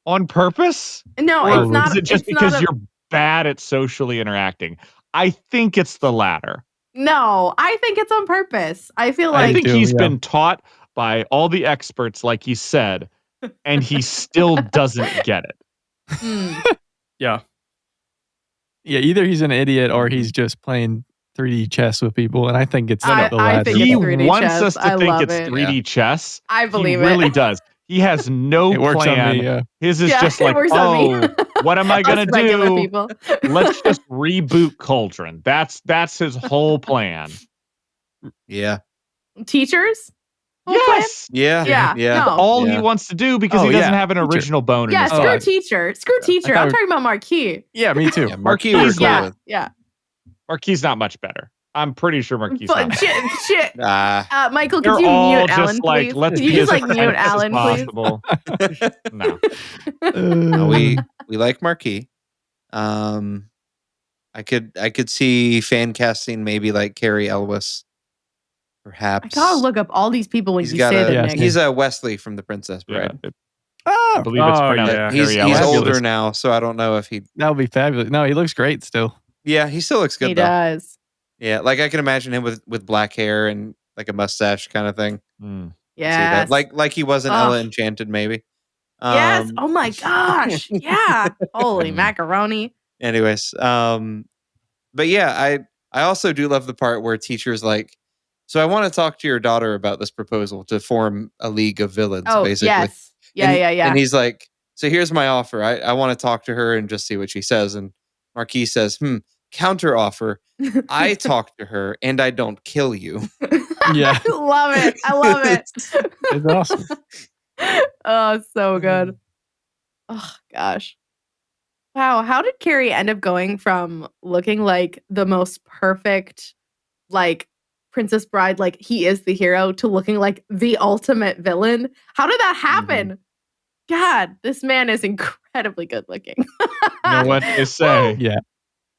on purpose? No, Or it's not. is it just it's because not a- you're bad at socially interacting? I think it's the latter. No, I think it's on purpose. I feel I like think do, he's yeah. been taught by all the experts, like he said, and he still doesn't get it. Yeah. Yeah, either he's an idiot or he's just playing 3D chess with people, and I think it's the I latter. think He it's 3D wants chess. us to I think love it's it. 3D chess. I believe he really it. does. He has no It works plan. on me. Yeah. His is Yeah, just it like, works on me. what am I Us gonna regular do? people. Let's just reboot Cauldron. That's his whole plan. Yeah. Teachers. Whole plan? Yes. Yeah. Yeah. Yeah. No. All Yeah. he wants to do because Oh, he doesn't yeah, have an teacher. original bone in Yeah, his screw body. teacher. Screw teacher. thought I'm we- talking about Marquis. Yeah, me too. Yeah, Marquis we're Marquis, cool Yeah, with. yeah. Marquis not much better. I'm pretty sure Marquis But not. shit. Ah. Michael, They're could you all mute just Alan, like, please? let's Could you be just as like mute offensive as Alan, please? possible. No. No, we like Marquis. I could see fan casting maybe like Carrie Elwes, perhaps. I gotta look up all these people when He's you got say them, Yeah, Nick. he's Wesley from The Princess Yeah, Bride. I Oh, believe it's Oh, pronounced yeah. He's Harry he's Ellis. older now, so I don't know if he. that would be fabulous. No, he looks great still. Yeah, he still looks good He though. does. Yeah, like I can imagine him with black hair and like a mustache kind of thing. Mm. See that? Yes. Like he was in Ugh. Ella Enchanted, maybe. Yes. Oh my gosh. Yeah. Holy Mm. macaroni. Anyways, but yeah, I also do love the part where teachers like, So I want to talk to your daughter about this proposal to form a league of villains, Oh, basically. yes. Yeah, and, yeah. And he's like, so here's my offer. I want to talk to her and just see what she says. And Marquis says, counter offer. I talk to her and I don't kill you. Yeah. I love it. I love it. It's awesome. Oh, so good. Oh, gosh. Wow. How did Carrie end up going from looking like the most perfect, like, Princess Bride, like, he is the hero, to looking like the ultimate villain? How did that happen? God, this man is incredibly good looking. You know what they say? Yeah.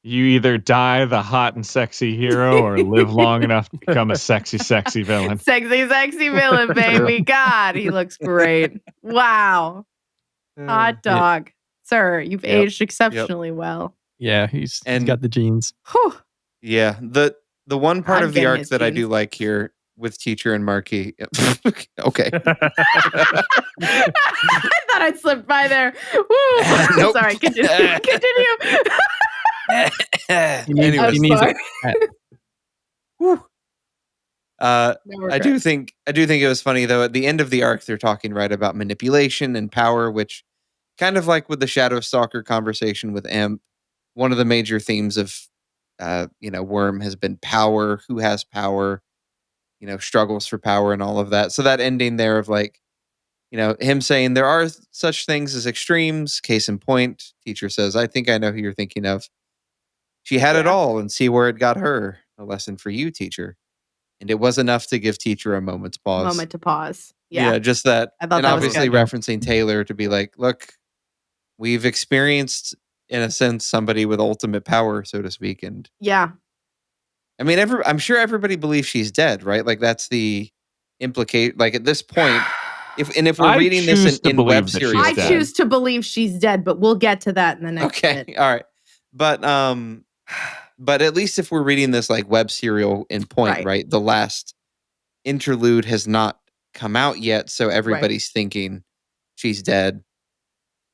You either die the hot and sexy hero or live long enough to become a sexy, sexy villain. Sexy, sexy villain, baby. God, he looks great. Wow. Hot dog. Sir, you've aged exceptionally well. Yeah, he's And- got the genes. Whew. Yeah. The one part I'm of the getting arc his that I genes. do like here with Teacher and Marquis. Okay. I thought I'd slipped by there. Woo. Nope. Sorry, continue. Anyway, I'm he needs sorry. I No do think it was funny though. At the end of the arc, they're talking right about manipulation and power, which kind of like with the Shadow Stalker conversation with Imp, one of the major themes of Worm has been power, who has power, struggles for power and all of that. So that ending there of like, him saying there are such things as extremes, case in point, Teacher says, I think I know who you're thinking of. She had it Yeah. all and see where it got her. A lesson for you, Teacher. And it was enough to give Teacher a moment's pause. Moment to pause. Yeah. Just that. I thought And that was obviously good. referencing Taylor to be like, look, we've experienced, in a sense, somebody with ultimate power, so to speak. And Yeah. I mean, I'm sure everybody believes she's dead, right? Like that's the implicate. Like at this point, if we're I reading this choose to in web believe that she's serial, I dead. choose to believe she's dead, but we'll get to that in the next Okay, bit. all right, but at least if we're reading this like web serial in point, right? The last interlude has not come out yet, so everybody's thinking she's dead.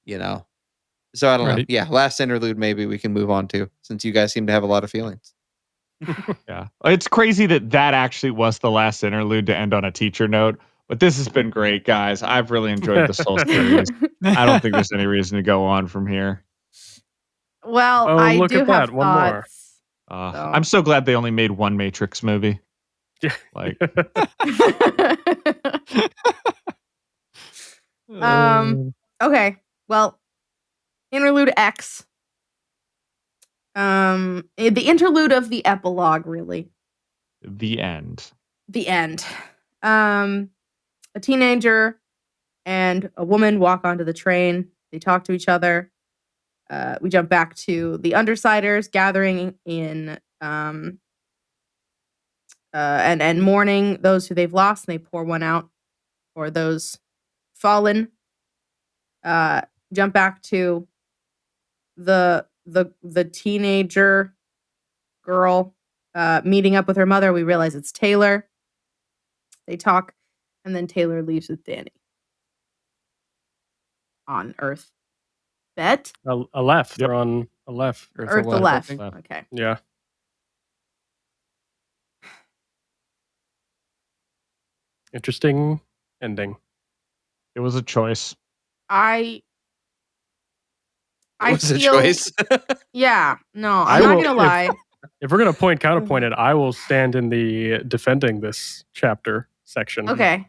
So I don't know. Right. Yeah, last interlude maybe we can move on to, since you guys seem to have a lot of feelings. Yeah. It's crazy that actually was the last interlude to end on a teacher note. But this has been great, guys. I've really enjoyed this whole series. I don't think there's any reason to go on from here. Well, Oh, I look do at have that. One more. thoughts. I'm so glad they only made one Matrix movie. Yeah. Like, Okay. Well, interlude X. The interlude of the epilogue, really. the end. The end. A teenager and a woman walk onto the train. They talk to each other. We jump back to the Undersiders gathering in and mourning those who they've lost, and they pour one out for those fallen. Jump back to the teenager girl meeting up with her mother. We realize it's Taylor. They talk, and then Taylor leaves with Danny on Earth. Bet? A left. Yep. They're on a left. Earth the Left, I left. think. Okay. Yeah. Interesting ending. It was a choice. I It was a feel, choice. Yeah. No, I I'm not will- gonna lie. If we're gonna counterpoint it, I will stand in the defending this chapter section. Okay.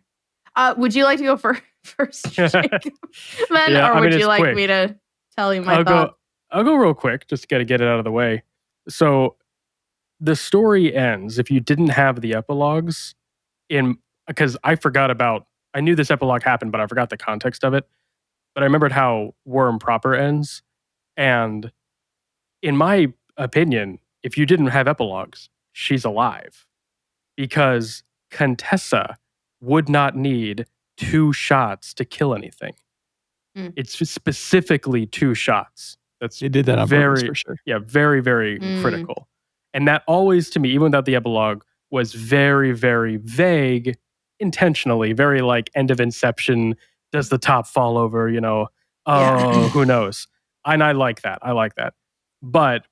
Would you like to go first, Jacob? Then, Yeah, or I mean, would you it's like quick. me to tell you my I'll thoughts? go real quick just to get it out of the way. So the story ends if you didn't have the epilogues because I knew this epilogue happened, but I forgot the context of it. But I remembered how Worm proper ends. And in my opinion, if you didn't have epilogues, she's alive. Because Contessa would not need 2 shots to kill anything. Mm. It's specifically 2 shots. That's They did that on purpose for sure. yeah, very, very critical. And that always, to me, even without the epilogue, was very, very vague, intentionally, very like end of Inception. Does the top fall over? Who knows? And I like that. But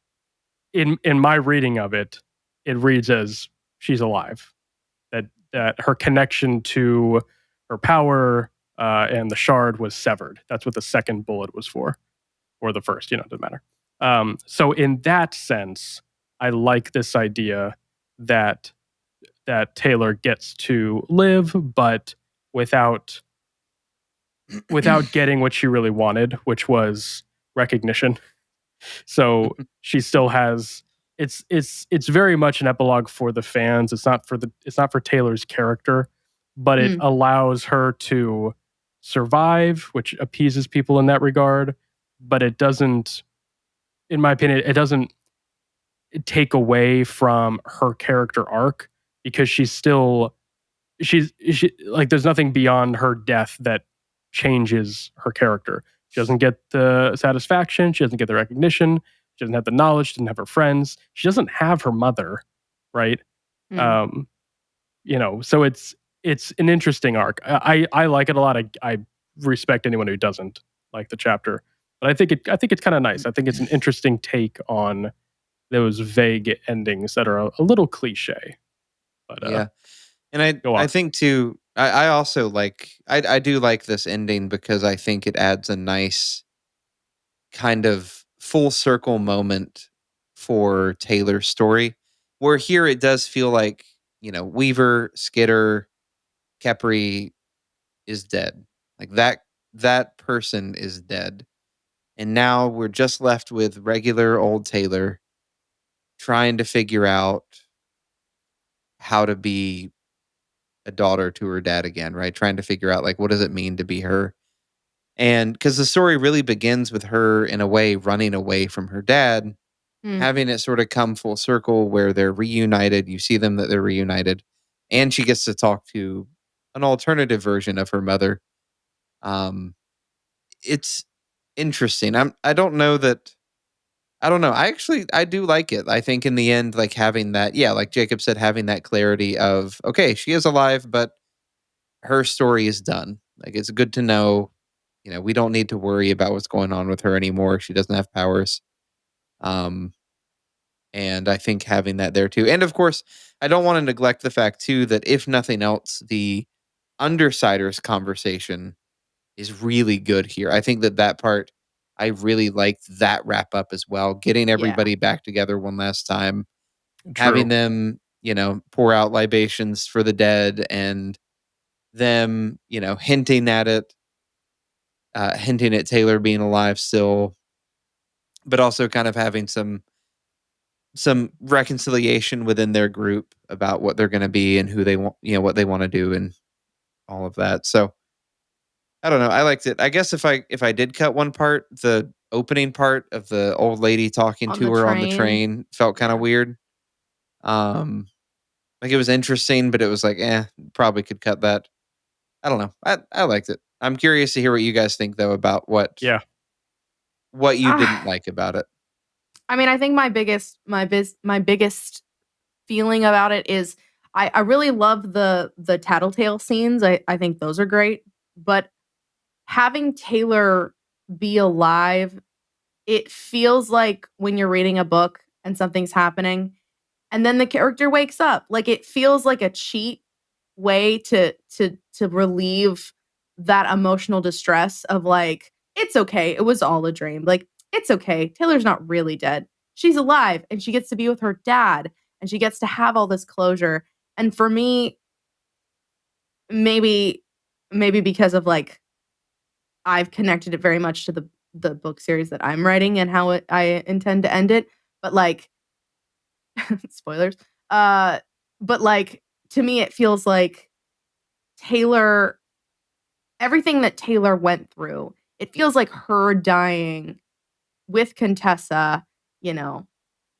in my reading of it, it reads as she's alive. that her connection to her power and the shard was severed. That's what the second bullet was for, or the first. It doesn't matter. So in that sense, I like this idea that Taylor gets to live, but without getting what she really wanted, which was recognition. So she still has. It's very much an epilogue for the fans. It's not for Taylor's character, but it allows her to survive, which appeases people in that regard. But it doesn't, in my opinion, it doesn't take away from her character arc, because she's like, there's nothing beyond her death that changes her character. She doesn't get the satisfaction. She doesn't get the recognition. She doesn't have the knowledge. She doesn't have her friends. She doesn't have her mother, right? So it's an interesting arc. I like it a lot. I respect anyone who doesn't like the chapter, but I think it's kind of nice. I think it's an interesting take on those vague endings that are a little cliche. But yeah. And I think too, I also like, I do like this ending because I think it adds a nice kind of full circle moment for Taylor's story, where here it does feel like, Weaver, Skitter, Kepri is dead. Like that person is dead. And now we're just left with regular old Taylor trying to figure out how to be a daughter to her dad again, right? Trying to figure out, like, what does it mean to be her? And because the story really begins with her, in a way, running away from her dad, having it sort of come full circle where they're reunited. You see them that they're reunited, and she gets to talk to an alternative version of her mother. It's interesting. I don't know that. I don't know. I do like it. I think in the end, like, having that, yeah, like Jacob said, having that clarity of, okay, she is alive, but her story is done. Like, it's good to know, we don't need to worry about what's going on with her anymore. She doesn't have powers. And I think having that there too. And of course, I don't want to neglect the fact too that, if nothing else, the Undersiders conversation is really good here. I think that part, I really liked that wrap up as well. Getting everybody back together one last time, having them, pour out libations for the dead, and them, hinting at it, hinting at Taylor being alive still, but also kind of having some reconciliation within their group about what they're going to be and who they want, what they want to do, and all of that. So I don't know. I liked it. I guess if I did cut one part, the opening part of the old lady talking to her on the train felt kind of weird. Like, it was interesting, but it was like, probably could cut that. I don't know. I liked it. I'm curious to hear what you guys think though about what you didn't like about it. I mean, I think my biggest feeling about it is I really love the Tattletale scenes. I think those are great, but having Taylor be alive, it feels like when you're reading a book and something's happening and then the character wakes up. Like, it feels like a cheat way to relieve that emotional distress of, like, it's okay, it was all a dream. Like, it's okay, Taylor's not really dead. She's alive and she gets to be with her dad and she gets to have all this closure. And for me, maybe because of, like, I've connected it very much to the book series that I'm writing and how I intend to end it. But, like, spoilers. But, like, to me, it feels like Taylor, everything that Taylor went through, it feels like her dying with Contessa,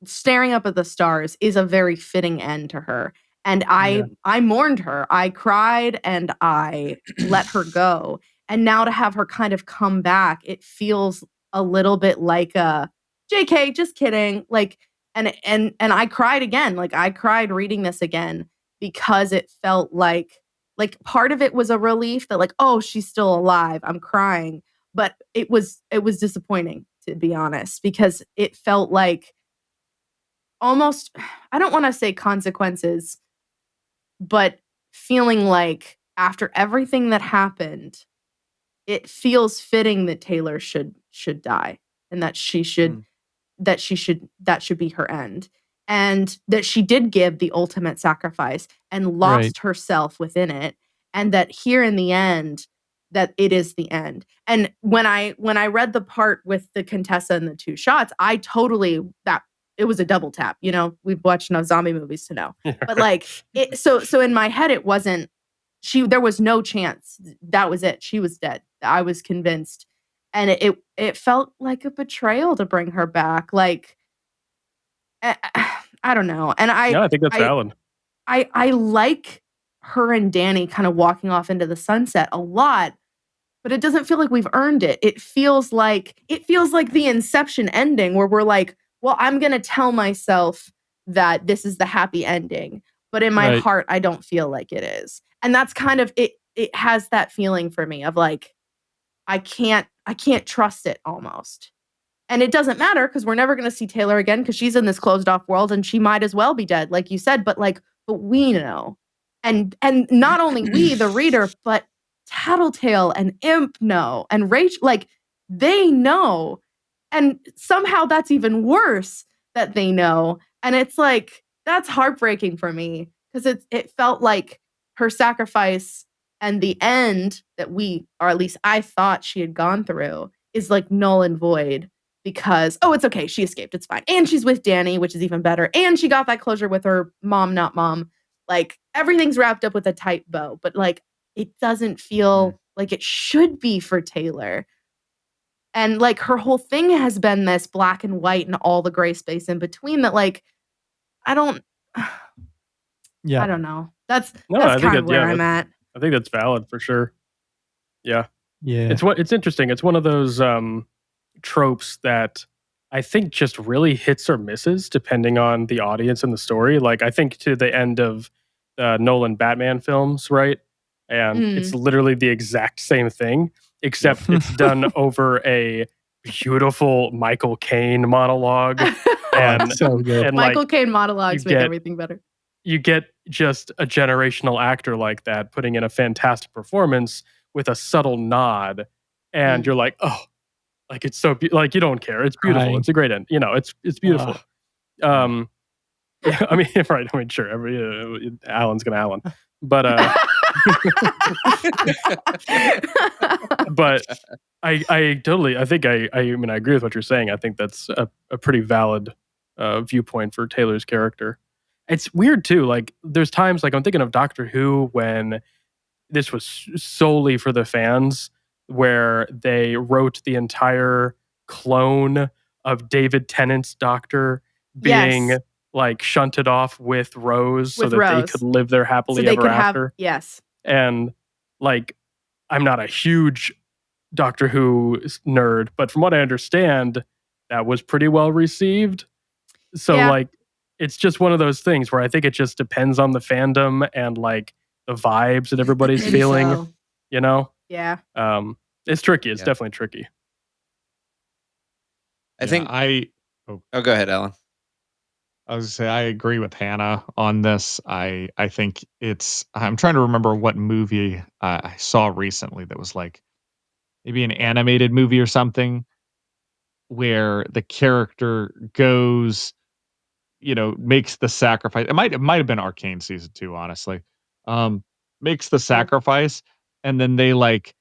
staring up at the stars, is a very fitting end to her. And I mourned her. I cried and I let her go. And now to have her kind of come back, it feels a little bit like a JK, just kidding. Like, and I cried again. Like, I cried reading this again because it felt like part of it was a relief that, like, oh, she's still alive. I'm crying. But it was disappointing, to be honest, because it felt like almost, I don't want to say consequences, but feeling like after everything that happened, it feels fitting that Taylor should die, and that that should be her end, and that she did give the ultimate sacrifice and lost herself within it, and that here in the end that it is the end. And when I read the part with the Contessa and the 2 shots, I totally that it was a double tap. We've watched enough zombie movies to know. But like it, so in my head it wasn't there was no chance. That was it. She was dead. I was convinced. And it felt like a betrayal to bring her back. Like, I don't know. And I think that's valid. I like her and Danny kind of walking off into the sunset a lot, but it doesn't feel like we've earned it. It feels like the Inception ending where we're like, well, I'm going to tell myself that this is the happy ending, but in my heart, I don't feel like it is. And that's kind of it. It has that feeling for me of like, I can't trust it almost. And it doesn't matter because we're never going to see Taylor again because she's in this closed off world and she might as well be dead, like you said. But we know. And not only we, the reader, but Tattletale and Imp know. And Rachel, like, they know. And somehow that's even worse that they know. And it's like, that's heartbreaking for me because it felt like her sacrifice and the end that or at least I thought she had gone through, is like null and void because, it's okay. She escaped. It's fine. And she's with Danny, which is even better. And she got that closure with her mom, not mom. Like everything's wrapped up with a tight bow, but like it doesn't feel like it should be for Taylor. And like her whole thing has been this black and white and all the gray space in between that like, I don't know. That's kind of where I'm at. I think that's valid for sure. Yeah. Yeah. It's interesting. It's one of those tropes that I think just really hits or misses depending on the audience and the story. Like I think to the end of the Nolan Batman films, right? And it's literally the exact same thing, except it's done over a beautiful Michael Caine monologue. And so good. And Michael Caine monologues make everything better. You get just a generational actor like that putting in a fantastic performance with a subtle nod, and you're like, oh, like it's so like you don't care. It's beautiful. Crying. It's a great end. It's beautiful. Yeah, I mean, right. I mean, sure. Alan's gonna Alan, but but I totally. I think I mean I agree with what you're saying. I think that's a pretty valid viewpoint for Taylor's character. It's weird too. Like there's times like I'm thinking of Doctor Who when this was solely for the fans, where they wrote the entire clone of David Tennant's Doctor being like shunted off with Rose so that they could live there happily ever after. And like, I'm not a huge Doctor Who nerd, but from what I understand, that was pretty well received. So like, it's just one of those things where I think it just depends on the fandom and like the vibes that everybody's feeling, you know? Yeah. It's tricky. It's definitely tricky. I think go ahead, Alan. I was gonna say I agree with Hannah on this. I think I'm trying to remember what movie I saw recently that was like maybe an animated movie or something where the character goes, makes the sacrifice. It might have been Arcane season 2, honestly. Makes the sacrifice, and then they like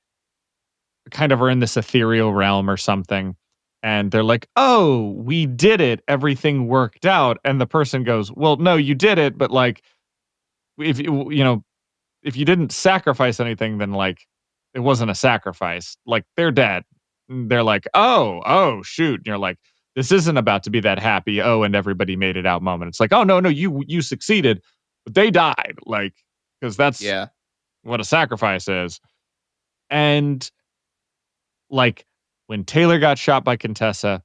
kind of are in this ethereal realm or something, and they're like, "Oh, we did it. Everything worked out." And the person goes, "Well, no, you did it, but like if if you didn't sacrifice anything, then like it wasn't a sacrifice. Like they're dead." And they're like, "Oh, shoot." And you're like, "This isn't about to be that happy, oh, and everybody made it out moment." It's like, "Oh, no, you succeeded, but they died." Like, because that's what a sacrifice is. And like when Taylor got shot by Contessa,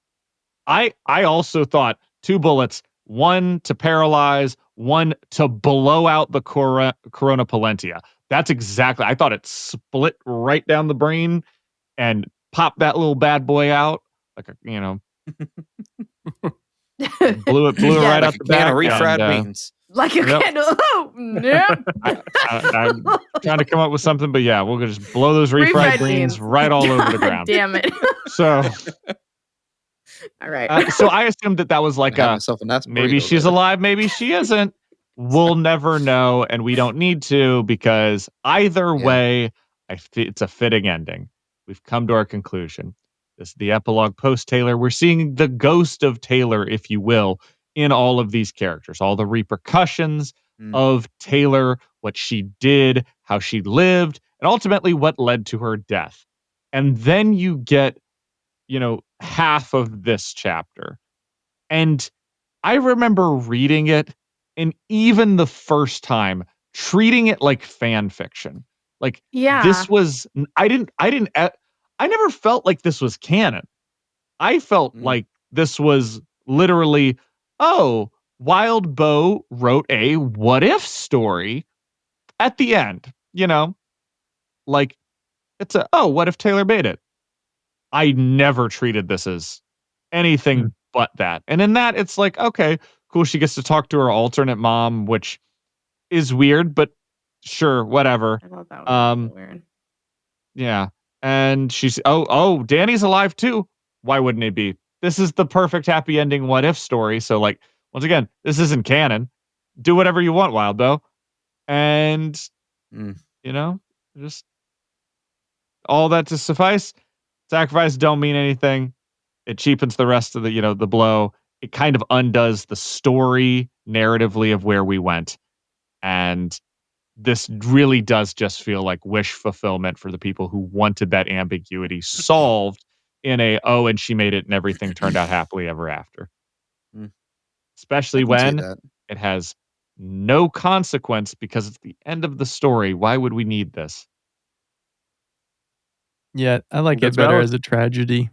I also thought 2 bullets, one to paralyze, one to blow out the corona palentia. That's exactly. I thought it split right down the brain and popped that little bad boy out like blew it right like out the back. Refried beans. Like a Yep. candle. Oh, yep. I'm trying to come up with something, but yeah, we'll just blow those refried beans right all over the God ground. damn it. So, All right. so I assumed that was like Have myself a nice maybe burrito she's there. alive, maybe she isn't. We'll never know, and we don't need to, because either Yeah. way, it's a fitting ending. We've come to our conclusion. This is the epilogue post Taylor. We're seeing the ghost of Taylor, if you will, in all of these characters, all the repercussions Mm. of Taylor, what she did, how she lived, and ultimately what led to her death. And then you get, half of this chapter. And I remember reading it, and even the first time treating it like fan fiction. Like Yeah. this was I never felt like this was canon. I felt Mm. like this was literally, oh, Wild Bo wrote a what if story at the end, like it's what if Taylor made it? I never treated this as anything but that. And in that, it's like, okay, cool. She gets to talk to her alternate mom, which is weird, but sure, whatever. I thought that was really weird. Yeah. And she's, Danny's alive too. Why wouldn't he be? This is the perfect happy ending what if story. So, like, once again, this isn't canon. Do whatever you want, Wild Bo. And, Mm. just all that to suffice. Sacrifice don't mean anything. It cheapens the rest of the blow. It kind of undoes the story narratively of where we went. And this really does just feel like wish fulfillment for the people who wanted that ambiguity solved in and she made it and everything turned out happily ever after. Mm. I Especially can see when that. it has no consequence because it's the end of the story. Why would we need this? Yeah, I like it That's better valid. as a tragedy.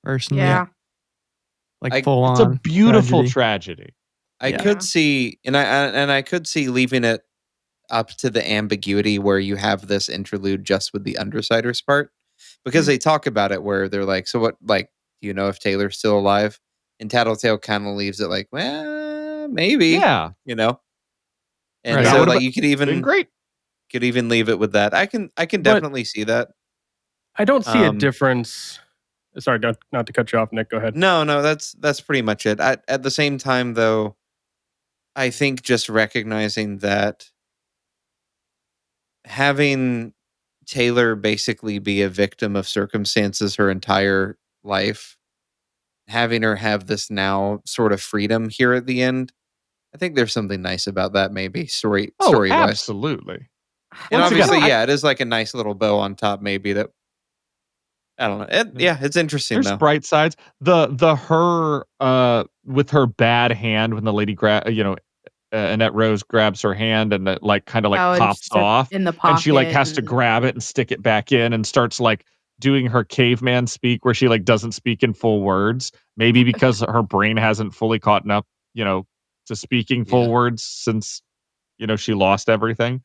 Personally, Yeah. like full It's a on beautiful tragedy. tragedy. I Yeah. could see, and I could see leaving it up to the ambiguity where you have this interlude just with the Undersiders part, because Mm. they talk about it where they're like, so what, like, do you know if Taylor's still alive? And Tattletale kind of leaves it like, well, maybe, Yeah. And Right. so That like you could been great. even leave it with that. I can But- definitely see that. I don't see a Um, difference. Sorry, not to cut you off, Nick. Go ahead. No, that's pretty much it. At the same time, though, I think just recognizing that having Taylor basically be a victim of circumstances her entire life, having her have this now sort of freedom here at the end, I think there's something nice about that. Maybe story wise, Absolutely. and Once obviously, again, it is like a nice little bow on top. Maybe that I don't know. It's interesting there's though. bright sides. Her with her bad hand when the lady Annette Rose grabs her hand and it kind of Oh, and pops just like off, in the and she pocket. has to grab it and stick it back in and starts doing her caveman speak where she doesn't speak in full words, maybe because her brain hasn't fully caught up, to speaking full Yeah. words since she lost everything.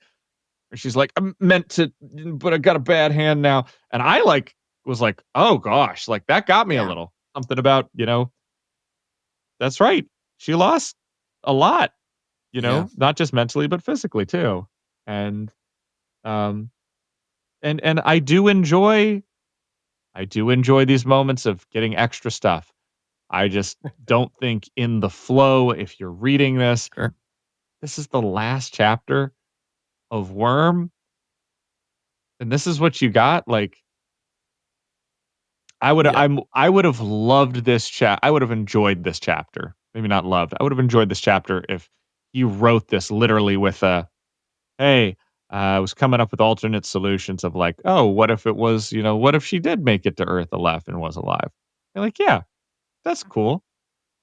She's like, I'm meant to, but I got a bad hand now. And I was like, oh gosh, that got me a Yeah. little. Something about, that's right. She lost a lot, Yeah. not just mentally, but physically too. And and I do enjoy these moments of getting extra stuff. I just don't think in the flow, if you're reading this, Sure. this is the last chapter of Worm, and this is what you got. I would Yeah. I would have loved this I would have enjoyed this chapter. Maybe not loved. I would have enjoyed this chapter if you wrote this literally with hey, I was coming up with alternate solutions of oh, what if it was, what if she did make it to Earth alive and was alive? You're like, yeah, that's cool.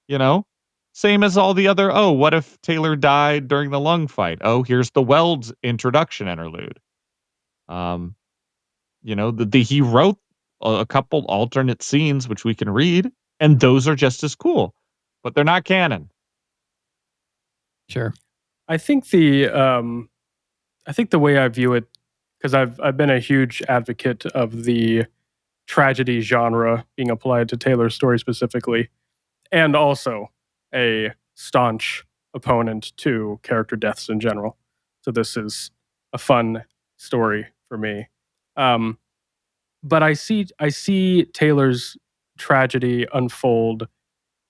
You know? Same as all the other, oh, what if Taylor died during the lung fight? Oh, here's the Weld's introduction interlude. Um, he wrote a couple alternate scenes which we can read, and those are just as cool, but they're not canon. Sure. I think the way I view it, because I've been a huge advocate of the tragedy genre being applied to Taylor's story specifically, and also a staunch opponent to character deaths in general. So this is a fun story for me. But I see Taylor's tragedy unfold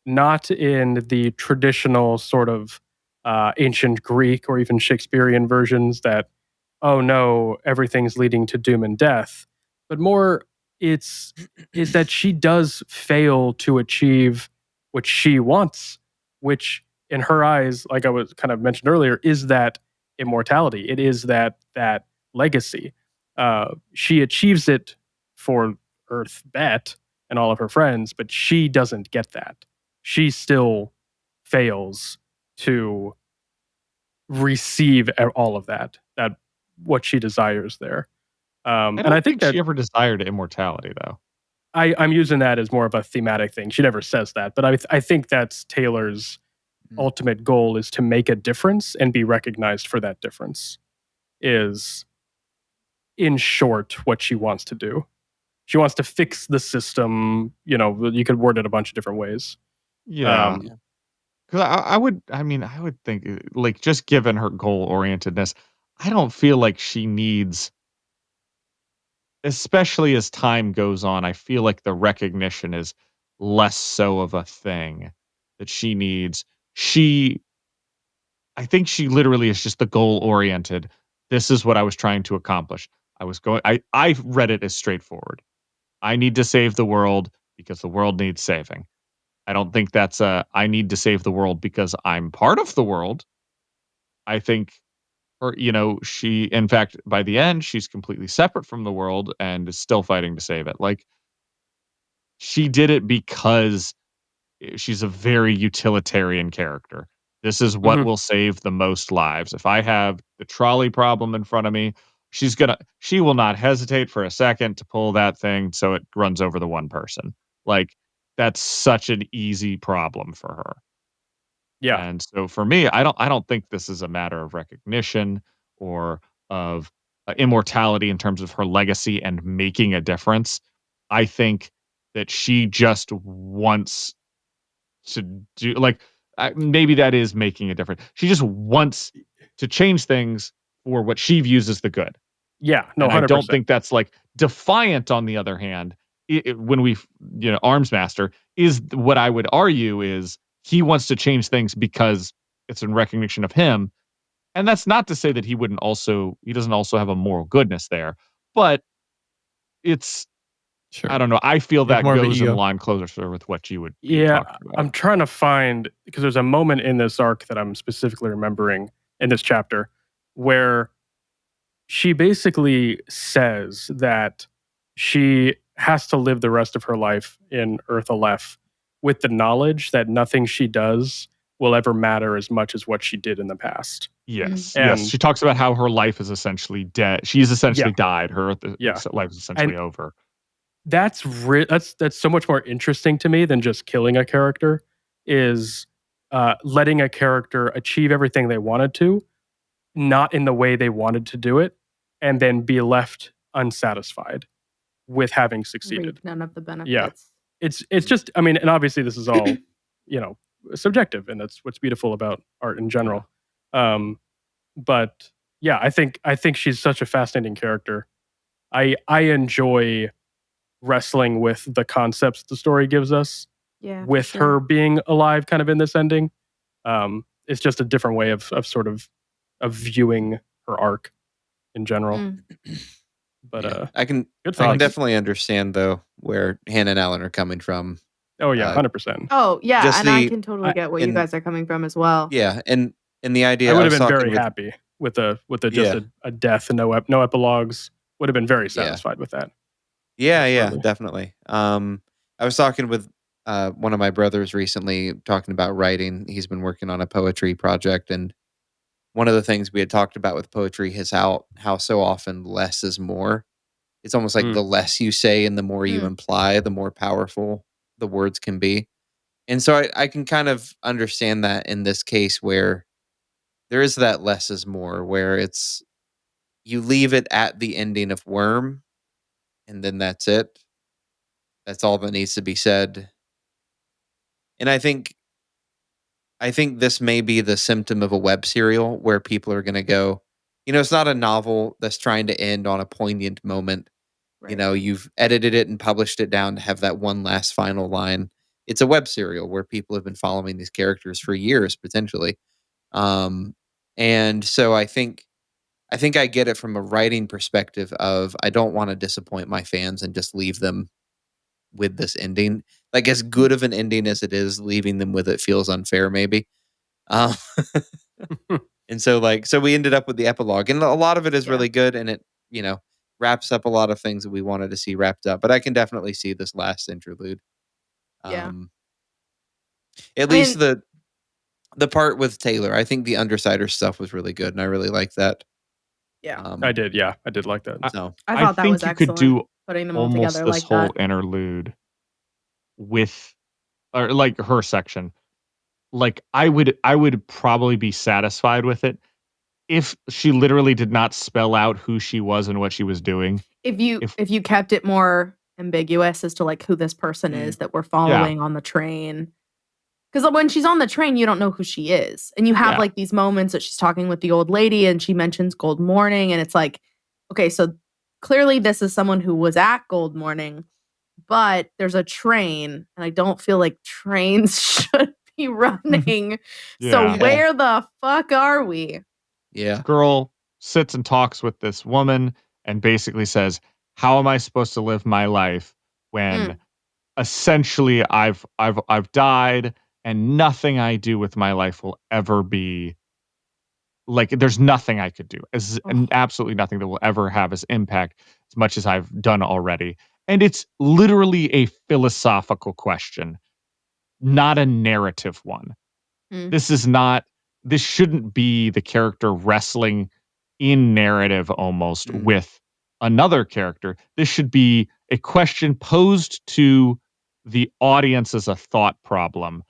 not in the traditional sort of ancient Greek or even Shakespearean versions that, oh no, everything's leading to doom and death, but more it's is that she does fail to achieve what she wants, which in her eyes, like I was kind of mentioned earlier, is that immortality. It is that legacy. She achieves it for Earth Bet and all of her friends, but she doesn't get that. She still fails to receive all of that what she desires there. I And I don't think think that she ever desired immortality, though. I'm using that as more of a thematic thing. She never says that, but I think that's Taylor's ultimate goal is to make a difference and be recognized for that difference. Is in short what she wants to do. She wants to fix the system. You could word it a bunch of different ways. Yeah. Um, 'Cause I would think, like, just given her goal-orientedness, I don't feel like she needs, especially as time goes on, I feel like the recognition is less so of a thing that she needs. She I think she literally is just the goal-oriented, "This is what I was trying to accomplish." I read it as straightforward. I need to save the world because the world needs saving. I don't think that's I need to save the world because I'm part of the world. I think she, in fact, by the end, she's completely separate from the world and is still fighting to save it. Like, she did it because she's a very utilitarian character. This is what mhm. will save the most lives. If I have the trolley problem in front of me, she will not hesitate for a second to pull that thing so it runs over the one person. Like, that's such an easy problem for her. Yeah, And so for me, I don't think this is a matter of recognition or of immortality in terms of her legacy and making a difference. I think that she just wants to do, like, maybe that is making a difference. She just wants to change things for what she views as the good. yeah, no, And I don't 100%. think that's, like, defiant. On the other hand, when Arms Master is what I would argue is he wants to change things because it's in recognition of him. And that's not to say that he doesn't also have a moral goodness there, but it's, Sure. I don't know. I feel He has that more of an goes in ego. line closer with what you would be Yeah, talking about. I'm trying to find because there's a moment in this arc that I'm specifically remembering in this chapter where she basically says that she has to live the rest of her life in Earth Aleph with the knowledge that nothing she does will ever matter as much as what she did in the past. Mm. Yes. And She talks about how her life is essentially dead. She's yeah, essentially died. Her yeah. life is essentially And over. that's so much more interesting to me than just killing a character is letting a character achieve everything they wanted to, not in the way they wanted to do it, and then be left unsatisfied with having succeeded. Reap none of the Yeah. benefits. It's just I mean, and obviously this is all, you know, subjective and that's what's beautiful about art in Yeah. general. Um but yeah, I think she's such a fascinating character. I enjoy wrestling with the concepts the story gives us Yeah, for with sure. her being alive kind of in this ending. It's just a different way of sort of viewing her arc in general. Mm. But Yeah, I can good I can thoughts. definitely understand though where Hannah and Alan are coming from. Oh yeah, Uh, 100%. Oh, yeah, just and I the can totally I get where you and guys are coming from as well. yeah, and the I idea would I have was been talking very with happy with a just yeah a death and no epilogues. Would have been very yeah satisfied with that. yeah Absolutely. definitely. I was talking with one of my brothers recently talking about writing. He's been working on a poetry project, and one of the things we had talked about with poetry is how so often less is more. It's almost like Mm. the less you say and the more you Mm. imply, the more powerful the words can be. And so I can kind of understand that in this case where there is that less is more, where it's you leave it at the ending of Worm, and then that's it. That's all that needs to be said. And I think I think this may be the symptom of a web serial where people are going to go, it's not a novel that's trying to end on a poignant moment. Right. You've edited it and published it down to have that one last final line. It's a web serial where people have been following these characters for years, potentially. And so I think I get it from a writing perspective of I don't want to disappoint my fans and just leave them with this ending. Like as good of an ending as it is, leaving them with it feels unfair, maybe. Um, and so we ended up with the epilogue, and a lot of it is Yeah. really good, and it wraps up a lot of things that we wanted to see wrapped up. But I can definitely see this last interlude. Yeah. At I least mean- the part with Taylor, I think the Undersider stuff was really good, and I really liked that. Yeah. I did. Yeah, I did like that. So I thought that think was you excellent. could do putting them all almost together this like whole that. interlude with, or like her section. Like I would probably be satisfied with it if she literally did not spell out who she was and what she was doing. If you kept it more ambiguous as to like who this person is that we're following on the train. Because when she's on the train, you don't know who she is. And you have Yeah. like these moments that she's talking with the old lady and she mentions Gold Morning. And it's like, okay, so clearly this is someone who was at Gold Morning, but there's a train. And I don't feel like trains should be running. So Yeah. where the fuck are we? yeah, Girl sits and talks with this woman and basically says, "How am I supposed to live my life when essentially I've died and nothing I do with my life will ever be like there's nothing I could do and absolutely nothing that will ever have as impact as much as I've done already." And it's literally a philosophical question, not a narrative one. This shouldn't be the character wrestling in narrative almost with another character. This should be a question posed to the audience as a thought problem,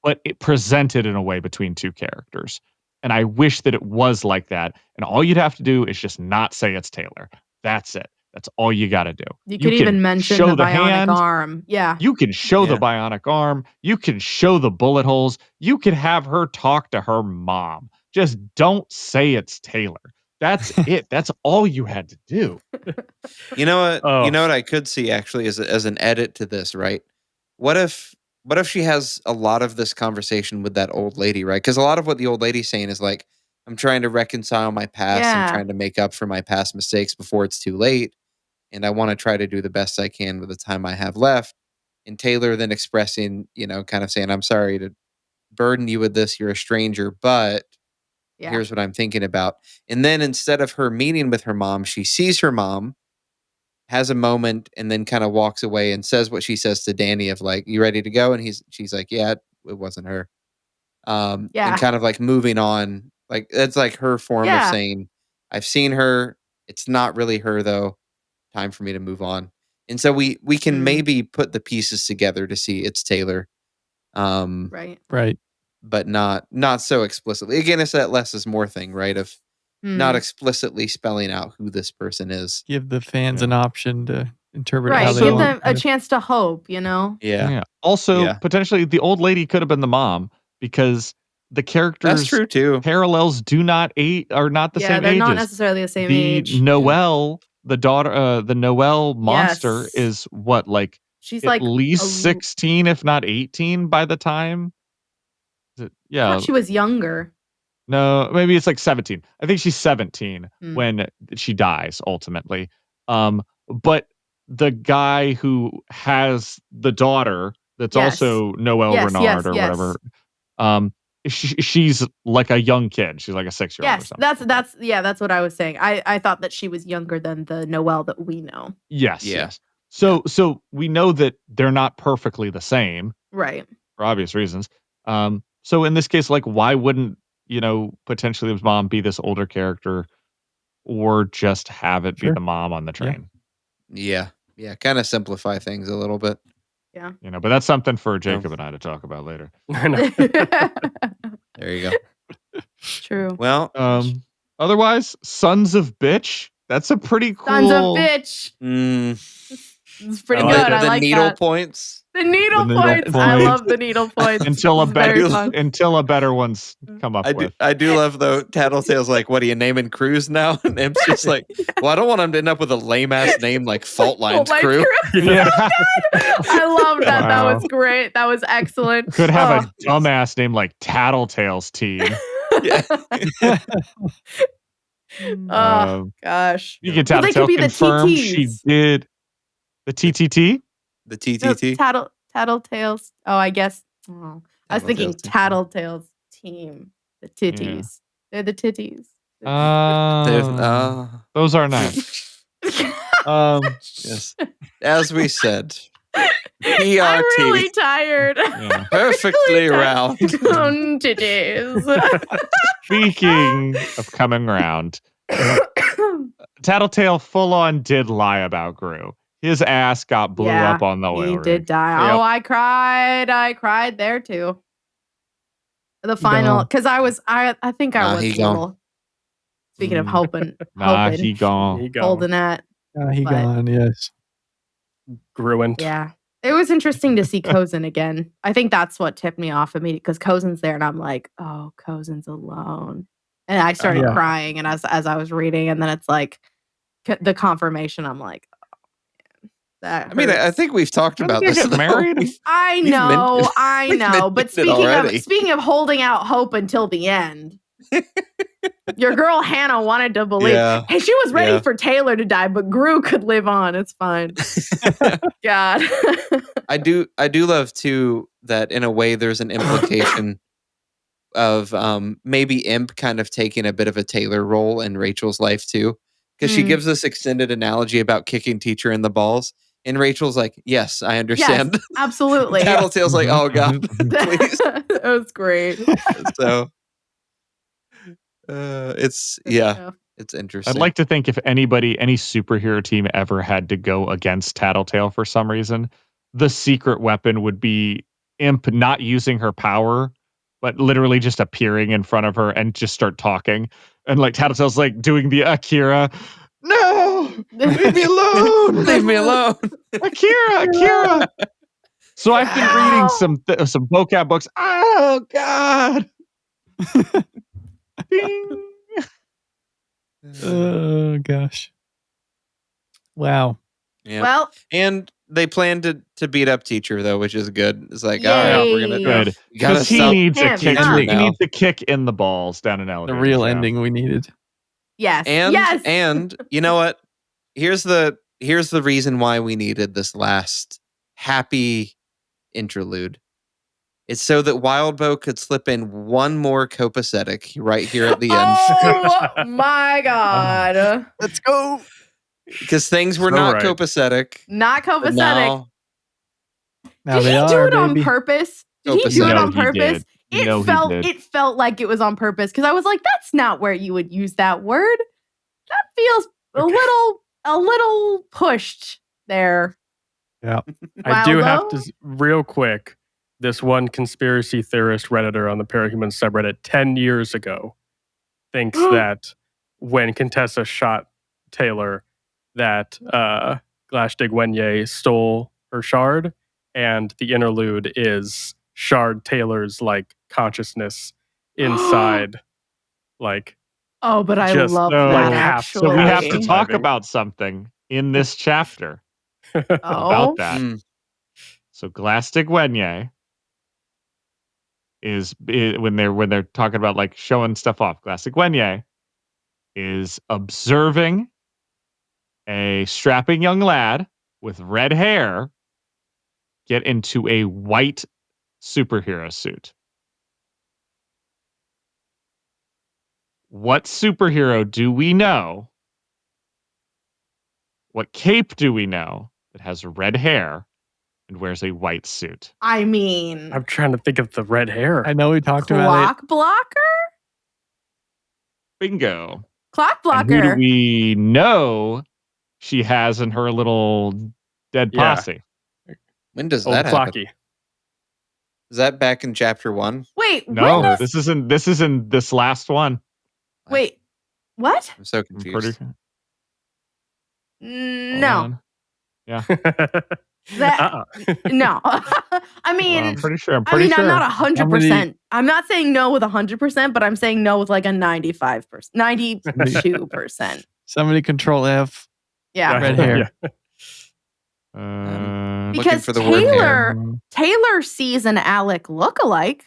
but it presented in a way between two characters. And I wish that it was like that. And all you'd have to do is just not say it's Taylor. That's it. That's all you got to do. You could even mention show the bionic hand. arm. Yeah. You can show the bionic arm. You can show the bullet holes. You can have her talk to her mom. Just don't say it's Taylor. That's it. That's all you had to do. You know what? Oh. You know what I could see actually as an edit to this, right? What if she has a lot of this conversation with that old lady, right? Because a lot of what the old lady's saying is like, I'm trying to reconcile my past. I'm Yeah. trying to make up for my past mistakes before it's too late. And I want to try to do the best I can with the time I have left. And Taylor then expressing, kind of saying, I'm sorry to burden you with this. You're a stranger, but Yeah. here's what I'm thinking about. And then instead of her meeting with her mom, she sees her mom, has a moment, and then kind of walks away and says what she says to Danny of like, "You ready to go?" And she's like, "Yeah, it wasn't her." Yeah. And kind of like moving on. Like that's like her form of Yeah. saying, "I've seen her. It's not really her though. Time for me to move on." And so we can maybe put the pieces together to see it's Taylor. Right. Right. But not so explicitly. Again, it's that less is more thing, right? Of not explicitly spelling out who this person is. Give the fans an option to interpret Right. how they Give want. them a chance to hope, Yeah. Also, Yeah. potentially the old lady could have been the mom because the That's characters' true too. parallels are not the Yeah, same they're ages. not necessarily the same The age. Noelle, the daughter, the Noelle monster Yes. is what, like She's at like least 16, if not 18 by the time. I Yeah. thought she was younger. No, maybe it's like 17. I think she's 17 Hmm. when she dies ultimately. But the guy who has the daughter that's Yes. also Noelle Yes, Renard yes, or yes. whatever. She's like a young kid. She's like a 6-year-old or Yes, something. that's what I was saying. I thought that she was younger than the Noelle that we know. Yes, Yeah. yes. So we know that they're not perfectly the same Right. for obvious reasons. So in this case, like, why wouldn't potentially his mom be this older character, or just have it be Sure. the mom on the train? Yeah. Yeah. Kind of simplify things a little bit. Yeah. But that's something for Jacob and I to talk about later. I know. There you go. True. Well, Otherwise, Sons of Bitch. That's a pretty cool. Sons of bitch. It's pretty I good. like it. I the like needle that. points. The needle needle points. I points. love the needle points. until a It's very better fun. until a better one's come up with. I do love though. Tattletale's like, "What are you naming crews now?" And Imp's just like, "Well, I don't want him to end up with a lame ass name like Fault Lines Fault Crew." Yeah. I love that. That Wow. was great. That was excellent. Could have a dumbass name like Tattletale's team. Yeah. Oh gosh. You can Well, they could Tattletale be the confirmed she TTs. did the TTT. The No, TTT. Tattletales. Oh, I guess. Oh, I was thinking Tattletale's Tattletale's team. The titties. They're the titties. Those are nice. Yes. As we said, PRT. I'm really tired. Yeah. Perfectly round. Titties. Speaking of coming round, Tattletale full on did lie about Gru. His ass got blew Yeah, up on the oil He rig. did die. Yep. Oh, I cried. I cried there too. The final, because I think I Nah, was he a gone. little. Speaking of hoping, Nah, hoping, he gone. He gone. holding that. He But- gone, yes. Gruent. Yeah. It was interesting to see Cozen again. I think that's what tipped me off immediately because Cozen's there and I'm like, oh, Cozen's alone. And I started Yeah. crying and as I was reading and then it's like the confirmation, I'm like, oh, man, that I mean, I hurts. think we've talked Didn't about they this. get though. married? I we've know, mentioned- I we've know. But mentioned it already. speaking of holding out hope until the end, your girl Hannah wanted to believe. Yeah. Hey, she was ready Yeah. for Taylor to die, but Gru could live on. It's fine. God. I do love too that in a way there's an implication of maybe Imp kind of taking a bit of a Taylor role in Rachel's life too. Because she Mm. gives this extended analogy about kicking teacher in the balls. And Rachel's like, yes, I understand. Absolutely. Tattletale's like, oh God, Mhm. please. That was great. So it's it's interesting. I'd like to think if any superhero team ever had to go against Tattletale for some reason, the secret weapon would be Imp not using her power, but literally just appearing in front of her and just start talking. And like Tattletale's like doing the Akira, no, leave me alone, Leave me alone. Akira. So I've been reading some vocab books. Oh God. Ding. Oh, gosh. Wow. Yeah. Well, And they plan to beat up teacher though, which is good. It's like, all right, we're gonna Yay. Good. you gotta Because he stop. needs a him, kick. not He now. needs a kick in the balls down an The elevator. real shaft. ending we needed. yes. And yes. and you know what? Here's the reason why we needed this last happy interlude. It's so that Wildbow could slip in one more copacetic right here at the end. Oh my God. Let's go. Because things were So not right. copacetic. Not But copacetic. now Now Did they he do are, it on baby. purpose? Did he do Copacetic. it No, on he purpose? did. No, he did. It felt like it was on purpose because I was like, that's not where you would use that word. That feels a little pushed there. I do have Waldo? to, real quick, this one conspiracy theorist Redditor on the Parahuman subreddit 10 years ago thinks that when Contessa shot Taylor, that Glashdig Wenye stole her shard, and the interlude is Shard Taylor's like consciousness inside, like Oh, but I Just, love so, that like, half- actually. So we have to Surviving. talk about something in this chapter Oh. about that. Mm. So Glastic Wenye is when they're talking about like showing stuff off. Glastic Wenye is observing a strapping young lad with red hair get into a white superhero suit. What superhero do we know? What cape do we know that has red hair and wears a white suit? I mean, I'm trying to think of the red hair. I know we talked about clock blocker? Bingo. Clock And who do blocker. we know she has in her little dead Yeah. posse? When does Old that happen? Clocky. Is that back in chapter 1? Wait, No, when does, this isn't this last one. wait, what? I'm so I'm pretty confused. hold No. on. That Uh-uh. no. I mean, Well, I'm pretty sure. I'm I'm sure. not 100%. Somebody- I'm not saying no with 100%, but I'm saying no with like a 95%, 92%. Somebody control F. Yeah. Red hair. Uh, Looking Because for the word hair. Taylor sees an Alec lookalike.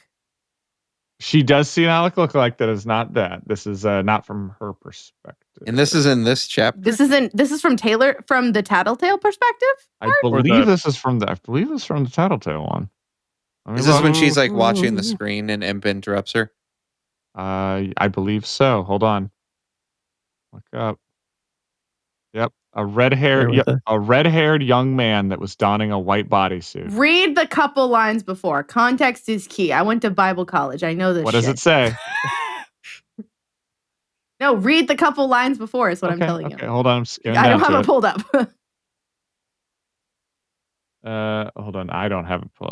she does see an Alec lookalike that is not that. This is not from her perspective. And this is in this chapter. This is from Taylor from the Tattletale perspective. I believe this is from the Tattletale one. Is this when she's like watching the screen and Imp interrupts her? I believe so. Hold on. Look up. Yep, a red-haired young man that was donning a white bodysuit. Read the couple lines before. Context is key. I went to Bible college. I know this. What does it say? No, read the couple lines before is what I'm telling you. Okay, hold on. I'm skimming I don't down have to it pulled up. Hold on. I don't have it pulled.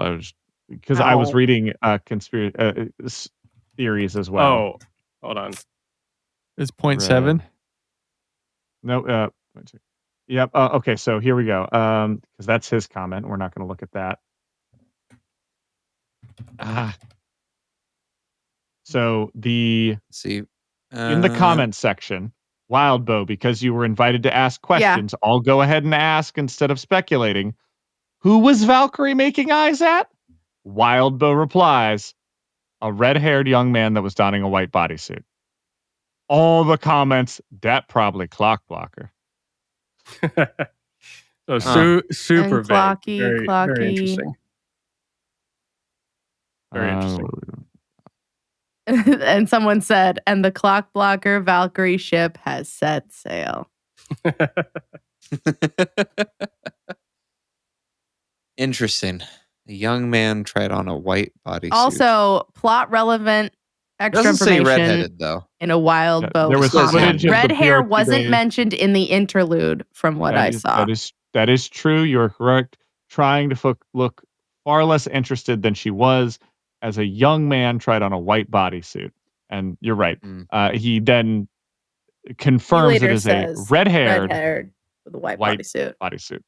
I was reading conspiracy theories as well. Oh, hold on. It's 0.7. No. Yep. Okay. So here we go. Because that's his comment. We're not going to look at that. So in the comments section, Wildbow, because you were invited to ask questions, I'll go ahead and ask instead of speculating. Who was Valkyrie making eyes at? Wildbow replies, a red-haired young man that was donning a white bodysuit. All the comments, that probably clock blocker. So super And vague. Very interesting. Very interesting. And someone said, and the clock blocker Valkyrie ship has set sail. Interesting. A young man tried on a white bodysuit. Also, plot relevant extra Doesn't say information redheaded though. in a wild boat. There was footage of Red the hair PRT wasn't days. mentioned in the interlude from what I saw. That is true. You're correct. Trying to look far less interested than she was as a young man tried on a white bodysuit. And you're right. He then confirms it is a red-haired with a white bodysuit.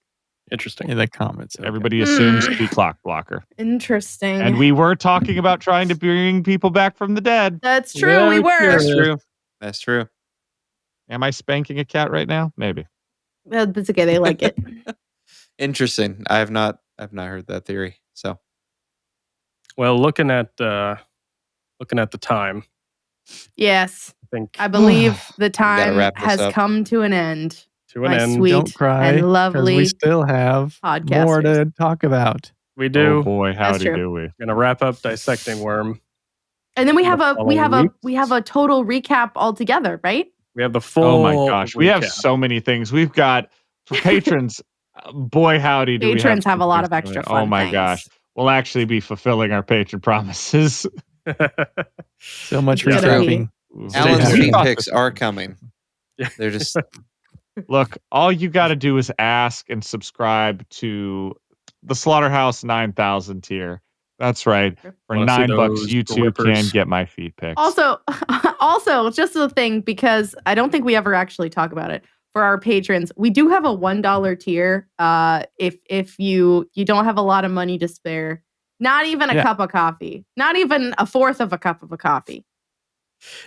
Interesting. In the comments. Okay. Everybody assumes to be clock blocker. Interesting. And we were talking about trying to bring people back from the dead. That's true. We were. That's true. Am I spanking a cat right now? Maybe. Well, that's okay. They like it. Interesting. I've not heard that theory. So, well, looking at the time. Yes. I believe the time wrap this has up. come to an end. My sweet Don't cry, and lovely we still have podcasters. more to talk about. We do. Oh boy, howdy true. do we? Gonna wrap up dissecting worm. And then we have The a total recap altogether, right? We have the full. Oh my gosh, we have recap. so many things. We've got for patrons. Boy, howdy do we Patrons have a some lot things of extra coming. fun Oh my things. gosh, we'll actually be fulfilling our patron promises. So much Yeah. recapping. Alan's We feet thought picks this- are coming. They're just Look, all you got to do is ask and subscribe to the Slaughterhouse 9000 tier. That's right. For Wanna see $9, those you too grippers. can get my feet picked. Also, just a thing, because I don't think we ever actually talk about it. For our patrons, we do have a $1 tier. If you don't have a lot of money to spare, not even a cup of coffee, not even a fourth of a cup of a coffee.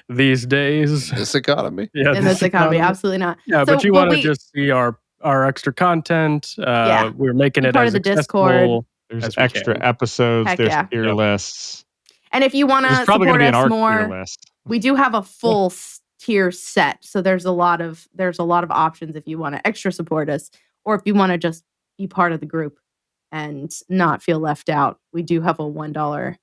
These days, this economy. yeah, In this economy, absolutely not. Yeah, So, but you want to just see our extra content. We're making it part as of the accessible Discord. There's as we extra can. episodes. Heck There's yeah. tier lists. And if you want There's to probably going support to be an us art tier more, list. we do have a full tier set. So there's a lot of options if you want to extra support us, or if you want to just be part of the group and not feel left out. We do have a $1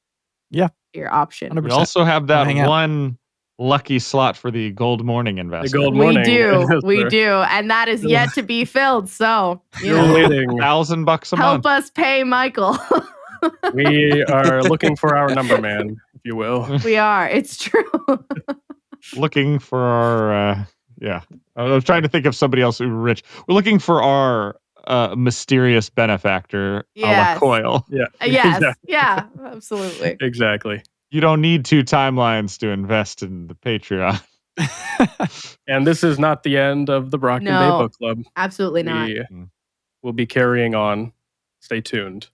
tier option. 100%. We also have that Hang out. one lucky slot for the gold morning The investment. gold We morning. do, we Sir. do, and that is yet to be filled. So Still waiting. $1,000 a help month. us pay Michael. We are looking for our number man, if you will. We are. It's true. Looking for our I was trying to think of somebody else who were rich. We're looking for our mysterious benefactor, a la Yes. Coil. Yeah. Yes. Yeah. Absolutely. Exactly. You don't need 2 timelines to invest in the Patreon. And this is not the end of the Brockton Bay No. Book Club. Absolutely not. will be carrying on. Stay tuned.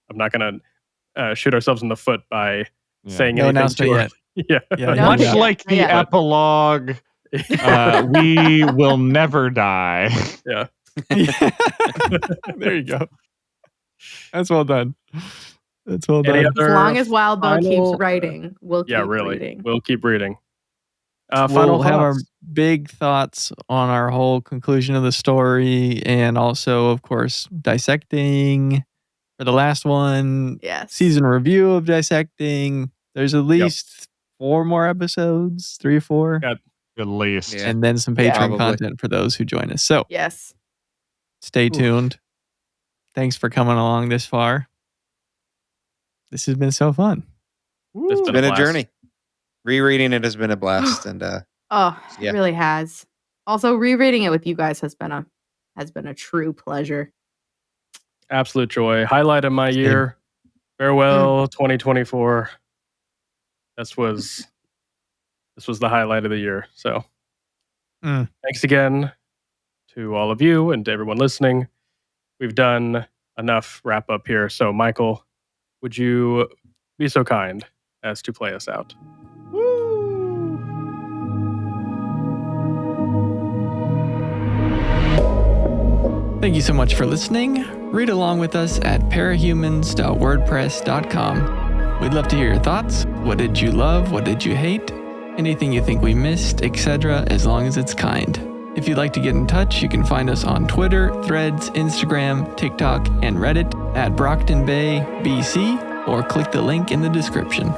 I'm not going to shoot ourselves in the foot by saying No anything announcement too yet. Yeah. Yeah, Much yeah. like the Yeah. epilogue, we will never die. Yeah. There you go. That's well done. That's well Any done. other As long as Wild Boat final- keeps writing, we'll keep Yeah, really. reading. We'll keep reading. Final We'll have our thoughts. big thoughts on our whole conclusion of the story, and also, of course, dissecting for the last one. Yes. Season review of dissecting. There's at least 4 more episodes, 3 or 4, Yeah. At least. Yeah. and then some Yeah. Patreon Probably. content for those who join us. So Yes. stay Oof. tuned. Thanks for coming along this far. This has been so fun. It's It's been a blast. journey. Rereading it has been a blast, and Oh, Yeah. it really has. Also, rereading it with you guys has been a true pleasure. Absolute joy. Highlight of my year. Farewell 2024. This was the highlight of the year. So thanks again to all of you and to everyone listening. We've done enough wrap up here. So Michael, would you be so kind as to play us out? Thank you so much for listening. Read along with us at parahumans.wordpress.com. We'd love to hear your thoughts. What did you love? What did you hate? Anything you think we missed, etc., as long as it's kind. If you'd like to get in touch, you can find us on Twitter, Threads, Instagram, TikTok, and Reddit at Brocktonbaybc, or click the link in the description.